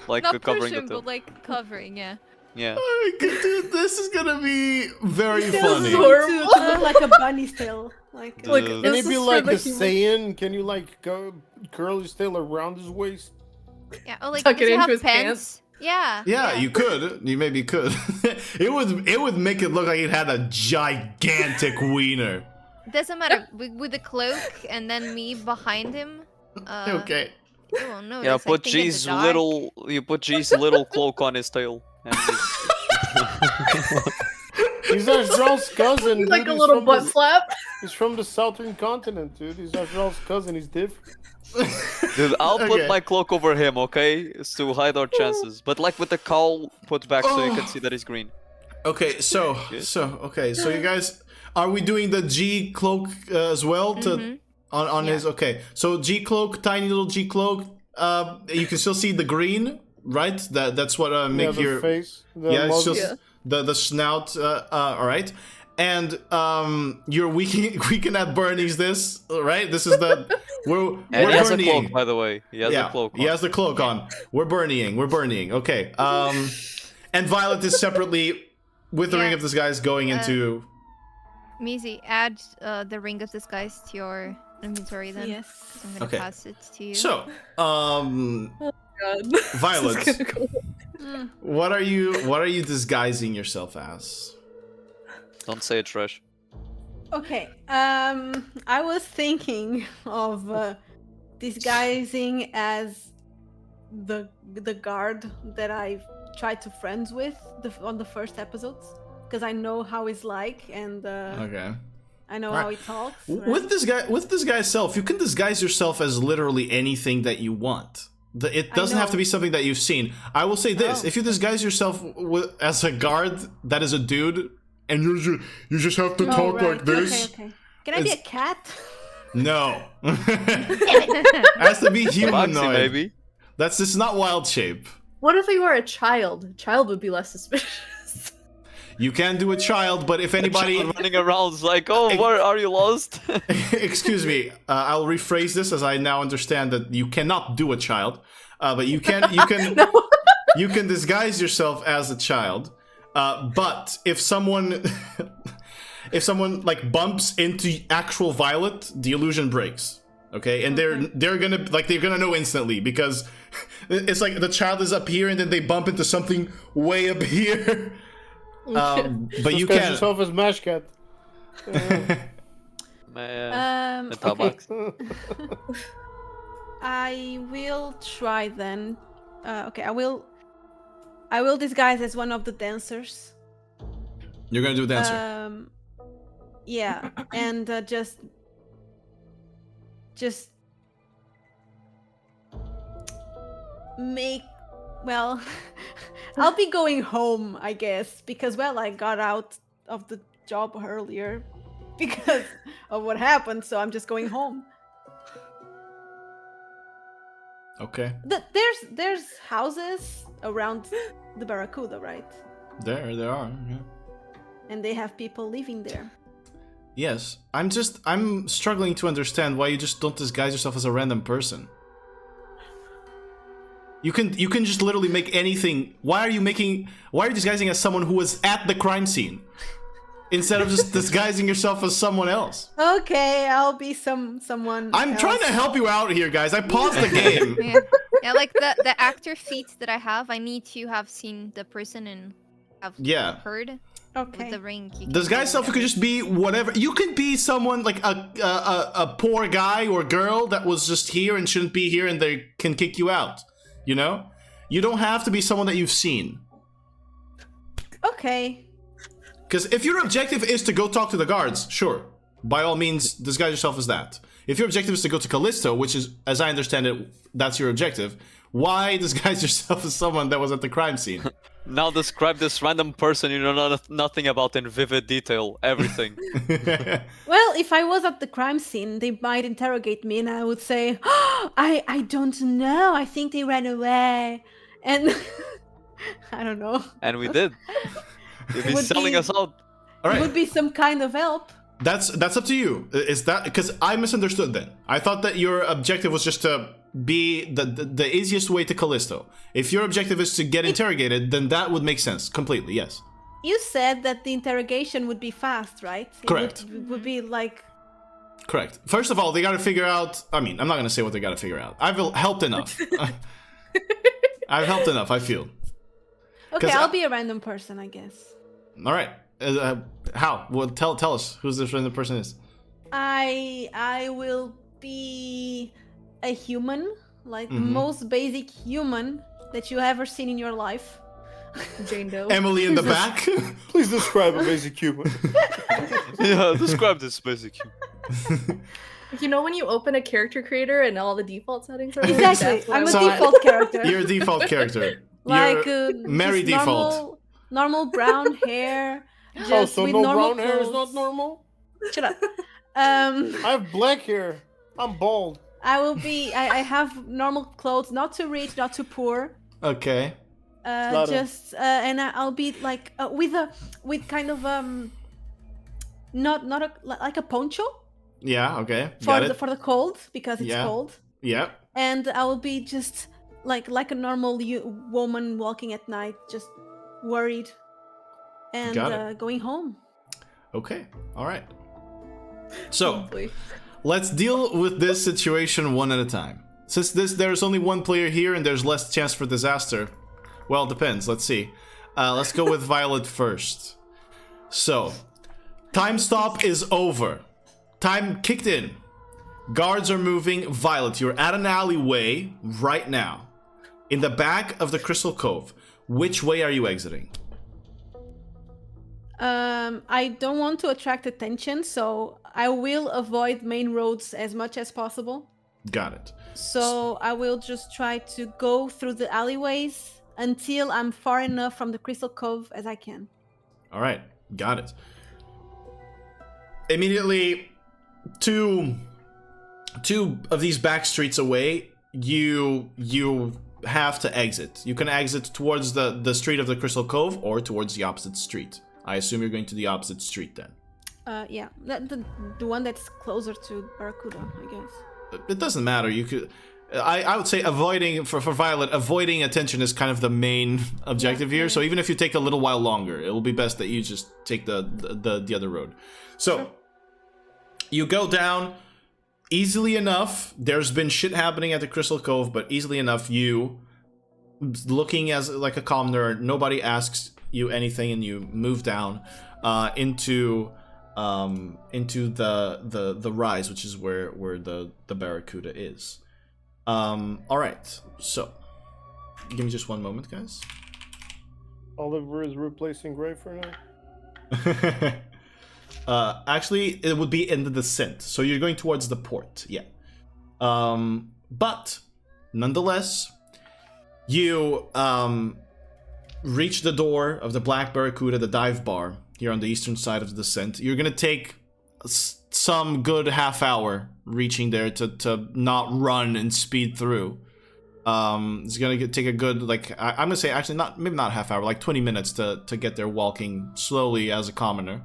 [SPEAKER 6] Not
[SPEAKER 3] covering
[SPEAKER 6] pushing,
[SPEAKER 3] the tail.
[SPEAKER 6] but covering, yeah.
[SPEAKER 3] Yeah.
[SPEAKER 1] Oh, dude, this is gonna be very funny.
[SPEAKER 5] Adorable.
[SPEAKER 4] To look like a bunny's tail.
[SPEAKER 5] Look,
[SPEAKER 3] Dude.
[SPEAKER 2] Can
[SPEAKER 5] this
[SPEAKER 2] he
[SPEAKER 5] is
[SPEAKER 2] be
[SPEAKER 5] for
[SPEAKER 2] like
[SPEAKER 5] the
[SPEAKER 2] a
[SPEAKER 5] human-
[SPEAKER 2] Saiyan? Can you curl his tail around his waist?
[SPEAKER 6] Yeah, or
[SPEAKER 5] Tuck
[SPEAKER 6] does
[SPEAKER 5] it
[SPEAKER 6] he
[SPEAKER 5] into
[SPEAKER 6] have
[SPEAKER 5] his
[SPEAKER 6] pants? Yeah.
[SPEAKER 1] Yeah, you could. You maybe could. It would make it look like it had a gigantic wiener.
[SPEAKER 6] Doesn't matter. With the cloak and then me behind him.
[SPEAKER 1] Okay.
[SPEAKER 6] You won't notice.
[SPEAKER 3] Yeah,
[SPEAKER 6] I
[SPEAKER 3] put
[SPEAKER 6] think in the
[SPEAKER 3] G's
[SPEAKER 6] dark.
[SPEAKER 3] little cloak on his tail. And
[SPEAKER 2] He's Azrael's cousin.
[SPEAKER 5] Like
[SPEAKER 2] dude.
[SPEAKER 5] a
[SPEAKER 2] He's
[SPEAKER 5] little
[SPEAKER 2] from
[SPEAKER 5] butt
[SPEAKER 2] the-
[SPEAKER 5] slap.
[SPEAKER 2] He's from the southern continent, dude. He's Azrael's cousin. He's different.
[SPEAKER 3] dude, I'll put
[SPEAKER 1] Okay.
[SPEAKER 3] my cloak over him, okay? It's to hide our chances. But with the cowl put back so you can see that he's green.
[SPEAKER 1] Okay, so you guys, are we doing the G cloak as well to on his? Okay, so G cloak, tiny little G cloak. You can still see the green, right? That's what make
[SPEAKER 2] the
[SPEAKER 1] your
[SPEAKER 2] face. The
[SPEAKER 1] yeah, it's
[SPEAKER 2] muzzle.
[SPEAKER 1] just the snout. All right, and you're weekend at Bernie's. This right? This is the we're
[SPEAKER 3] And he has a
[SPEAKER 1] Bernieing.
[SPEAKER 3] cloak, by the way. He has a cloak.
[SPEAKER 1] He has the cloak on. We're Bernieing. Okay. And Violet is separately with the Ring of Disguise going into.
[SPEAKER 6] Mizi, add the Ring of Disguise to your inventory then.
[SPEAKER 4] Yes.
[SPEAKER 6] I'm gonna pass it to you.
[SPEAKER 1] So,
[SPEAKER 5] God.
[SPEAKER 1] Violet,
[SPEAKER 5] This is gonna go-
[SPEAKER 1] what are you disguising yourself as?
[SPEAKER 3] Don't say it, Trash.
[SPEAKER 4] Okay. I was thinking of disguising as the guard that I tried to friends with on the first episodes, because I know how he's like, and
[SPEAKER 1] Okay.
[SPEAKER 4] I know how he talks.
[SPEAKER 1] With this guy's self, you can disguise yourself as literally anything that you want. It doesn't have to be something that you've seen. I will say this: if you disguise yourself as a guard that is a dude, and you just have to talk like this.
[SPEAKER 4] Okay. Can I be a cat?
[SPEAKER 1] No. It has to be humanoid.
[SPEAKER 3] Foxy, maybe.
[SPEAKER 1] This is not wild shape.
[SPEAKER 5] What if we were a child? A child would be less suspicious.
[SPEAKER 1] You can do a child, but if anybody
[SPEAKER 3] Running around is like, oh, where are you lost?
[SPEAKER 1] excuse me, I'll rephrase this as I now understand that you cannot do a child, but you can you can disguise yourself as a child. But if someone like bumps into actual Violet, the illusion breaks. Okay, and they're gonna know instantly, because it's like the child is up here and then they bump into something way up here. But you can
[SPEAKER 2] yourself as Mashcat.
[SPEAKER 3] Man.
[SPEAKER 4] Okay. I will try then. Okay, I will disguise as one of the dancers.
[SPEAKER 1] You're gonna do a dancer.
[SPEAKER 4] Yeah, and just make. Well, I'll be going home, I guess, because I got out of the job earlier because of what happened, so I'm just going home.
[SPEAKER 1] Okay.
[SPEAKER 4] There's houses around the Barracuda, right?
[SPEAKER 1] There are. Yeah.
[SPEAKER 4] And they have people living there.
[SPEAKER 1] Yes, I'm struggling to understand why you just don't disguise yourself as a random person. You can just literally make anything. Why are you disguising as someone who was at the crime scene instead of just disguising yourself as someone else?
[SPEAKER 4] Okay, I'll be someone.
[SPEAKER 1] I'm trying to help you out here, guys. I paused the game.
[SPEAKER 6] Yeah, like the actor feats that I have, I need to have seen the person and have heard.
[SPEAKER 4] Okay.
[SPEAKER 6] With the ring.
[SPEAKER 1] Disguise self could just be whatever. You can be someone like a poor guy or girl that was just here and shouldn't be here, and they can kick you out. You know? You don't have to be someone that you've seen.
[SPEAKER 4] Okay.
[SPEAKER 1] Because if your objective is to go talk to the guards, sure. By all means, disguise yourself as that. If your objective is to go to Callisto, which is, as I understand it, that's your objective, why disguise yourself as someone that was at the crime scene?
[SPEAKER 3] Now describe this random person you know nothing about in vivid detail. Everything.
[SPEAKER 4] Well, if I was at the crime scene, they might interrogate me and I would say, oh, I don't know. I think they ran away. And I don't know.
[SPEAKER 3] And we did. You'd be selling us out.
[SPEAKER 1] All right.
[SPEAKER 4] It would be some kind of help.
[SPEAKER 1] That's up to you. Is that because I misunderstood then? I thought that your objective was just to be the easiest way to Callisto. If your objective is to get interrogated, then that would make sense completely. Yes.
[SPEAKER 4] You said that the interrogation would be fast, right?
[SPEAKER 1] Correct.
[SPEAKER 4] It would be like.
[SPEAKER 1] Correct. First of all, they got to figure out. I mean, I'm not gonna say what they got to figure out. I've helped enough. I've helped enough. I feel.
[SPEAKER 4] Okay, I'll be a random person, I guess.
[SPEAKER 1] All right. How? Well, tell us who this random person is.
[SPEAKER 4] I will be a human, like the most basic human that you ever seen in your life.
[SPEAKER 5] Jane Doe.
[SPEAKER 1] Emily in the back.
[SPEAKER 2] Please describe a basic human.
[SPEAKER 3] Yeah, describe this basic human.
[SPEAKER 5] You know when you open a character creator and all the default settings are
[SPEAKER 4] Exactly. I'm a default character.
[SPEAKER 1] You're a default character.
[SPEAKER 4] Like
[SPEAKER 1] Mary default.
[SPEAKER 4] Normal brown hair.
[SPEAKER 2] Just so
[SPEAKER 4] with
[SPEAKER 2] no
[SPEAKER 4] normal
[SPEAKER 2] brown hair is
[SPEAKER 4] clothes.
[SPEAKER 2] not normal?
[SPEAKER 4] Shut up.
[SPEAKER 2] I have black hair. I'm bald.
[SPEAKER 4] I will be. I have normal clothes, not too rich, not too poor.
[SPEAKER 1] Okay.
[SPEAKER 4] And I'll be like with kind of like a poncho.
[SPEAKER 1] Yeah. Okay.
[SPEAKER 4] For the cold, because it's cold.
[SPEAKER 1] Yeah.
[SPEAKER 4] And I will be just like a normal woman walking at night, just worried, and going home.
[SPEAKER 1] Okay. All right. So let's deal with this situation one at a time. Since there's only one player here and there's less chance for disaster. Well, it depends. Let's see. Let's go with Violet first. So, time stop is over. Time kicked in. Guards are moving. Violet, you're at an alleyway right now. In the back of the Crystal Cove. Which way are you exiting?
[SPEAKER 4] I don't want to attract attention, so I will avoid main roads as much as possible.
[SPEAKER 1] Got it.
[SPEAKER 4] So I will just try to go through the alleyways until I'm far enough from the Crystal Cove as I can.
[SPEAKER 1] All right, got it. Immediately, two of these back streets away, you have to exit. You can exit towards the street of the Crystal Cove or towards the opposite street. I assume you're going to the opposite street then.
[SPEAKER 4] Yeah, the one that's closer to Barracuda, I guess.
[SPEAKER 1] It doesn't matter. You could. I would say avoiding for Violet, avoiding attention is kind of the main objective here. So even if you take a little while longer, it will be best that you just take the other road. So you go down easily enough. There's been shit happening at the Crystal Cove, but easily enough, you looking as like a commoner, nobody asks you anything, and you move down into the rise, which is where the Barracuda is. All right, so give me just one moment, guys.
[SPEAKER 2] Oliver is replacing Gray for
[SPEAKER 1] now. Actually, it would be in the descent, so you're going towards the port. Yeah. But nonetheless, you reach the door of the Black Barracuda, the dive bar here on the eastern side of the descent. You're gonna take some good half hour reaching there to not run and speed through. It's gonna take a good, like, I'm gonna say actually maybe not half hour, like 20 minutes to get there walking slowly as a commoner.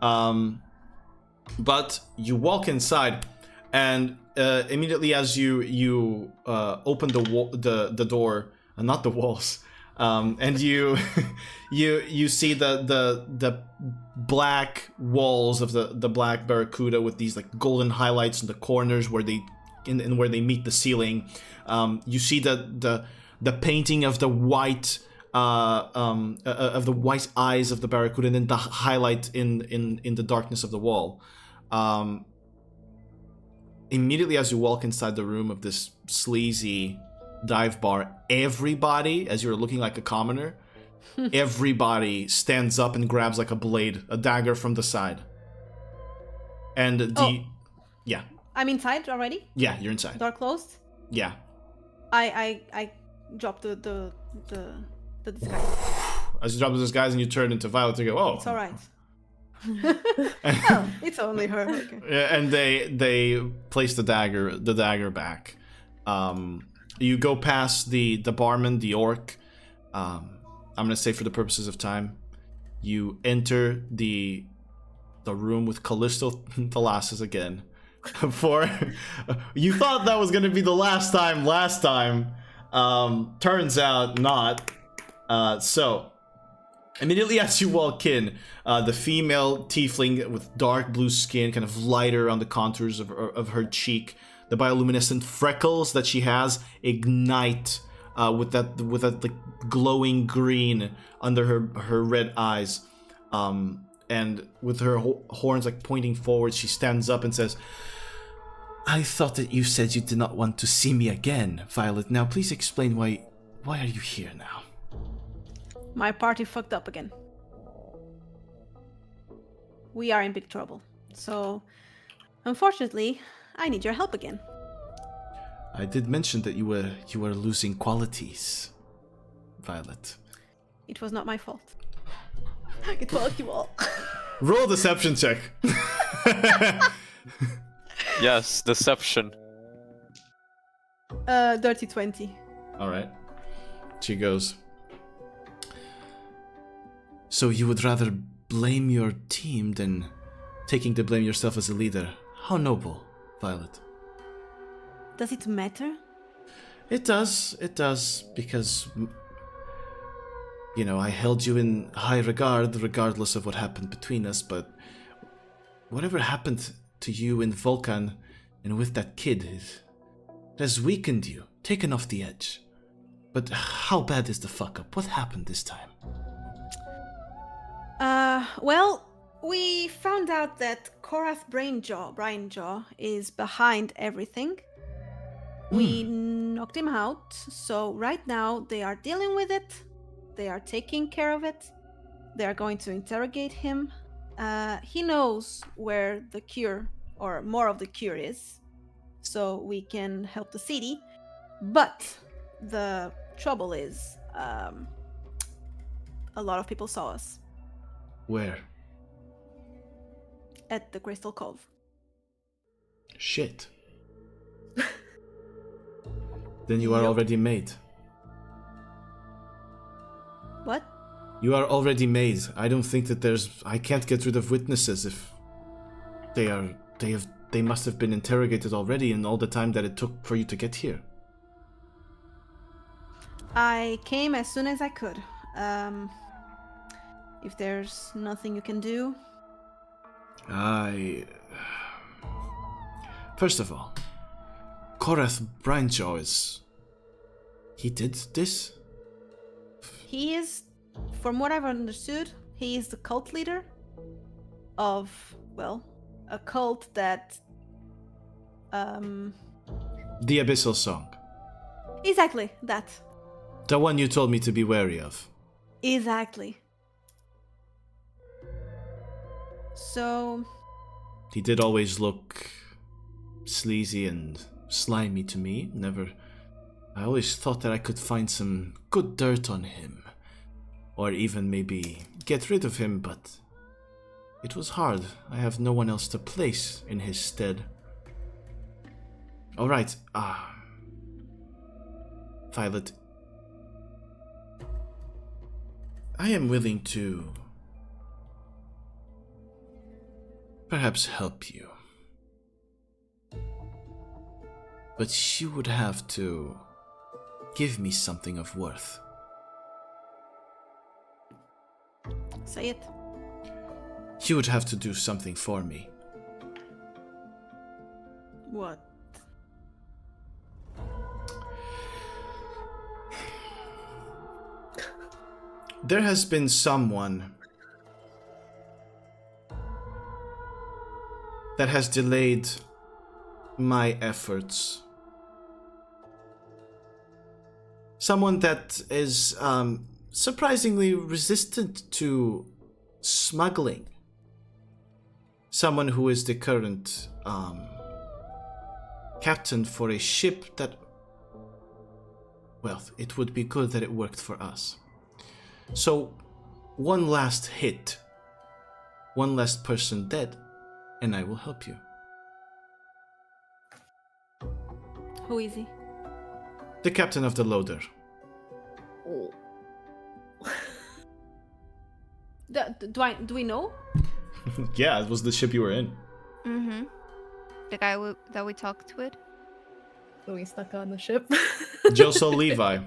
[SPEAKER 1] But you walk inside, and immediately as you open the door, not the walls, and you see the black walls of the Black Barracuda with these like golden highlights in the corners where they where they meet the ceiling. You see the painting of the white eyes of the Barracuda, and then the highlight in the darkness of the wall. Immediately as you walk inside the room of this sleazy dive bar, everybody, as you're looking like a commoner, everybody stands up and grabs like a blade, a dagger from the side. And yeah.
[SPEAKER 4] I'm inside already?
[SPEAKER 1] Yeah, you're inside.
[SPEAKER 4] Door closed?
[SPEAKER 1] Yeah.
[SPEAKER 4] I dropped the disguise.
[SPEAKER 1] As you drop the disguise and you turn into Violet, to go, oh.
[SPEAKER 4] It's alright. Oh, it's only her. Okay.
[SPEAKER 1] Yeah, and they place the dagger back. You go past the barman, the orc. I'm gonna say for the purposes of time, you enter the room with Callisto Thalassus again. For you thought that was gonna be the last time. Turns out not. So immediately as you walk in, the female tiefling with dark blue skin, kind of lighter on the contours of her cheek, the bioluminescent freckles that she has ignite with that like glowing green under her red eyes, and with her horns like pointing forward, she stands up and says, "I thought that you said you did not want to see me again, Violet. Now please explain why are you here now?"
[SPEAKER 4] My party fucked up again. We are in big trouble. So, unfortunately, I need your help again.
[SPEAKER 1] I did mention that you were losing qualities, Violet.
[SPEAKER 4] It was not my fault. It was you all.
[SPEAKER 1] Roll a deception check.
[SPEAKER 3] Yes, deception.
[SPEAKER 4] Dirty 20.
[SPEAKER 1] All right. She goes, "So you would rather blame your team than taking the blame yourself as a leader. How noble, Violet.
[SPEAKER 4] Does it matter?
[SPEAKER 1] It does, because, you know, I held you in high regard, regardless of what happened between us, but whatever happened to you in Vulcan and with that kid, it has weakened you, taken off the edge. But how bad is the fuck up? What happened this time?
[SPEAKER 4] Well, we found out that Korrath Brainjaw is behind everything. We knocked him out, so right now they are dealing with it. They are taking care of it. They are going to interrogate him. He knows where the cure, or more of the cure is, so we can help the city. But the trouble is, a lot of people saw us.
[SPEAKER 1] Where?
[SPEAKER 4] At the Crystal Cove.
[SPEAKER 1] Shit. Then you are already made.
[SPEAKER 4] What?
[SPEAKER 1] You are already made. I don't think that I can't get rid of witnesses if they must have been interrogated already in all the time that it took for you to get here.
[SPEAKER 4] I came as soon as I could. If there's nothing you can do.
[SPEAKER 1] First of all, Korrath Brainjaw he did this?
[SPEAKER 4] He is, from what I've understood, he is the cult leader of, well, a cult that,
[SPEAKER 1] The Abyssal Song.
[SPEAKER 4] Exactly, that.
[SPEAKER 1] The one you told me to be wary of.
[SPEAKER 4] Exactly. So...
[SPEAKER 1] He did always look sleazy and slimy to me. I always thought that I could find some good dirt on him. Or even maybe get rid of him, but it was hard. I have no one else to place in his stead. Alright, Violet. I am willing to perhaps help you. But you would have to give me something of worth.
[SPEAKER 4] Say it.
[SPEAKER 1] You would have to do something for me.
[SPEAKER 4] What?
[SPEAKER 1] There has been someone that has delayed my efforts. Someone that is surprisingly resistant to smuggling. Someone who is the current captain for a ship that... Well, it would be good that it worked for us. So, one last hit. One last person dead, and I will help you.
[SPEAKER 4] Who is he?
[SPEAKER 1] The captain of the loader.
[SPEAKER 5] Oh.
[SPEAKER 4] Do we know?
[SPEAKER 1] Yeah, it was the ship you were in.
[SPEAKER 6] Mm-hmm. The guy that we talked with.
[SPEAKER 5] So we stuck on the ship.
[SPEAKER 1] Josel Levi.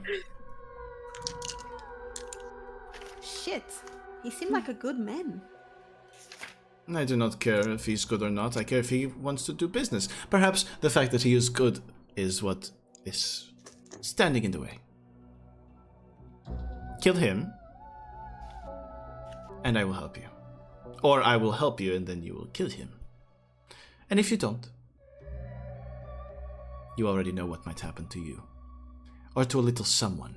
[SPEAKER 4] Shit. He seemed like a good man.
[SPEAKER 1] I do not care if he's good or not. I care if he wants to do business. Perhaps the fact that he is good is what is standing in the way. Kill him, and I will help you. Or I will help you and then you will kill him. And if you don't, you already know what might happen to you. Or to a little someone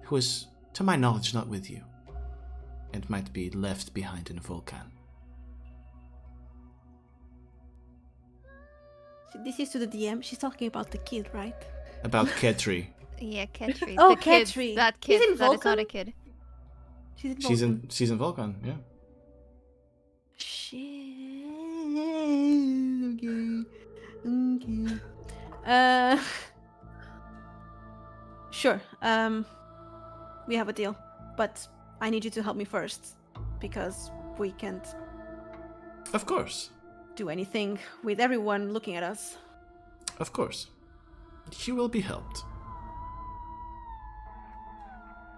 [SPEAKER 1] who is, to my knowledge, not with you, and might be left behind in Vulcan.
[SPEAKER 4] This is to the DM. She's talking about the kid, right?
[SPEAKER 1] About Ketri.
[SPEAKER 6] Yeah, Ketri.
[SPEAKER 4] Oh,
[SPEAKER 6] The kid,
[SPEAKER 4] Ketri.
[SPEAKER 6] that kid.
[SPEAKER 4] He's in
[SPEAKER 6] That is not
[SPEAKER 4] Vulcan?
[SPEAKER 6] a kid.
[SPEAKER 1] She's in Vulcan, yeah.
[SPEAKER 4] Shit. Okay. Sure. We have a deal, but I need you to help me first because we can't
[SPEAKER 1] Of course.
[SPEAKER 4] do anything with everyone looking at us.
[SPEAKER 1] Of course. He will be helped.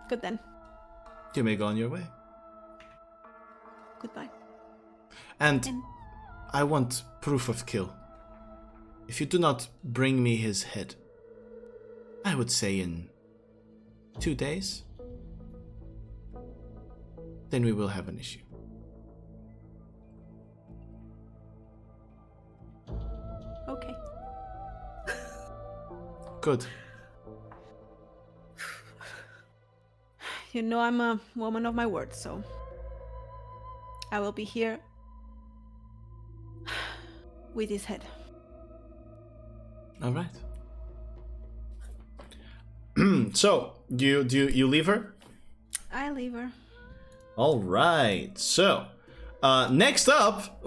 [SPEAKER 4] Good then.
[SPEAKER 1] You may go on your way.
[SPEAKER 4] Goodbye.
[SPEAKER 1] And I want proof of kill. If you do not bring me his head, I would say in 2 days, then we will have an issue.
[SPEAKER 4] Okay.
[SPEAKER 1] Good.
[SPEAKER 4] You know I'm a woman of my word, so I will be here with his head.
[SPEAKER 1] All right. So, do you leave her?
[SPEAKER 4] I leave her.
[SPEAKER 1] All right. So, next up,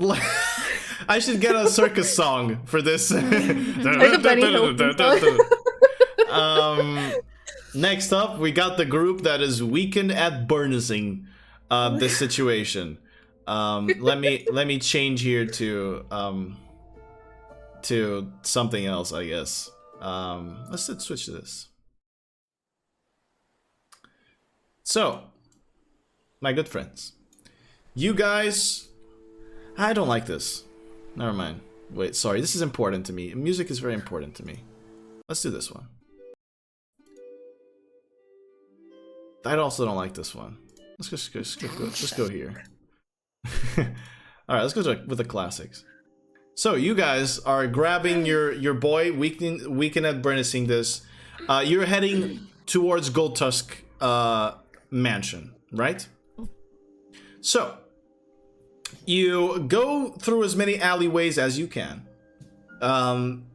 [SPEAKER 1] I should get a circus song for this.
[SPEAKER 5] There's a Benny Hill song.
[SPEAKER 1] Next up, we got the group that is weakened at burnishing this situation. Let me change here to something else, I guess. Let's switch to this. So, my good friends, you guys, I don't like this. Never mind. Wait, sorry. This is important to me. Music is very important to me. Let's do this one. I also don't like this one. Let's go here. All right, let's go with the classics. So you guys are grabbing your boy, weakened at burnishing this. You're heading towards Gold Tusk mansion, right? So you go through as many alleyways as you can.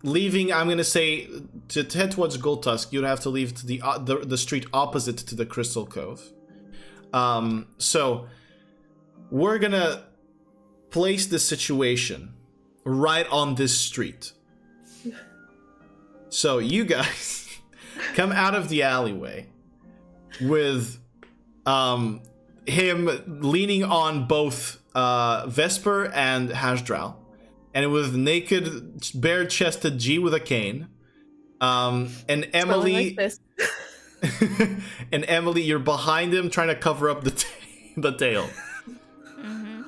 [SPEAKER 1] Leaving, I'm gonna say, to head towards Gold Tusk, you'd have to leave to the street opposite to the Crystal Cove. So we're gonna place the situation right on this street. So you guys come out of the alleyway with him leaning on both Vesper and Hasdral, and with naked, bare-chested G with a cane, and Emily.
[SPEAKER 5] Like this.
[SPEAKER 1] And Emily, you're behind him, trying to cover up the tail.
[SPEAKER 6] Mm-hmm.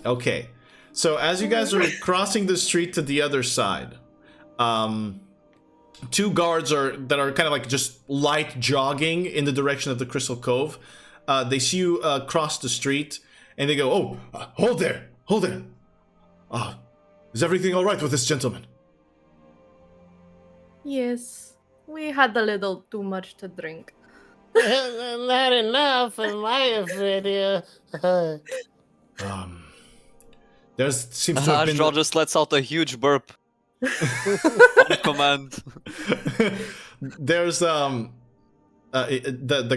[SPEAKER 1] Okay, so as you guys are crossing the street to the other side, two guards that are kind of like just light jogging in the direction of the Crystal Cove. They see you cross the street, and they go, "Oh, hold there! Is everything all right with this gentleman?"
[SPEAKER 5] Yes, we had a little too much to drink.
[SPEAKER 2] Not enough, in my opinion.
[SPEAKER 1] There seems to have been.
[SPEAKER 3] Astral just lets out a huge burp on command.
[SPEAKER 1] There's the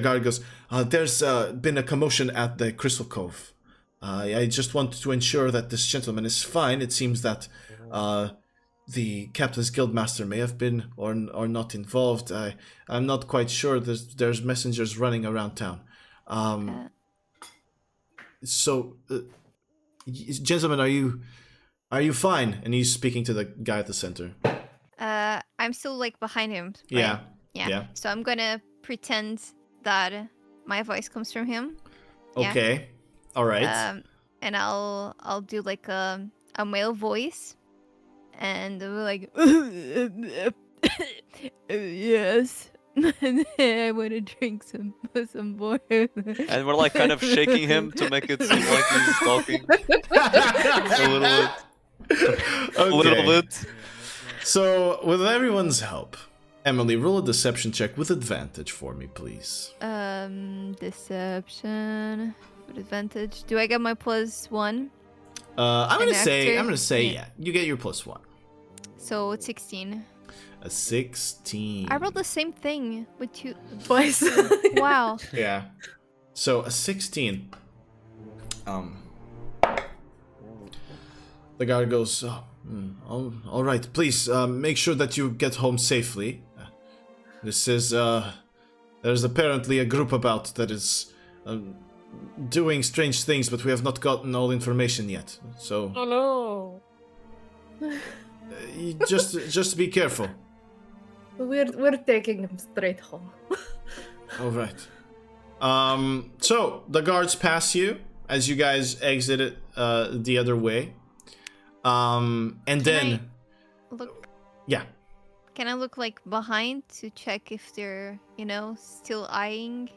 [SPEAKER 1] guard goes, there's been a commotion at the Crystal Cove. I just wanted to ensure that this gentleman is fine. It seems that the Captain's Guildmaster may have been or not involved. I'm not quite sure. There's messengers running around town. So, gentlemen, are you fine? And he's speaking to the guy at the center.
[SPEAKER 6] I'm still like behind him. Right?
[SPEAKER 1] Yeah.
[SPEAKER 6] So I'm gonna pretend that my voice comes from him.
[SPEAKER 1] Okay.
[SPEAKER 6] Yeah.
[SPEAKER 1] All right.
[SPEAKER 6] And I'll do like a male voice, and we're like, yes, I want to drink some more.
[SPEAKER 3] And we're like kind of shaking him to make it seem like he's talking a little bit.
[SPEAKER 1] So, with everyone's help, Emily, roll a deception check with advantage for me, please.
[SPEAKER 6] Deception with advantage. Do I get my +1?
[SPEAKER 1] I'm gonna say,
[SPEAKER 6] yeah.
[SPEAKER 1] yeah. You get your +1.
[SPEAKER 6] So it's 16.
[SPEAKER 1] A 16.
[SPEAKER 6] I rolled the same thing with 2
[SPEAKER 5] Twice.
[SPEAKER 6] Wow.
[SPEAKER 1] Yeah. So a 16. The guard goes, all right, please make sure that you get home safely. This is there's apparently a group about that is doing strange things, but we have not gotten all information yet. So
[SPEAKER 5] Oh no.
[SPEAKER 1] just be careful.
[SPEAKER 5] We're taking him straight home.
[SPEAKER 1] All right. So the guards pass you as you guys exit the other way. And then
[SPEAKER 6] Look.
[SPEAKER 1] yeah.
[SPEAKER 6] Can I look like behind to check if they're, still eyeing?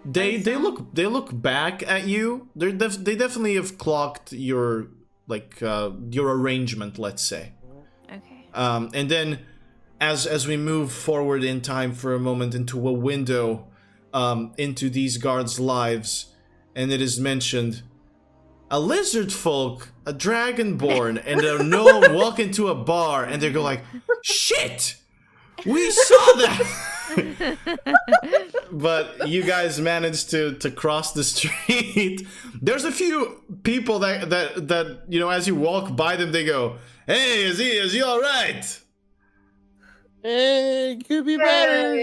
[SPEAKER 1] They look back at you. They definitely have clocked your your arrangement, let's say.
[SPEAKER 6] Okay.
[SPEAKER 1] And then as we move forward in time for a moment into a window into these guards' lives, and it is mentioned a lizard folk, a dragonborn, and a gnome walk into a bar, and they go like, "Shit, we saw that." But you guys managed to cross the street. There's a few people that as you walk by them, they go, "Hey, is he all right?
[SPEAKER 2] Hey, could be better."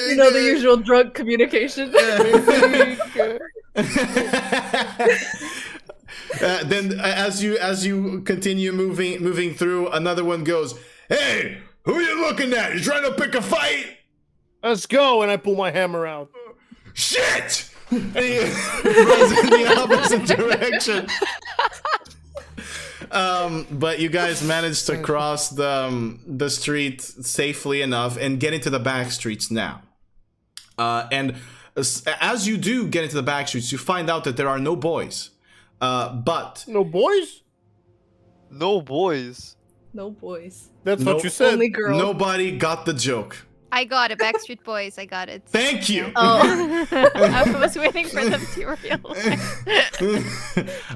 [SPEAKER 5] You know, the usual drug communication.
[SPEAKER 1] Then as you continue moving through, another one goes, "Hey, who are you looking at? You trying to pick a fight?
[SPEAKER 2] Let's go. And I pull my hammer out.
[SPEAKER 1] Shit!" And he runs in the opposite direction. But you guys managed to cross the street safely enough and get into the back streets now. And as you do get into the back streets, you find out that there are no boys. But
[SPEAKER 2] no boys?
[SPEAKER 3] No boys.
[SPEAKER 5] No boys.
[SPEAKER 2] That's what you said.
[SPEAKER 5] Only girl.
[SPEAKER 1] Nobody got the joke.
[SPEAKER 6] I got it, Backstreet Boys. I got it.
[SPEAKER 1] Thank you.
[SPEAKER 5] Oh.
[SPEAKER 6] I was waiting for them to realize.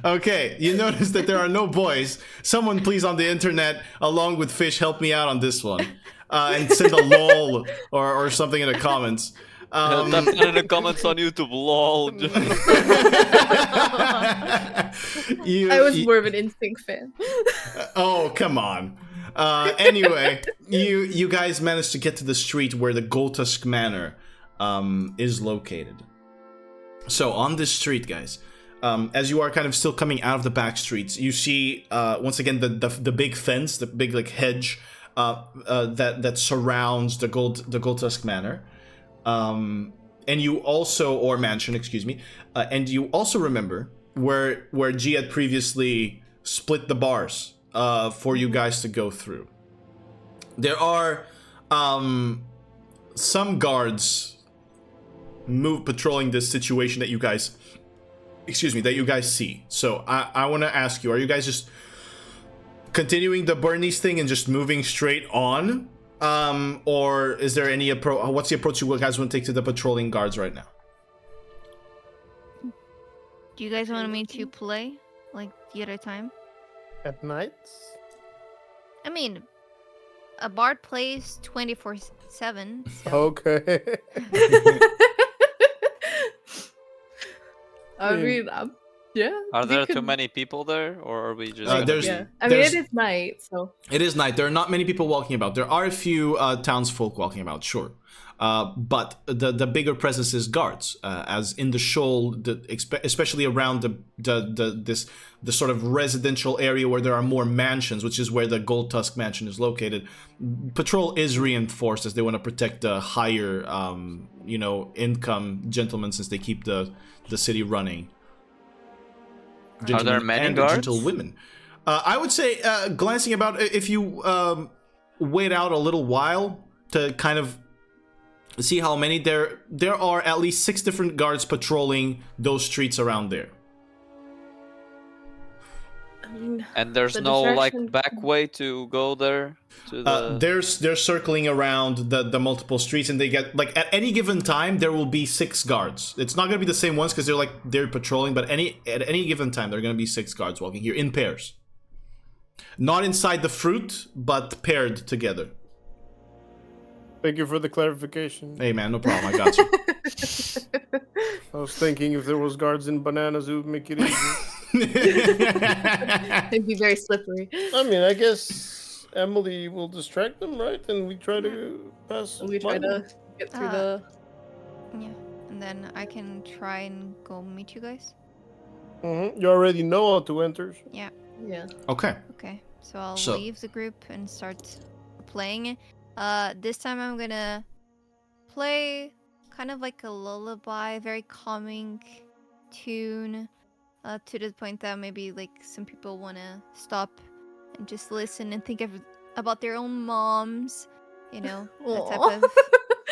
[SPEAKER 1] Okay, you notice that there are no boys. Someone please on the internet, along with Fish, help me out on this one. And send a lol or something in the comments.
[SPEAKER 3] Type that in the comments on YouTube, lol.
[SPEAKER 5] I was more of an Instinct fan.
[SPEAKER 1] Oh, come on. Anyway, you guys managed to get to the street where the Goltusk Manor is located. So on this street, guys, as you are kind of still coming out of the back streets, you see once again the big fence, the big hedge that surrounds the Goltusk Manor. And you also, or mansion, excuse me, and you also remember where G had previously split the bars for you guys to go through. There are some guards patrolling this situation that you guys, see. So I want to ask you, are you guys just continuing the Bernice thing and just moving straight on? Or is there any approach? What's the approach you guys want to take to the patrolling guards right now?
[SPEAKER 6] Do you guys want me to play like the other time?
[SPEAKER 2] At night?
[SPEAKER 6] I mean, a bard plays 24/7. So.
[SPEAKER 2] Okay.
[SPEAKER 5] I mean, yeah.
[SPEAKER 3] Are there too many people there, or are we just?
[SPEAKER 5] I mean, it is night, so.
[SPEAKER 1] It is night. There are not many people walking about. There are a few townsfolk walking about, sure. But the bigger presence is guards, as in the shoal, especially around the sort of residential area where there are more mansions, which is where the Goltusk mansion is located. Patrol is reinforced as they want to protect the higher, income gentlemen, since they keep the city running.
[SPEAKER 3] Are there many guards?
[SPEAKER 1] Gentlewomen. I would say, glancing about, if you wait out a little while to kind of see how many there are at least 6 different guards patrolling those streets around there.
[SPEAKER 5] I mean,
[SPEAKER 3] and there's no back way to go there. To the...
[SPEAKER 1] They're circling around the multiple streets, and they get at any given time there will be 6 guards. It's not gonna be the same ones because they're patrolling, but at any given time there are gonna be 6 guards walking here in pairs. Not inside the fruit, but paired together.
[SPEAKER 2] Thank you for the clarification.
[SPEAKER 1] Hey man, no problem. I got you.
[SPEAKER 2] I was thinking if there was guards in bananas, it would make it easy.
[SPEAKER 5] It'd be very slippery.
[SPEAKER 2] I mean, I guess Emily will distract them, right? And we try to pass.
[SPEAKER 5] We try to get through the.
[SPEAKER 6] Yeah, and then I can try and go meet you guys.
[SPEAKER 2] You already know how to enter.
[SPEAKER 6] Yeah.
[SPEAKER 5] Yeah.
[SPEAKER 1] Okay.
[SPEAKER 6] Okay, so I'll leave the group and start playing. This time I'm gonna play kind of like a lullaby, very calming tune, to the point that maybe like some people wanna stop and just listen and think about their own moms, you know, that type of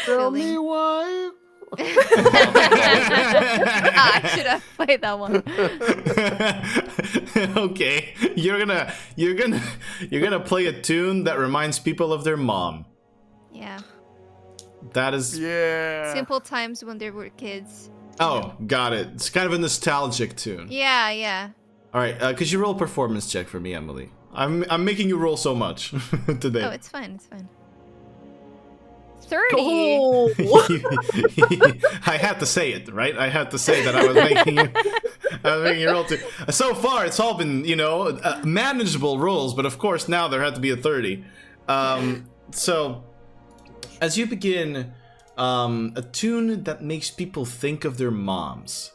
[SPEAKER 2] Tell me
[SPEAKER 6] feeling.
[SPEAKER 2] why.
[SPEAKER 6] I should have played that one.
[SPEAKER 1] Okay, you're gonna play a tune that reminds people of their mom.
[SPEAKER 6] Yeah.
[SPEAKER 1] That is
[SPEAKER 6] Simple times when they were kids.
[SPEAKER 1] Oh, got it. It's kind of a nostalgic tune.
[SPEAKER 6] Yeah, yeah.
[SPEAKER 1] All right, could you roll a performance check for me, Emily? I'm making you roll so much today.
[SPEAKER 6] Oh, it's fine. It's fine. 30.
[SPEAKER 5] Oh.
[SPEAKER 1] I had to say it, right? I had to say that I was making you roll too. So far, it's all been, manageable rolls, but of course now there had to be a 30. So, as you begin, a tune that makes people think of their moms.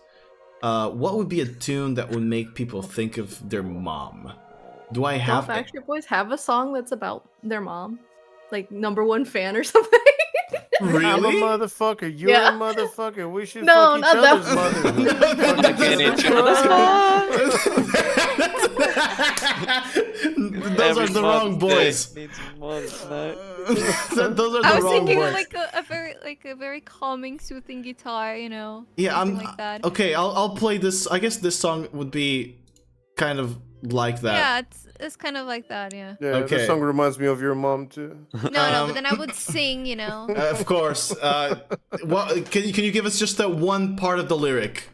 [SPEAKER 1] What would be a tune that would make people think of their mom? Do I have?
[SPEAKER 5] Don't Backstreet Boys have a song that's about their mom, like #1 fan or something?
[SPEAKER 1] Really?
[SPEAKER 2] I'm a motherfucker. You're a motherfucker. We should
[SPEAKER 5] No,
[SPEAKER 2] fuck each
[SPEAKER 5] not
[SPEAKER 2] other's
[SPEAKER 5] that
[SPEAKER 2] mother.
[SPEAKER 3] Again, each other's
[SPEAKER 1] Those are the wrong boys. Those are the
[SPEAKER 6] I was
[SPEAKER 1] wrong
[SPEAKER 6] thinking
[SPEAKER 1] boys.
[SPEAKER 6] of like a very calming, soothing guitar,
[SPEAKER 1] Yeah,
[SPEAKER 6] something like that.
[SPEAKER 1] Okay, I'll play this. I guess this song would be kind of like that.
[SPEAKER 6] Yeah, it's kind of like that, yeah.
[SPEAKER 2] Yeah,
[SPEAKER 1] Okay.
[SPEAKER 2] this song reminds me of your mom too.
[SPEAKER 6] No, but then I would sing,
[SPEAKER 1] Of course. Can you give us just that one part of the lyric?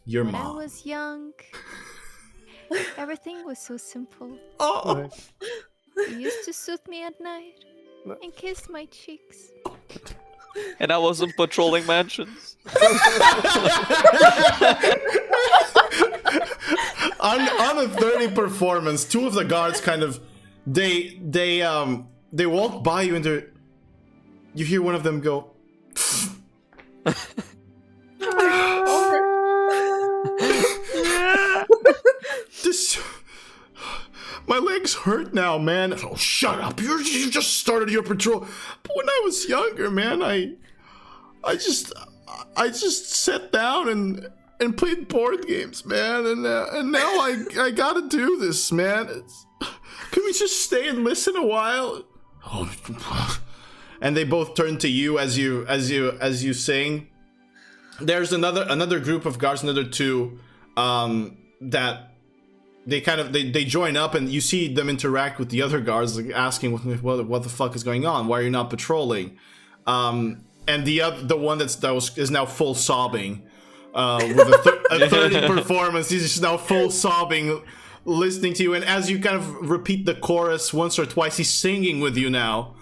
[SPEAKER 1] Your
[SPEAKER 6] when
[SPEAKER 1] mom.
[SPEAKER 6] I was young, everything was so simple.
[SPEAKER 1] Oh.
[SPEAKER 6] You used to soothe me at night and kiss my cheeks.
[SPEAKER 3] And I wasn't patrolling mansions.
[SPEAKER 1] on a 30 performance, two of the guards kind of they walk by you and you hear one of them go. This, my legs hurt now, man. Oh, shut up! You just started your patrol. But when I was younger, man, I just sat down and played board games, man. And now I gotta do this, man. Can we just stay and listen a while? Oh. And they both turn to you as you sing. There's another group of guards, another two, that they join up, and you see them interact with the other guards, like asking what the fuck is going on? Why are you not patrolling? And the one that is now full sobbing, with a 30 performance. He's just now full sobbing, listening to you, and as you kind of repeat the chorus once or twice, he's singing with you now.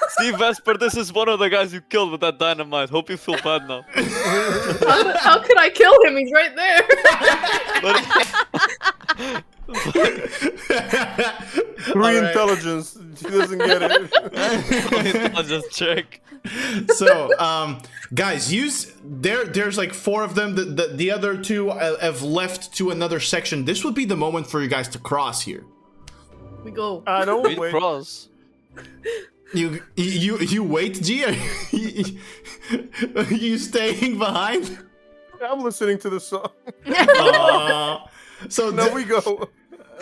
[SPEAKER 3] Steve Vesper, this is one of the guys you killed with that dynamite. Hope you feel bad now.
[SPEAKER 5] How could I kill him? He's right there.
[SPEAKER 2] Intelligence. She doesn't get it.
[SPEAKER 3] I'll just check.
[SPEAKER 1] So, guys, there's like 4 of them. The other 2 have left to another section. This would be the moment for you guys to cross here.
[SPEAKER 5] We go.
[SPEAKER 2] I don't
[SPEAKER 3] We
[SPEAKER 2] wait.
[SPEAKER 3] cross.
[SPEAKER 1] You wait, G? Are you staying behind?
[SPEAKER 2] I'm listening to the song.
[SPEAKER 1] So
[SPEAKER 2] Now we go.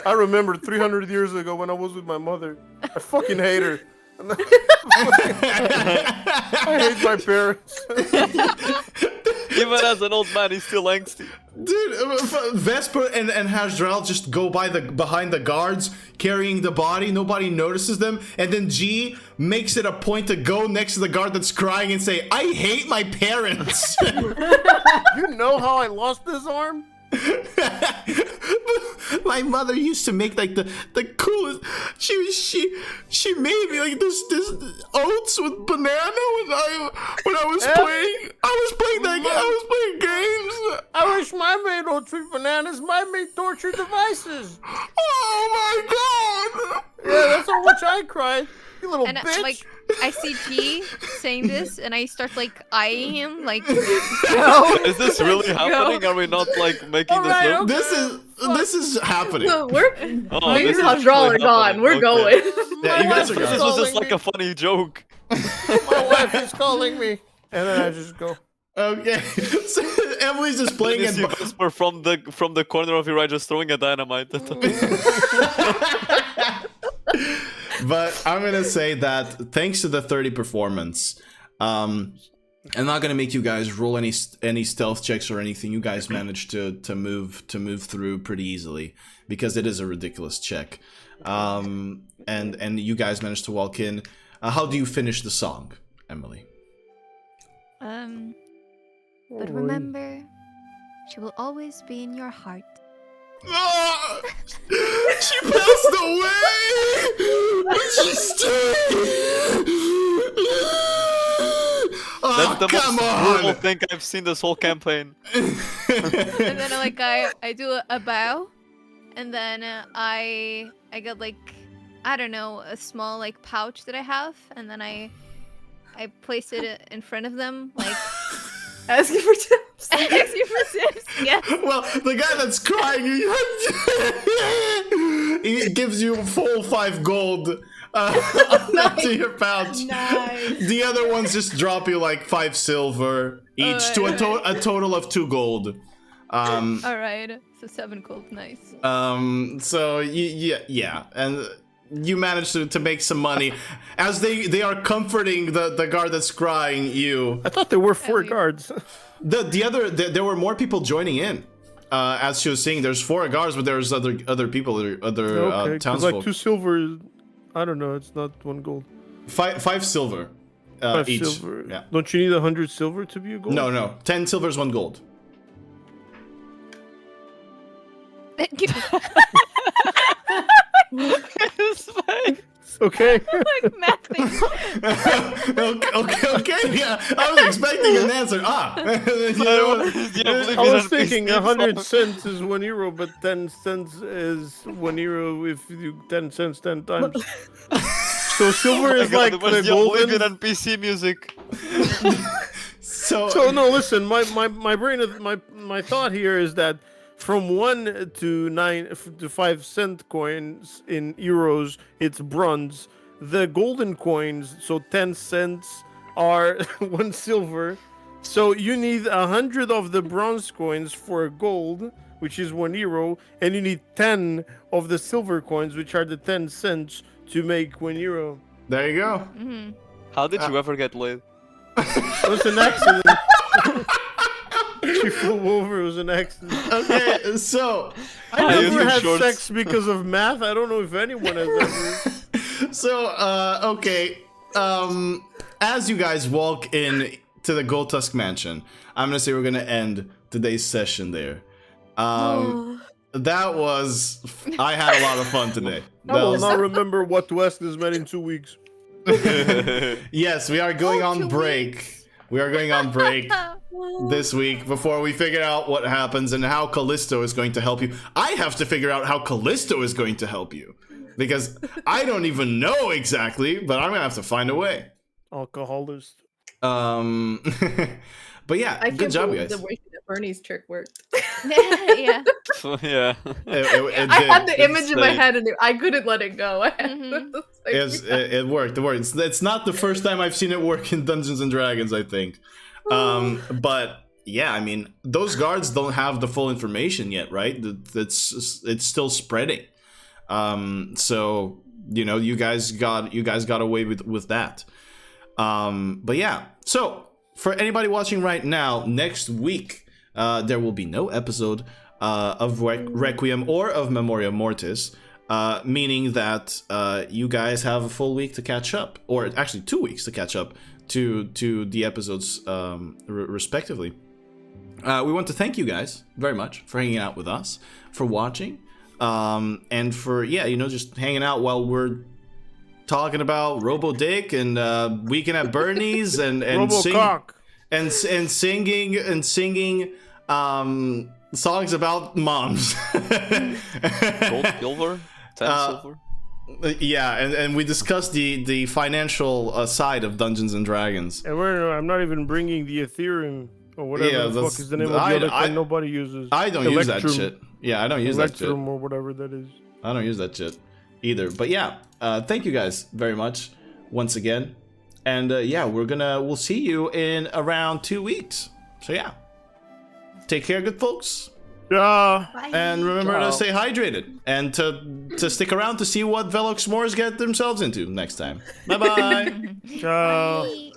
[SPEAKER 2] I remember 300 years ago when I was with my mother. I fucking hate her. I hate my parents.
[SPEAKER 3] Even as an old man, he's still angsty.
[SPEAKER 1] Dude, Vesper and Hasdral just go behind the guards, carrying the body. Nobody notices them. And then G makes it a point to go next to the guard that's crying and say, I hate my parents.
[SPEAKER 2] You know how I lost this arm?
[SPEAKER 1] My mother used to make like the coolest. She made me like this oats with banana when I was playing. I was playing games.
[SPEAKER 2] I wish mine made oats with bananas. Mine made torture devices.
[SPEAKER 1] Oh my god!
[SPEAKER 2] Yeah, that's how much I cried. You little
[SPEAKER 6] And
[SPEAKER 2] bitch.
[SPEAKER 6] like, I see G saying this, and I start like eyeing him, like.
[SPEAKER 3] Is this really happening? Are we not like making this
[SPEAKER 2] Alright,
[SPEAKER 3] up?
[SPEAKER 2] okay.
[SPEAKER 1] This is happening.
[SPEAKER 5] No, we're
[SPEAKER 3] Oh,
[SPEAKER 5] me
[SPEAKER 3] this
[SPEAKER 5] and
[SPEAKER 3] is
[SPEAKER 5] Hajral are
[SPEAKER 3] actually
[SPEAKER 5] gone.
[SPEAKER 3] happening.
[SPEAKER 5] We're
[SPEAKER 3] Okay.
[SPEAKER 5] going.
[SPEAKER 1] Yeah, you guys are
[SPEAKER 3] This
[SPEAKER 1] good.
[SPEAKER 3] was just like a funny joke.
[SPEAKER 2] My wife is calling me. And then I just go.
[SPEAKER 1] Okay, so Emily's just playing
[SPEAKER 3] You see Vesper from the corner of your eye just throwing a dynamite.
[SPEAKER 1] But I'm gonna say that thanks to the 30 performance, I'm not gonna make you guys roll any stealth checks or anything. You guys managed to move through pretty easily because it is a ridiculous check. And you guys managed to walk in. How do you finish the song, Emily?
[SPEAKER 6] But remember, she will always be in your heart.
[SPEAKER 1] Ah! She passed away! She's dead!
[SPEAKER 3] That's the
[SPEAKER 1] come
[SPEAKER 3] most brutal
[SPEAKER 1] on!
[SPEAKER 3] thing I've seen this whole campaign.
[SPEAKER 6] And then like I do a bow, and then I got like, I don't know, a small like pouch that I have, and then I place it in front of them, like
[SPEAKER 5] Asking for tips.
[SPEAKER 6] asking for tips. Yeah.
[SPEAKER 1] Well, the guy that's crying, he gives you full 5 gold to your pouch.
[SPEAKER 4] Nice.
[SPEAKER 1] The other ones just drop you like 5 silver each to a total of 2 gold.
[SPEAKER 6] All right. So 7 gold. Nice.
[SPEAKER 1] So yeah, and you managed to make some money as they are comforting the guard that's crying you.
[SPEAKER 2] I thought there were 4 guards.
[SPEAKER 1] There were more people joining in. As she was saying, there's 4 guards, but there's other people, other
[SPEAKER 2] 'cause
[SPEAKER 1] townsfolk.
[SPEAKER 2] like 2 silver. I don't know. It's not 1 gold.
[SPEAKER 1] 5 silver
[SPEAKER 2] 5
[SPEAKER 1] each.
[SPEAKER 2] silver.
[SPEAKER 1] Yeah.
[SPEAKER 2] Don't you need 100 silver to be a gold?
[SPEAKER 1] No. 10 silver is 1 gold.
[SPEAKER 2] Okay.
[SPEAKER 6] Like mathing.
[SPEAKER 1] okay. Yeah, I was expecting an answer.
[SPEAKER 2] I was thinking 100 cents is €1, but 10 cents is €1 if you do 10 cents 10 times. So silver is like the golden.
[SPEAKER 3] NPC music.
[SPEAKER 1] So
[SPEAKER 2] No, listen. My brain, my thought here is that from 1 to 9 to 5 cent coins in euros, it's bronze. The golden coins, so 10 cents, are 1 silver. So you need 100 of the bronze coins for gold, which is €1, and you need 10 of the silver coins, which are the 10 cents, to make €1.
[SPEAKER 1] there you go.
[SPEAKER 6] Mm-hmm.
[SPEAKER 3] How did you ever get laid?
[SPEAKER 2] It was an accident. She flew over. It was an accident.
[SPEAKER 1] Okay, so
[SPEAKER 2] I
[SPEAKER 3] you
[SPEAKER 2] never
[SPEAKER 3] do
[SPEAKER 2] had
[SPEAKER 3] shorts.
[SPEAKER 2] sex because of math. I don't know if anyone has ever.
[SPEAKER 1] So, okay. As you guys walk in to the Gold Tusk Mansion, I'm gonna say we're gonna end today's session there. That was. I had a lot of fun today.
[SPEAKER 2] I will not remember what to ask this man in 2 weeks.
[SPEAKER 1] Yes, we are going on break. We are going on break this week before we figure out what happens and how Callisto is going to help you. I have to figure out how Callisto is going to help you because I don't even know exactly, but I'm gonna have to find a way.
[SPEAKER 2] Alcoholist.
[SPEAKER 1] But yeah,
[SPEAKER 5] I
[SPEAKER 1] good
[SPEAKER 5] can't
[SPEAKER 1] job,
[SPEAKER 5] believe
[SPEAKER 1] guys.
[SPEAKER 5] the way that Bernie's trick worked.
[SPEAKER 6] Yeah.
[SPEAKER 3] Yeah.
[SPEAKER 1] It
[SPEAKER 5] I
[SPEAKER 1] did.
[SPEAKER 5] had the image in my
[SPEAKER 3] insane.
[SPEAKER 5] head and I couldn't let it go. I had
[SPEAKER 6] Mhm.
[SPEAKER 5] to
[SPEAKER 1] It worked. It worked. It's not the first time I've seen it work in Dungeons and Dragons, I think. But yeah, I mean, those guards don't have the full information yet, right? It's still spreading. So you guys got away with that. But yeah, so for anybody watching right now, next week there will be no episode of Requiem or of Memoria Mortis. Meaning that you guys have a full week to catch up, or actually 2 weeks to catch up to the episodes respectively. we want to thank you guys very much for hanging out with us, for watching, and for just hanging out while we're talking about Robo Dick and Weekend at Bernie's and singing songs about moms.
[SPEAKER 3] Gold, silver, 10 silver.
[SPEAKER 1] Yeah, and we discussed the financial side of Dungeons and Dragons.
[SPEAKER 2] And I'm not even bringing the Ethereum or whatever the fuck is the name of the other thing nobody uses.
[SPEAKER 1] I don't use that shit. Yeah, I don't use that shit.
[SPEAKER 2] Electrum or whatever that is.
[SPEAKER 1] I don't use that shit either. But yeah, thank you guys very much once again. And we'll see you in around 2 weeks. So yeah, take care, good folks.
[SPEAKER 2] Yeah.
[SPEAKER 4] Bye.
[SPEAKER 1] And remember to stay hydrated and to stick around to see what Velox Mors get themselves into next time. Bye bye.
[SPEAKER 2] Ciao.
[SPEAKER 6] Bye.